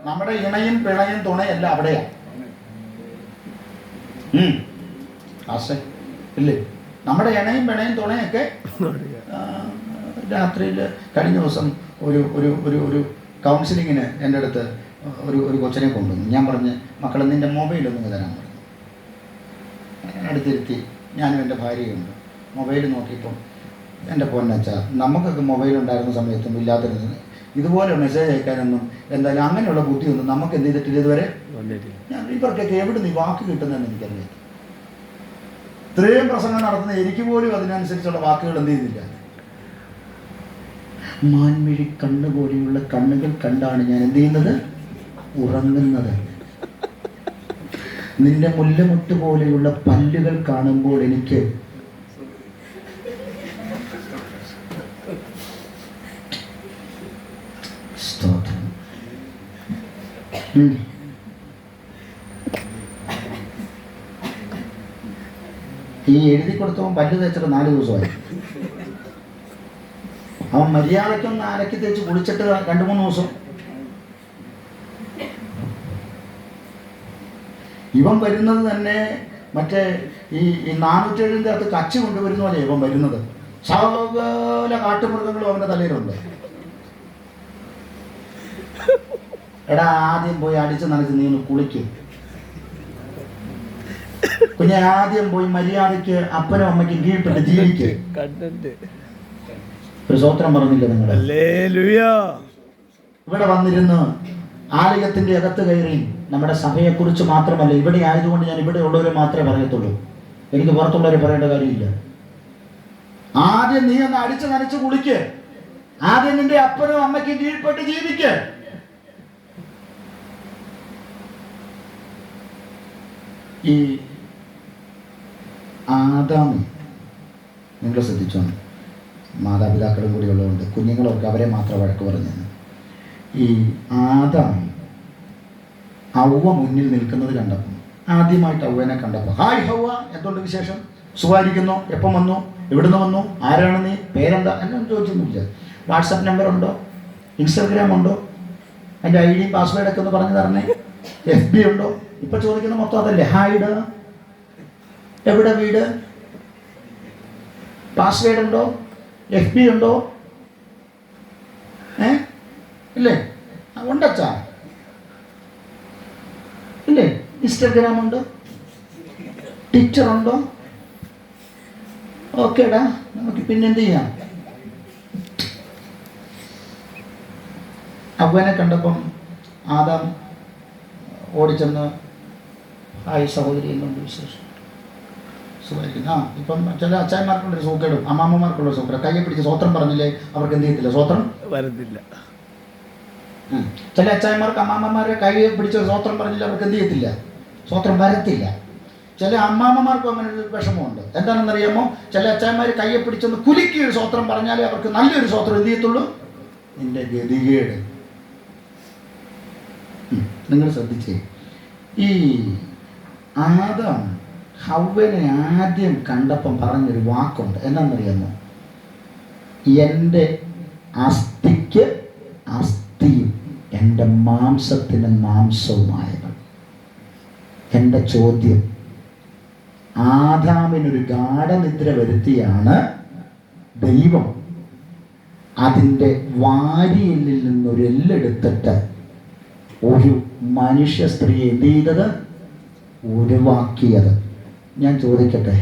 നമ്മുടെ ഇണയും പിണയും തുണയല്ല അവിടെയാ. പാസ്റ്റർ ഇല്ലേ? നമ്മുടെ ഇണയും പിണയും തുണയൊക്കെ രാത്രിയിൽ കഴിഞ്ഞ ദിവസം ഒരു ഒരു ഒരു ഒരു കൗൺസിലിങ്ങിന് എൻ്റെ അടുത്ത് ഒരു കൊച്ചിനെ കൊണ്ടുവന്നു. ഞാൻ പറഞ്ഞ് മക്കളെ നിൻ്റെ മൊബൈലൊന്നും തരാൻ പറഞ്ഞു. അടുത്തിരുത്തി ഞാനും എൻ്റെ ഭാര്യയുണ്ട്. മൊബൈൽ നോക്കിയപ്പോൾ എൻ്റെ പൊന്നച്ച നമുക്കൊക്കെ മൊബൈൽ ഉണ്ടായിരുന്ന സമയത്തും ഇല്ലാതിരുന്നത് ഇതുപോലെ മെസ്സേജ് അയക്കാനൊന്നും എന്തായാലും അങ്ങനെയുള്ള ബുദ്ധിയൊന്നും നമുക്ക് എന്ത് ചെയ്തിട്ടില്ല ഇതുവരെ. ഞാൻ ഇവർക്കൊക്കെ എവിടെ നീ വാക്ക് കിട്ടുന്നതെന്ന് എനിക്കറിയാം. ഇത്രയും പ്രസംഗം നടത്തുന്ന എനിക്ക് പോലും അതിനനുസരിച്ചുള്ള വാക്കുകൾ എന്ത് ചെയ്യുന്നില്ല. മാൻമിഴി കണ്ണ് പോലെയുള്ള കണ്ണുകൾ കണ്ടാണ് ഞാൻ എന്ത് ചെയ്യുന്നത്, ഉറങ്ങുന്നത്. നിന്റെ മുല്ലമുട്ട് പോലെയുള്ള പല്ലുകൾ കാണുമ്പോൾ എനിക്ക് സ്തോത്രം. ഈ എഴുതി കൊടുത്തവൻ പല്ല് തേച്ചിട്ട് 4 ദിവസമായി. അവൻ മര്യാദയ്ക്കൊന്ന് അലക്കി തേച്ച് കുളിച്ചിട്ട് 2-3 ദിവസം. ഇവൻ വരുന്നത് തന്നെ മറ്റേ ഈ 407-ന്റെ അകത്ത് കച്ചി കൊണ്ടുവരുന്ന പോലെ ഇവൻ വരുന്നത്. സകല കാട്ടുമൃഗങ്ങളും അവൻ്റെ തലയിലുണ്ട്. എടാ ആദ്യം പോയി അടിച്ച് നനച്ച് നീ ഒന്ന് കുളിക്കും. കുഞ്ഞെ ആദ്യം പോയി മര്യാദയ്ക്ക് അപ്പനും അമ്മയ്ക്കും കീഴ്പ്പെട്ട് ജീവിക്ക്. ഒരു സ്തോത്രം പറഞ്ഞില്ല നിങ്ങൾ? ഇവിടെ വന്നിരുന്ന് ആലയത്തിന്റെ അകത്ത് കയറി നമ്മുടെ സഭയെക്കുറിച്ച് മാത്രമല്ല, ഇവിടെ ആയതുകൊണ്ട് ഞാൻ ഇവിടെ ഉള്ളവരെ മാത്രമേ പറയത്തുള്ളൂ, എനിക്ക് പുറത്തുള്ളവരെ പറയേണ്ട കാര്യമില്ല. ആദ്യം നീ ഒന്ന് അടിച്ച് നനച്ച് കുളിക്ക്. ആദ്യം നിന്റെ അപ്പനും അമ്മയ്ക്കും കീഴ്പ്പെട്ട് ജീവിക്ക്. ഈ ആദാം നിങ്ങൾ ശ്രദ്ധിച്ചോ, മാതാപിതാക്കളും കൂടി ഉള്ളതുകൊണ്ട് കുഞ്ഞുങ്ങളൊക്കെ അവരെ മാത്രം വഴക്ക് പറഞ്ഞു. ഈ ആദാം ഔവ മുന്നിൽ നിൽക്കുന്നത് കണ്ടപ്പോൾ, ആദ്യമായിട്ട് ഔവനെ കണ്ടപ്പോൾ, ഹായ് ഹൗവ, എന്തുകൊണ്ട് വിശേഷം, സുഖമായിരിക്കുന്നു, എപ്പം വന്നു, എവിടുന്ന് വന്നു, ആരാണ് നീ, പേരെന്താ എന്നും ചോദിച്ചൊന്നുമില്ല. വാട്സപ്പ് നമ്പർ ഉണ്ടോ, ഇൻസ്റ്റാഗ്രാം ഉണ്ടോ, എൻ്റെ ID പാസ്വേഡൊക്കെ ഒന്ന് പറഞ്ഞു തരണേ, FB ഉണ്ടോ, ഇപ്പൊ ചോദിക്കുന്ന മൊത്തം അതല്ലേ. ഹായ്ഡ്, എവിടെ വീട്, പാസ്വേഡ് ഉണ്ടോ, FB ഉണ്ടോ, ഇല്ലേ, ഉണ്ടച്ചാ ഇല്ലേ, ഇൻസ്റ്റാഗ്രാം ഉണ്ടോ, ട്വിറ്റർ ഉണ്ടോ, ഓക്കേടാ നമുക്ക് പിന്നെന്ത് ചെയ്യാം. അവനെ കണ്ടപ്പം ആദാം ഓടിച്ചെന്ന്, ഹായ് സഹോദരി, എന്നുണ്ട് വിശേഷം, സുഖമായിരിക്കുന്നു. ഇപ്പം ചില അച്ചായന്മാർക്കുള്ളൊരു സൂക്കേടും അമ്മാമ്മമാർക്കുള്ള സൂക്കേട്, കയ്യെ പിടിച്ച് സ്വോത്രം പറഞ്ഞില്ലേ അവർക്ക് എന്ത് ചെയ്യത്തില്ല, സ്വോത്രം വരത്തില്ല. ചില അച്ചായന്മാർക്ക് അമ്മാമ്മമാരെ കയ്യെ പിടിച്ച് സ്വോത്രം പറഞ്ഞില്ല അവർക്ക് എന്ത് ചെയ്യത്തില്ല, സ്വോത്രം വരത്തില്ല. ചില അമ്മാമ്മമാർക്കും അങ്ങനെ ഒരു വിഷമമുണ്ട്. എന്താണെന്നറിയാമോ, ചില അച്ചായന്മാർ കയ്യെ പിടിച്ചൊന്ന് കുലുക്കി ഒരു സ്വോത്രം പറഞ്ഞാലേ അവർക്ക് നല്ലൊരു സ്വോത്രം എന്ത് ചെയ്യത്തുള്ളൂ. നിന്റെ ഗതികേട് നിങ്ങൾ ശ്രദ്ധിച്ചേ. ഈ ആദാം ഹവ്വനെ ആദ്യം കണ്ടപ്പം പറഞ്ഞൊരു വാക്കുണ്ട്, എന്നാണെന്നറിയാമോ, എൻ്റെ അസ്ഥിക്ക് അസ്ഥിയും എൻ്റെ മാംസത്തിന് മാംസവുമായവൾ. എൻ്റെ ചോദ്യം, ആദാമിനൊരു ഗാഢനിദ്ര വരുത്തിയാണ് ദൈവം അതിൻ്റെ വാരിയെല്ലിൽ നിന്നൊരു എല്ലെടുത്തിട്ട് ഒരു മനുഷ്യ സ്ത്രീയെ എന്ത് ചെയ്തത്, ഒഴിവാക്കിയത്. ഞാൻ ചോദിക്കട്ടെ,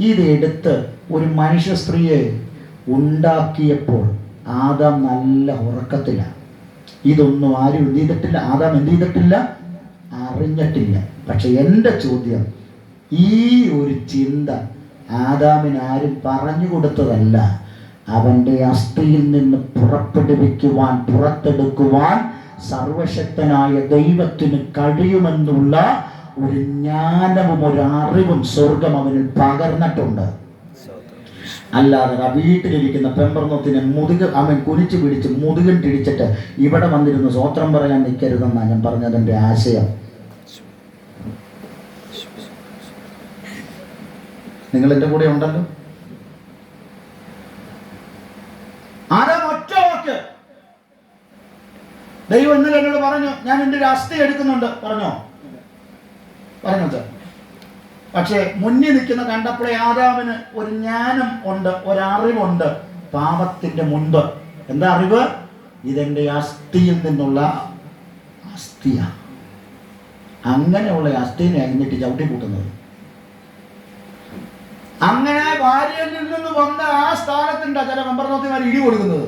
ഇതെടുത്ത് ഒരു മനുഷ്യ സ്ത്രീയെ ഉണ്ടാക്കിയപ്പോൾ ആദാം നല്ല ഉറക്കത്തിലാണ്. ഇതൊന്നും ആരും എന്ത് ചെയ്തിട്ടില്ല, ആദാം എന്ത് ചെയ്തിട്ടില്ല, അറിഞ്ഞിട്ടില്ല. പക്ഷെ എൻ്റെ ചോദ്യം, ഈ ഒരു ചിന്ത ആദാമിന് ആരും പറഞ്ഞു കൊടുത്തതല്ല, അവൻ്റെ അസ്ഥിയിൽ നിന്ന് പുറത്തെടുക്കുവാൻ സർവശക്തനായ ദൈവത്തിന് കഴിയുമെന്നുള്ള ഒരു ജ്ഞാനവും ഒരു അറിവും സ്വർഗം അവന് പകർന്നിട്ടുണ്ട്. അല്ലാതെ ആ വീട്ടിലിരിക്കുന്ന പെമ്പർന്നത്തിന് അവൻ കുനിച്ചു പിടിച്ച് മുതുകൻ തിരിച്ചിട്ട് ഇവിടെ വന്നിരുന്ന് സ്വോത്രം പറയാൻ നിൽക്കരുതെന്നാണ് ഞാൻ പറഞ്ഞതിൻ്റെ ആശയം. നിങ്ങൾ എൻ്റെ കൂടെ ഉണ്ടല്ലോ. ആരാം ഒറ്റ വാക്ക് ദൈവം ഇന്നലെ എന്നോട് പറഞ്ഞു, ഞാൻ എൻ്റെ ഒരു അസ്ഥി എടുക്കുന്നുണ്ട്. പറഞ്ഞോ സാർ, പക്ഷേ മുന്നിൽ നിൽക്കുന്ന കണ്ടപ്പോഴേ ആദാമിന് ഒരു ജ്ഞാനം ഉണ്ട്, ഒരറിവുണ്ട്. പാപത്തിന്റെ മുൻപ് എന്താ അറിവ്? ഇതെന്റെ അസ്ഥിയിൽ നിന്നുള്ള അസ്ഥിയാ. അങ്ങനെയുള്ള അസ്ഥിനെ എന്നിട്ട് ചവിട്ടി കൂട്ടുന്നത്. അങ്ങനെ ഭാര്യയിൽ നിന്ന് വന്ന ആ സ്ഥാനത്തിന്റെ ചില മെമ്പർമാർ ഇടി കൊടുക്കുന്നത്.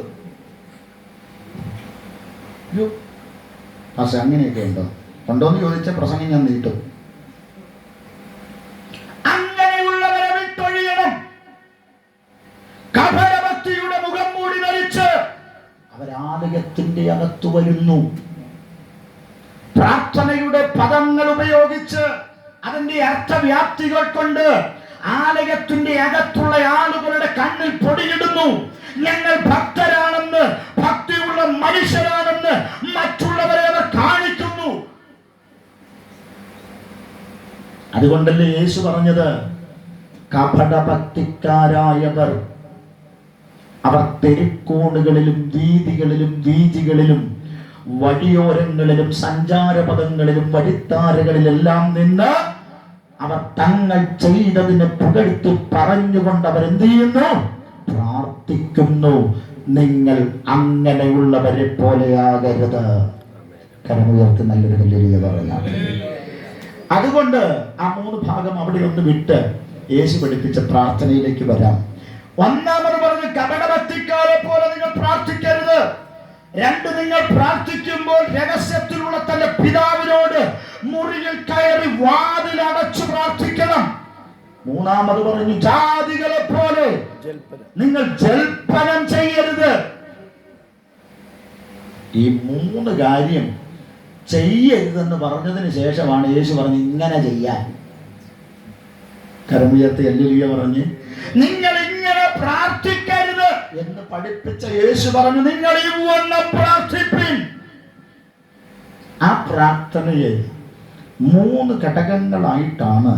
പക്ഷെ അങ്ങനെയൊക്കെ ഉണ്ടോ? ഉണ്ടോന്ന് ചോദിച്ച പ്രസംഗം ഞാൻ നീട്ടും. അങ്ങനെയുള്ളവരെ വിട്ടൊഴിയണം. കപടഭക്തിയുടെ മുഖം മൂടി ധരിച്ച് അവരാലയത്തിന്റെ അകത്തു വരുന്നു. പ്രാർത്ഥനയുടെ പദങ്ങൾ ഉപയോഗിച്ച് അതിന്റെ അർത്ഥവ്യാപ്തികൾ കൊണ്ട് ആലയത്തിന്റെ അകത്തുള്ള ആളുകളുടെ കണ്ണിൽ പൊടിയിടുന്നു. ഞങ്ങൾ ഭക്തരാണെന്ന്, ഭക്തിയുള്ള മനുഷ്യരാണെന്ന് മറ്റുള്ളവരെ അവർ കാണിക്കുന്നു. അതുകൊണ്ടല്ലേ യേശു പറഞ്ഞത്, കപടഭക്തിക്കാരായവർ അവർ തെരുക്കോണുകളിലും വീതികളിലും വീജികളിലും വഴിയോരങ്ങളിലും സഞ്ചാരപഥങ്ങളിലും വഴിത്താരകളിലെല്ലാം നിന്ന് അവർ തങ്ങൾ ചെയ്തതിനെ പുകഴ്ത്തി പറഞ്ഞുകൊണ്ട് അവർ എന്ത് ചെയ്യുന്നു? പ്രാർത്ഥിക്കുന്നു. നിങ്ങൾ അങ്ങനെയുള്ളവരെ പോലെയാകരുത്. കരമുയർത്തി നല്ലൊരു ഹല്ലേലൂയ പറയാം. അതുകൊണ്ട് ആ 3 ഭാഗം അവിടെ ഒന്ന് വിട്ട് യേശു പഠിപ്പിച്ച പ്രാർത്ഥനയിലേക്ക് വരാം. ഒന്നാമത് പറഞ്ഞ് കപടഭക്തിക്കാരെ പോലെ നിങ്ങൾ പ്രാർത്ഥിക്കരുത്. 2, നിങ്ങൾ പ്രാർത്ഥിക്കുമ്പോൾ രഹസ്യത്തിലുള്ള തന്റെ പിതാവിനോട് മുറിയിൽ കയറി വാതിൽ അടച്ചു പ്രാർത്ഥിക്കണം. 3 പറഞ്ഞു, ജാതികളെ പോലെ നിങ്ങൾ ജൽപ്പനം ചെയ്യരുത്. ഈ 3 കാര്യം ചെയ്യരുതെന്ന് പറഞ്ഞതിന് ശേഷമാണ് യേശു പറഞ്ഞു ഇങ്ങനെ ചെയ്യാൻ. കരമുയർത്തി ഹല്ലേലൂയ പറഞ്ഞ് നിങ്ങൾ ഇങ്ങനെ പ്രാർത്ഥിക്കരുത് എന്ന് പഠിപ്പിച്ച യേശു പറഞ്ഞു നിങ്ങൾ ഇവണ്ണം പ്രാർത്ഥിപ്പിൻ. ആ പ്രാർത്ഥനയെ 3 ഘടകങ്ങളായിട്ടാണ്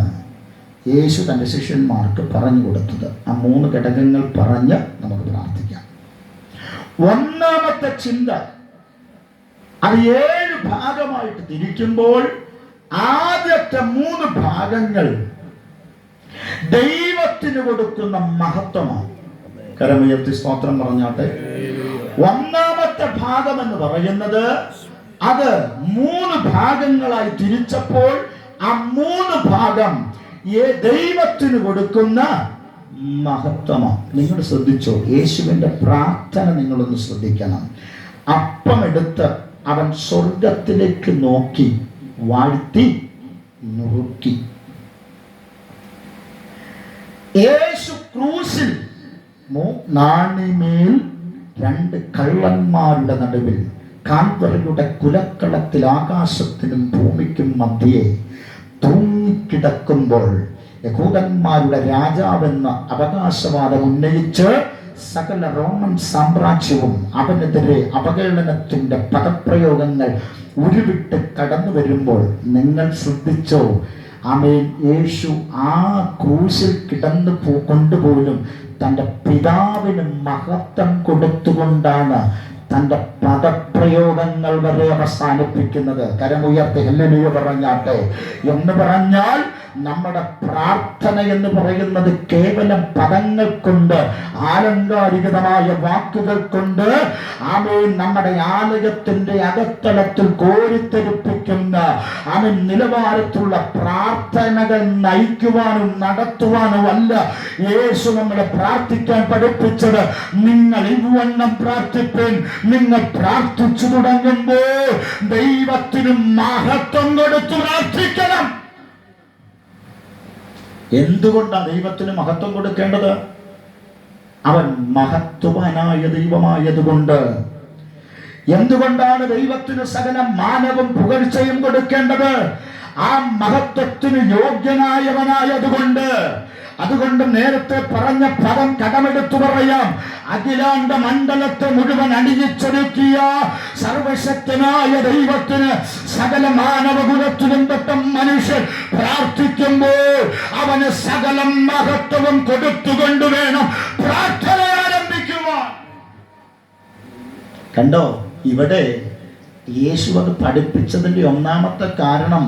യേശു തൻ്റെ ശിഷ്യന്മാർക്ക് പറഞ്ഞു കൊടുത്തത്. ആ 3 ഘടകങ്ങൾ പറഞ്ഞ് നമുക്ക് പ്രാർത്ഥിക്കാം. ഒന്നാമത്തെ ചിന്ത, അത് 7 ഭാഗമായിട്ട് തിരിക്കുമ്പോൾ ആദ്യത്തെ 3 ഭാഗങ്ങൾ ദൈവത്തിന് കൊടുക്കുന്ന മഹത്വമാണ്. കരമുയർത്തി സ്തോത്രം പറഞ്ഞാട്ടെ. ഒന്നാമത്തെ ഭാഗം എന്ന് പറയുന്നത് അത് 3 ഭാഗങ്ങളായി തിരിച്ചപ്പോൾ ആ 3 ഭാഗം ദൈവത്തിന് കൊടുക്കുന്ന മഹത്വമാണ്. നിങ്ങൾ ശ്രദ്ധിച്ചോ? യേശുവിന്റെ പ്രാർത്ഥന നിങ്ങളൊന്ന് ശ്രദ്ധിക്കണം. അപ്പമെടുത്ത് അവൻ സ്വർഗത്തിലേക്ക് നോക്കി വാഴ്ത്തി നുറുക്കി. യേശു ക്രൂശിൽ നാണിമേൽ 2 കള്ളന്മാരുടെ നടുവിൽ കാൽവറിയുടെ കുലക്കളത്തിൽ ആകാശത്തിനും ഭൂമിക്കും മധ്യേ തൂങ്ങിക്കിടക്കുമ്പോൾ യഹൂദന്മാരുടെ രാജാവെന്ന അവകാശവാദം ഉന്നയിച്ച് സകല റോമൻ സാമ്രാജ്യവും അവനെതിരെ അവഹേളനത്തിന്റെ പദപ്രയോഗങ്ങൾ ഉരുവിട്ട് കടന്നു വരുമ്പോൾ നിങ്ങൾ ശ്രദ്ധിച്ചോ? ആമേൻ. യേശു ആ ക്രൂശിൽ കിടന്നു കൊണ്ടുപോലും തൻ്റെ പിതാവിന് മഹത്വം കൊടുത്തുകൊണ്ടാണ് തൻ്റെ പദപ്രയോഗങ്ങൾ വരെ അവസാനിപ്പിക്കുന്നത്. കരമുയർത്തി ഹല്ലേലൂയ പറഞ്ഞാട്ടെ. എന്ന് പറഞ്ഞാൽ നമ്മുടെ പ്രാർത്ഥന എന്ന് പറയുന്നത് കേവലം പദങ്ങൾ കൊണ്ട്, ആലങ്കാരികമായ വാക്കുകൾ കൊണ്ട് ആമേൻ നമ്മുടെ ആലയത്തിന്റെ അകത്തളത്തിൽ കോരിത്തെരിപ്പിക്കുന്ന ആമേൻ നിലവാരത്തിലുള്ള പ്രാർത്ഥനകൾ നയിക്കുവാനും നടത്തുവാനും അല്ല യേശു നമ്മളെ പ്രാർത്ഥിക്കാൻ പഠിപ്പിച്ചത്. നിങ്ങൾ ഇവണ്ണം പ്രാർത്ഥിപ്പിൻ. നിങ്ങൾ പ്രാർത്ഥിച്ചു തുടങ്ങുമ്പോൾ ദൈവത്തിന് മഹത്വം കൊടുത്തു പ്രാർത്ഥിക്കണം. എന്തുകൊണ്ടാണ് ദൈവത്തിന് മഹത്വം കൊടുക്കേണ്ടത്? അവൻ മഹത്വവാനായ ദൈവമായതുകൊണ്ട്. എന്തുകൊണ്ടാണ് ദൈവത്തിന് സകല മാനവും പുകഴ്ചയും കൊടുക്കേണ്ടത്? ആ മഹത്വത്തിന് യോഗ്യനായവനായതുകൊണ്ട്. അതുകൊണ്ട് നേരത്തെ പറഞ്ഞ പദം കടമെടുത്തു പറയാം. അഖിലാണ്ട മണ്ഡലത്തെ മുഴുവൻ അണിയിച്ചൊരുക്കിയ സർവശക്തനായ ദൈവത്തിന് സകല മാനവകുലത്തിലും തൊട്ട മനുഷ്യൻ പ്രാർത്ഥിക്കുമ്പോൾ അവന് സകല മഹത്വവും കൊടുത്തുകൊണ്ട് വേണം പ്രാർത്ഥന ആരംഭിക്കുവാൻ. കണ്ടോ? ഇവിടെ യേശു അത് പഠിപ്പിച്ചതിന്റെ ഒന്നാമത്തെ കാരണം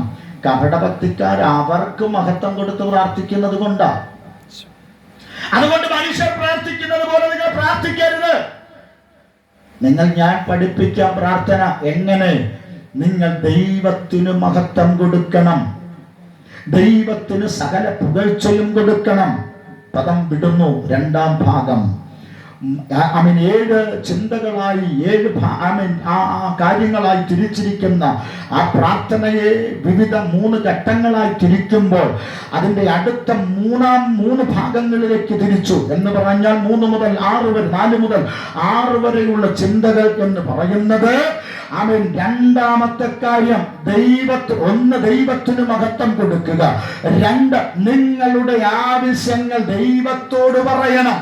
കപടഭക്തിക്കാർ അവർക്ക് മഹത്വം കൊടുത്ത് പ്രാർത്ഥിക്കുന്നത് കൊണ്ടാണ്. അതുകൊണ്ട് മനുഷ്യർ പ്രാർത്ഥിക്കുന്നത് പോലെ നിങ്ങൾ പ്രാർത്ഥിക്കരുത്. ഞാൻ പഠിപ്പിക്കാം പ്രാർത്ഥന എങ്ങനെ. നിങ്ങൾ ദൈവത്തിന് മഹത്വം കൊടുക്കണം, ദൈവത്തിന് സകല പുകഴ്ചയും കൊടുക്കണം. പദം വിടുന്നു. രണ്ടാം ഭാഗം 7 ചിന്തകളായി 7 കാര്യങ്ങളായി തിരിച്ചിരിക്കുന്ന ആ പ്രാർത്ഥനയെ വിവിധ 3 ഘട്ടങ്ങളായി തിരിക്കുമ്പോൾ അതിന്റെ അടുത്ത 3 ഭാഗങ്ങളിലേക്ക് തിരിച്ചു എന്ന് പറഞ്ഞാൽ 3 മുതൽ 6 വരെ 4 മുതൽ 6 വരെയുള്ള ചിന്തകൾ എന്ന് പറയുന്നത് രണ്ടാമത്തെ കാര്യം ദൈവത്തിന് മഹത്വം കൊടുക്കുക. 2 നിങ്ങളുടെ ആവശ്യങ്ങൾ ദൈവത്തോട് പറയണം.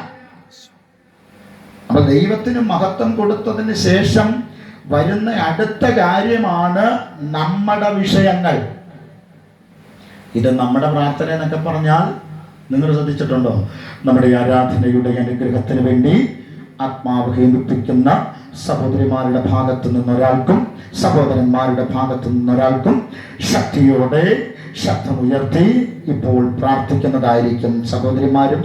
അപ്പൊ ദൈവത്തിന് മഹത്വം കൊടുത്തതിന് ശേഷം വരുന്ന അടുത്ത കാര്യമാണ് നമ്മുടെ വിഷയങ്ങൾ. ഇത് നമ്മുടെ പ്രാർത്ഥന എന്നൊക്കെ പറഞ്ഞാൽ നിങ്ങൾ ശ്രദ്ധിച്ചിട്ടുണ്ടോ? നമ്മുടെ ആരാധനയുടെ അനുഗ്രഹത്തിന് വേണ്ടി ആത്മാവ് ഹേമിപ്പിക്കുന്ന സഹോദരിമാരുടെ ഭാഗത്തു നിന്നൊരാൾക്കും സഹോദരന്മാരുടെ ഭാഗത്തു നിന്നൊരാൾക്കും ശക്തിയോടെ ശബ്ദമുയർത്തി ഇപ്പോൾ പ്രാർത്ഥിക്കുന്നതായിരിക്കും. സഹോദരന്മാരും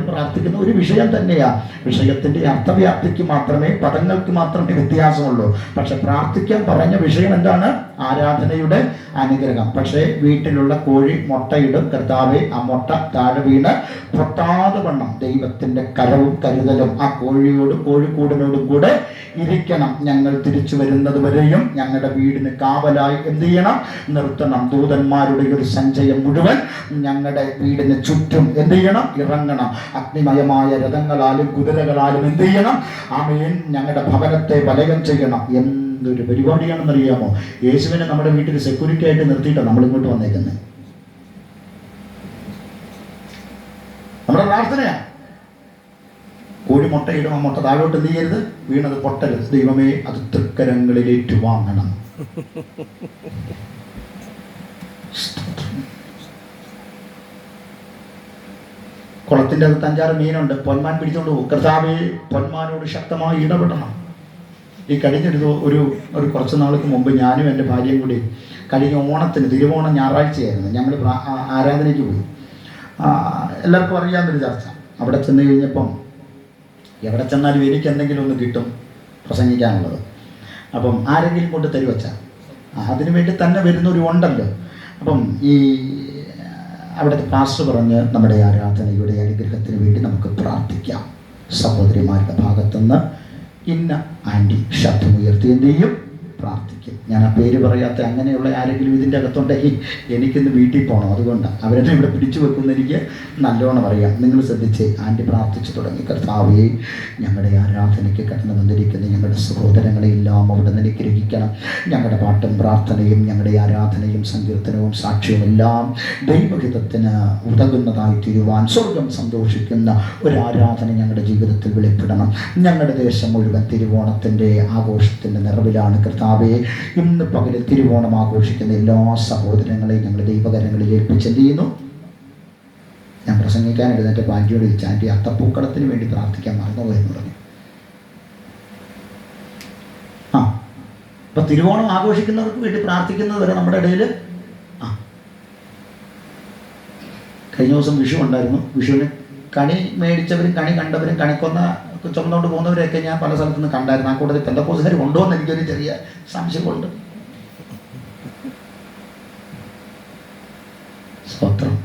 പ്രാർത്ഥിക്കുന്ന ഒരു വിഷയം തന്നെയാണ്. വിഷയത്തിന്റെ അർത്ഥവ്യാപ്തിക്ക് മാത്രമേ, പദങ്ങൾക്ക് മാത്രമേ വ്യത്യാസമുള്ളൂ. പക്ഷെ പ്രാർത്ഥിക്കാൻ പറഞ്ഞ വിഷയം എന്താണ്? ആരാധനയുടെ അനുഗ്രഹം. പക്ഷേ വീട്ടിലുള്ള കോഴി മുട്ടയിടും. കർത്താവേ, ആ മുട്ട താഴെ വീണ് പൊട്ടാതെ വണ്ണം ദൈവത്തിന്റെ കരവും കരുതലും ആ കോഴിയോടും കോഴിക്കൂടിനോടും കൂടെ ഇരിക്കണം. ഞങ്ങൾ തിരിച്ചു വരുന്നത് വരെയും ഞങ്ങളുടെ വീടിന് കാവലായി എന്ത് ചെയ്യണം? നിർത്തണം. ദൂതന്മാരുടെ ഒരു സഞ്ചയം മുഴുവൻ ഞങ്ങളുടെ വീടിന് ചുറ്റും എന്ത് ചെയ്യണം? ഇറങ്ങണം. അഗ്നിമയമായ രഥങ്ങളാലും കുതിരകളാലും എന്ത് ചെയ്യണം? ആമേൻ, ഞങ്ങളുടെ ഭവനത്തെ വലയം ചെയ്യണം. എന്തൊരു പരിപാടിയാണെന്നറിയാമോ? യേശുവിനെ നമ്മുടെ വീട്ടിൽ സെക്യൂരിറ്റി ആയിട്ട് നിർത്തിയിട്ടാണ് നമ്മൾ ഇങ്ങോട്ട് വന്നേക്കുന്നത്. നമ്മുടെ പ്രാർത്ഥനയാ. കോഴി മുട്ടയിടും. ആ മുട്ട താഴോട്ട് എന്ത് ചെയ്യരുത്? വീണത് പൊട്ടരുത്. ദൈവമേ, അത് തൃക്കരങ്ങളിൽ ഏറ്റുവാങ്ങണം. കുളത്തിന്റെ അകത്ത് 5-6 മീനുണ്ട്. പൊന്മാൻ പിടിച്ചോണ്ട് പോകും. കർത്താവേ, പൊന്മാനോട് ശക്തമായി ഇടപെടണം. ഈ ഒരു കുറച്ച് നാൾക്ക് മുമ്പ് ഞാനും എൻ്റെ ഭാര്യയും കൂടി കഴിഞ്ഞ ഓണത്തിന്, തിരുവോണം ഞായറാഴ്ചയായിരുന്നു, ഞങ്ങൾ ആരാധനയ്ക്ക് പോയി. എല്ലാവർക്കും അറിയാവുന്നൊരു ചർച്ച. അവിടെ ചെന്ന് കഴിഞ്ഞപ്പം എവിടെ ചെന്നാലും എനിക്ക് എന്തെങ്കിലും ഒന്ന് കിട്ടും പ്രസംഗിക്കാനുള്ളത്. അപ്പം ആരെങ്കിലും കൊണ്ട് തരുവച്ച അതിനു വേണ്ടി തന്നെ വരുന്നൊരു ഉണ്ടല്ലോ. അപ്പം ഈ അവിടുത്തെ പാസ്റ്റർ പറഞ്ഞ് നമ്മുടെ ആരാധനയുടെ അനുഗ്രഹത്തിന് വേണ്ടി നമുക്ക് പ്രാർത്ഥിക്കാം. സഹോദരിമാരുടെ ഭാഗത്തുനിന്ന് ഇന്ന ആൻറ്റി ശബ്ദമുയർത്തി എന്ത് ചെയ്യും? പ്രാർത്ഥിക്കും. ഞാൻ ആ പേര് പറയാത്ത അങ്ങനെയുള്ള ആരെങ്കിലും ഇതിൻ്റെ അകത്തുണ്ടെങ്കിൽ എനിക്കിന്ന് വീട്ടിൽ പോകണം. അതുകൊണ്ടാണ് അവരെന്നെ ഇവിടെ പിടിച്ചു വെക്കുന്ന എനിക്ക് നല്ലോണം അറിയാം. നിങ്ങൾ ശ്രദ്ധിച്ച് ആൻറ്റി പ്രാർത്ഥിച്ചു തുടങ്ങി. കർത്താവേ, ഞങ്ങളുടെ ആരാധനയ്ക്ക് കടന്നു വന്നിരിക്കുന്ന ഞങ്ങളുടെ സഹോദരങ്ങളെയെല്ലാം അവിടെ നിന്ന് അനുഗ്രഹിക്കണം. ഞങ്ങളുടെ പാട്ടും പ്രാർത്ഥനയും ഞങ്ങളുടെ ആരാധനയും സങ്കീർത്തനവും സാക്ഷ്യവും എല്ലാം ദൈവഹിതത്തിന് ഉതകുന്നതായി തീരുവാൻ സ്വർഗം സന്തോഷിക്കുന്ന ഒരു ആരാധന ഞങ്ങളുടെ ജീവിതത്തിൽ വെളിപ്പെടണം. ഞങ്ങളുടെ ദേശം മുഴുവൻ തിരുവോണത്തിൻ്റെ ആഘോഷത്തിൻ്റെ നിറവിലാണ്. കർത്താവേ, ഇന്ന് പകല് തിരുവോണം ആഘോഷിക്കുന്ന എല്ലാ സഹോദരങ്ങളെയും ഞങ്ങൾ ദൈവകരങ്ങളിൽ ഏൽപ്പിച്ച് എന്ത് ചെയ്യുന്നു? ഞാൻ പ്രസംഗിക്കാൻ എഴുന്നേറ്റ് ആൻറ്റിയോട് ചോദിച്ചു, ആൻറ്റി, അത്തപ്പൂക്കളത്തിന് വേണ്ടി പ്രാർത്ഥിക്കാൻ മറന്നുപോയെന്ന് പറഞ്ഞു. അപ്പൊ തിരുവോണം ആഘോഷിക്കുന്നവർക്ക് വേണ്ടി പ്രാർത്ഥിക്കുന്നത് വരെ നമ്മുടെ ഇടയിൽ. കഴിഞ്ഞ ദിവസം വിഷു ഉണ്ടായിരുന്നു. വിഷുവിന് കണി മേടിച്ചവരും കണി കണ്ടവരും കണിക്കൊന്ന ചുമന്നുകൊണ്ട് പോകുന്നവരെയൊക്കെ ഞാൻ പല സ്ഥലത്തു നിന്ന് കണ്ടായിരുന്നു. ആ കൂട്ടത്തിൽ പെന്തക്കോസുകാർ ഉണ്ടോ എന്ന് എനിക്കൊരു ചെറിയ സംശയമുണ്ട്. സ്തോത്രം.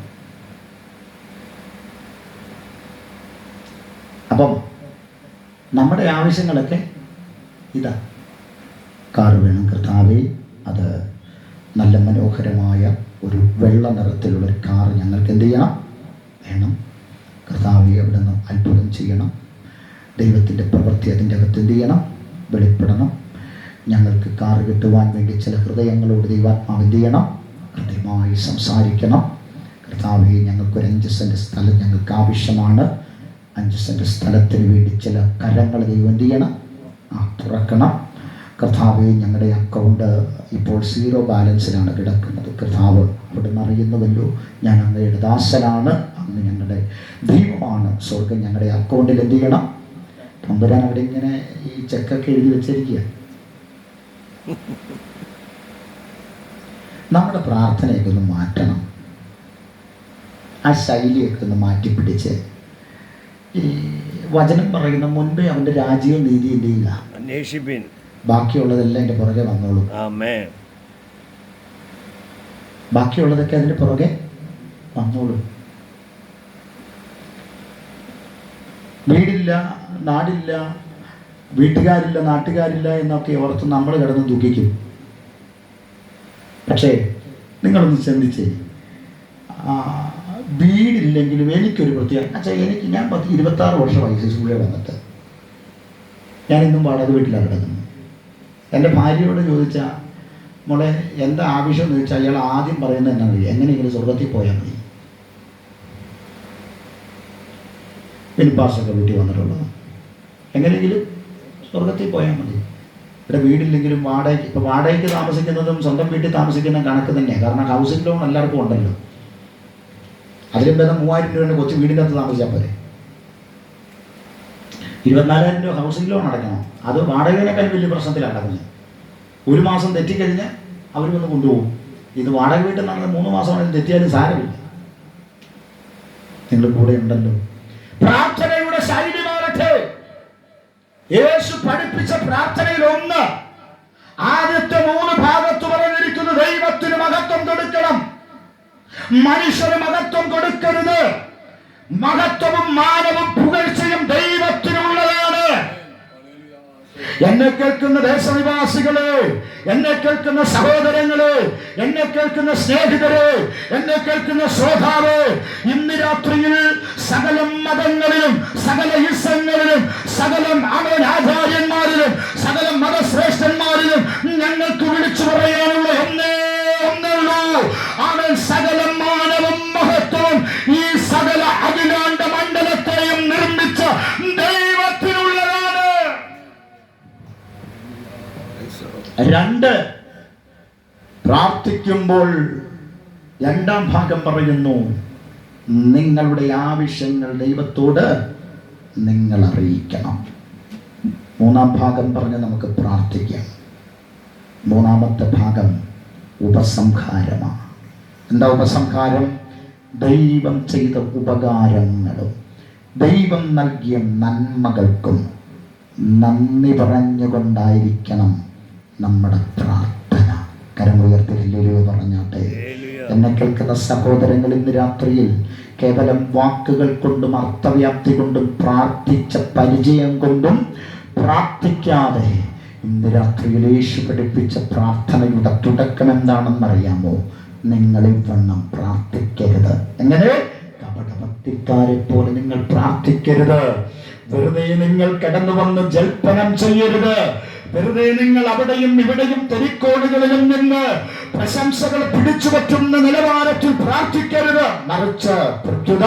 അപ്പം നമ്മുടെ ആവശ്യങ്ങളൊക്കെ ഇതാ. കാറ് വേണം കർത്താവേ, അത് നല്ല മനോഹരമായ ഒരു വെള്ള നിറത്തിലുള്ളൊരു കാറ് ഞങ്ങൾക്ക് എന്ത് ചെയ്യണം? വേണം. കർത്താവേ, അവിടെ നിന്ന് അത്ഭുതം ചെയ്യണം. ദൈവത്തിൻ്റെ പ്രവൃത്തി അതിൻ്റെ അകത്ത് എന്ത് ചെയ്യണം? വെളിപ്പെടണം. ഞങ്ങൾക്ക് കാറ് കിട്ടുവാൻ വേണ്ടി ചില ഹൃദയങ്ങളോട് ദൈവാത്മാവ് എന്ത് ചെയ്യണം? കൃത്യമായി സംസാരിക്കണം. കർത്താവേ, ഞങ്ങൾക്കൊരു 5 സെൻറ്റ് സ്ഥലം ഞങ്ങൾക്ക് ആവശ്യമാണ്. 5 സെൻറ്റ് സ്ഥലത്തിന് വേണ്ടി ചില കരങ്ങൾ ദൈവം എന്ത് ചെയ്യണം? തുറക്കണം. കർത്താവേ, ഞങ്ങളുടെ അക്കൗണ്ട് ഇപ്പോൾ 0 ബാലൻസിലാണ് കിടക്കുന്നത്. കർത്താവ് അവിടെ നിന്ന് അറിയുന്നുവല്ലോ, ഞാൻ അങ്ങയുടെ ദാസനാണ്, അങ്ങ് ഞങ്ങളുടെ ദൈവമാണ്. സ്വർഗം ഞങ്ങളുടെ അക്കൗണ്ടിൽ എന്ത് ചെയ്യണം? തമ്പുരാൻ അവിടെ ഇങ്ങനെ ഈ ചെക്കൊക്കെ എഴുതി വെച്ചിരിക്കുക. നമ്മുടെ പ്രാർത്ഥനയൊക്കെ ഒന്ന് മാറ്റണം. ആ ശൈലിയൊക്കെ ഒന്ന് മാറ്റിപ്പിടിച്ച് ഈ വചനം പറയുന്ന മുൻപേ അവൻ്റെ രാജ്യവും നീതിയും ഇല്ല, അന്വേഷിപ്പിൻ, ബാക്കിയുള്ളതെല്ലാം എൻ്റെ പുറകെ വന്നോളൂ. ആമേൻ. ബാക്കിയുള്ളതൊക്കെ അതിൻ്റെ പുറകെ വന്നോളൂ. വീടില്ല, നാടില്ല, വീട്ടുകാരില്ല, നാട്ടുകാരില്ല എന്നൊക്കെ ഓർത്ത് നമ്മൾ കിടന്ന് ദുഃഖിക്കും. പക്ഷേ നിങ്ങളൊന്ന് ചിന്തിച്ചേ, വീടില്ലെങ്കിലും എനിക്കൊരു പ്രത്യേക ഞാൻ 26 വർഷമായി സ്കൂളിൽ വന്നിട്ട് ഞാനിന്നും വാടക വീട്ടിലാണ് കിടക്കുന്നത്. എൻ്റെ ഭാര്യയോട് ചോദിച്ചാൽ മോളെ എന്താ ആവശ്യം എന്ന് ചോദിച്ചാൽ അയാൾ ആദ്യം പറയുന്നത് എന്നാ മതി, എങ്ങനെയെങ്കിലും സ്വർഗത്തിൽ പോയാൽ മതി. പെൺപാസൊക്കെ വീട്ടിൽ വന്നിട്ടുള്ളത്, എങ്ങനെയെങ്കിലും സ്വർഗത്തിൽ പോയാൽ മതി. ഇവിടെ വീടില്ലെങ്കിലും ഇപ്പോൾ വാടകയ്ക്ക് താമസിക്കുന്നതും സ്വന്തം വീട്ടിൽ താമസിക്കുന്ന കണക്ക് തന്നെയാണ്. കാരണം ഹൗസിംഗ് ലോൺ എല്ലാവർക്കും ഉണ്ടല്ലോ. അതിലും ഭേദം 3000 രൂപയുടെ കൊച്ചു വീടിൻ്റെ അകത്ത് താമസിച്ചാൽ പോരെ. 24,000 രൂപ ഹൗസിംഗ് ലോൺ അടയ്ക്കണം. അത് വാടകയിനേക്കാൾ വലിയ പ്രശ്നത്തിലാണ് നടക്കുന്നത്. ഒരു മാസം തെറ്റിക്കഴിഞ്ഞാൽ അവർ വന്ന് കൊണ്ടുപോകും. ഇത് വാടക വീട്ടിൽ നിന്നാണെങ്കിൽ 3 മാസമാണെങ്കിലും തെറ്റിയാലും സാരമില്ല, നിങ്ങൾ കൂടെ ഉണ്ടല്ലോ. പ്രാർത്ഥനയുടെ ശൈലി മാറട്ടെ. യേശു പഠിപ്പിച്ച പ്രാർത്ഥനയിൽ ഒന്ന്, ആദ്യത്തെ 3 ഭാഗത്ത് പറഞ്ഞിരിക്കുന്നു ദൈവത്തിന് മഹത്വം കൊടുക്കണം, മനുഷ്യന് മഹത്വം കൊടുക്കരുത്. മഹത്വവും മാനവും പുകഴ്ചയും ദൈവത്തിനുള്ളതാണ്. എന്നെ കേൾക്കുന്ന ദേശനിവാസികളെ, എന്നെ കേൾക്കുന്ന സഹോദരങ്ങളെ, എന്നെ കേൾക്കുന്ന സ്നേഹിതരെ, എന്നെ കേൾക്കുന്ന ശ്രോതാവ്, ഇന്ന് രാത്രിയിൽ സകല മതങ്ങളിലും സകല ഇസങ്ങളിലും സകല ആചാര്യന്മാരിലും സകല മതശ്രേഷ്ഠന്മാരിലും ഞങ്ങൾക്ക് വിളിച്ചു പറയാനുള്ള ഒന്നേയുള്ളൂ. അവൻ സകല മാനവും മഹത്വവും ഈ സകല അഖിലാണ്ട മണ്ഡലത്തെയും നിർമ്മിച്ച ദൈവത്തിനുള്ളതാണ്. 2, പ്രാർത്ഥിക്കുമ്പോൾ 2-ാം ഭാഗം പറയുന്നു, നിങ്ങളുടെ ആവശ്യങ്ങൾ ദൈവത്തോട് നിങ്ങൾ അറിയിക്കണം. 3-ാം ഭാഗം പറഞ്ഞ് നമുക്ക് പ്രാർത്ഥിക്കാം. 3-ാമത്തെ ഭാഗം ഉപസംഹാരമാണ്. എന്താ ഉപസംഹാരം? ദൈവം ചെയ്ത ഉപകാരങ്ങളും ദൈവം നൽകിയ നന്മകൾക്കും നന്ദി പറഞ്ഞുകൊണ്ടായിരിക്കണം നമ്മുടെ പ്രാർത്ഥന. കരമുയർത്തില്ലേ പറഞ്ഞാട്ടെ. എന്നെ കേൾക്കുന്ന സഹോദരങ്ങൾ, ഇന്ന് രാത്രിയിൽ കേവലം വാക്കുകൾ കൊണ്ടും അർത്ഥവ്യാപ്തി കൊണ്ടും പ്രാർത്ഥിച്ച പരിചയം കൊണ്ടും പ്രാർത്ഥിക്കാതെ ഇന്ന് രാത്രിയിൽ യേശു പഠിപ്പിച്ച പ്രാർത്ഥനയുടെ തുടക്കം എന്താണെന്നറിയാമോ? നിങ്ങൾ ഇവണ്ണം പ്രാർത്ഥിക്കരുത്. എങ്ങനെ? കപടഭക്തിക്കാരെ പോലെ നിങ്ങൾ പ്രാർത്ഥിക്കരുത്. വെറുതെ നിങ്ങൾ കടന്നു വന്ന് ജൽപ്പനം ചെയ്യരുത്. വെറുതെ നിങ്ങൾ അവിടെയും ഇവിടെയും തെരിക്കോണുകളിലും നിന്ന് പ്രശംസകൾ പിടിച്ചു പറ്റുന്ന നിലവാരത്തിൽ പ്രാർത്ഥിക്കരുത്. മറിച്ച് പ്രത്യുത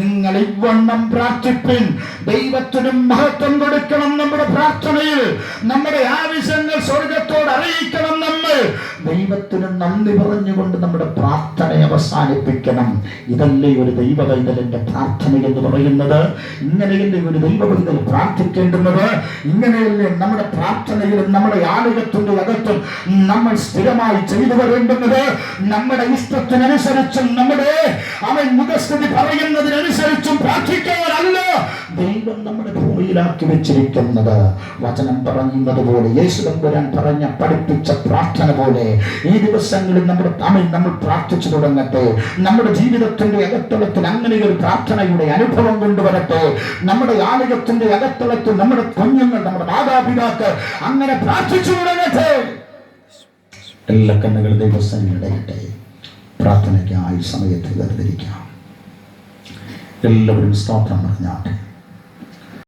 നിങ്ങൾ ഇവണ്ണം പ്രാർത്ഥിപ്പിൻ. ദൈവത്തിനും മഹത്വം കൊടുക്കണം. നമ്മുടെ പ്രാർത്ഥനയിൽ നമ്മുടെ ആവശ്യങ്ങൾ സ്വർഗത്തോട് അറിയിക്കണം. നമ്മൾ ദൈവത്തിന് നന്ദി പറഞ്ഞുകൊണ്ട് നമ്മുടെ പ്രാർത്ഥനയെ അവസാനിപ്പിക്കണം. ഇതല്ലേ ഒരു ദൈവ പൈതലിന്റെ പ്രാർത്ഥന എന്ന് പറയുന്നത്? ഇങ്ങനെയല്ലേ ഒരു ദൈവ പൈതൽ പ്രാർത്ഥിക്കേണ്ടുന്നത്? ഇങ്ങനെയല്ലേ നമ്മുടെ പ്രാർത്ഥനയിലും നമ്മുടെ ആലയത്തിന്റെ അകത്തും നമ്മൾ സ്ഥിരമായി ചെയ്തു വരേണ്ടുന്നത്? നമ്മുടെ ഇഷ്ടത്തിനനുസരിച്ചും നമ്മുടെ അവൻ മുഖസ്ഥിതി പറയുന്നതിനനുസരിച്ചും പ്രാർത്ഥിക്കാനല്ല ദൈവം നമ്മുടെ ഭൂമിയിലാക്കി വെച്ചിരിക്കുന്നത്. വചനം പറയുന്നത് പോലെ, യേശു തമ്പുരാൻ പറഞ്ഞ പഠിപ്പിച്ച പ്രാർത്ഥന പോലെ ഈ ദിവസങ്ങളിൽ നമ്മൾ പ്രാർത്ഥിച്ചു തുടങ്ങട്ടെ. നമ്മുടെ ജീവിതത്തിന്റെ അകത്തളത്തിൽ അങ്ങനെ ഒരു പ്രാർത്ഥനയുടെ അനുഭവം കൊണ്ടുവരട്ടെ. നമ്മുടെ ആലയത്തിന്റെ അകത്തളത്തിൽ നമ്മുടെ കുഞ്ഞുങ്ങൾ, നമ്മുടെ മാതാപിതാക്കൾ അങ്ങനെ പ്രാർത്ഥിച്ചു തുടങ്ങട്ടെ. എല്ലാ കണ്ണുകൾ ദൈവസന്നിധിയിൽ ഇടയട്ടെ. പ്രാർത്ഥനയ്ക്കായി സമയത്ത് വേർതിരിക്കാം. എല്ലാവരും സ്തോത്രം പറഞ്ഞാട്ടെ.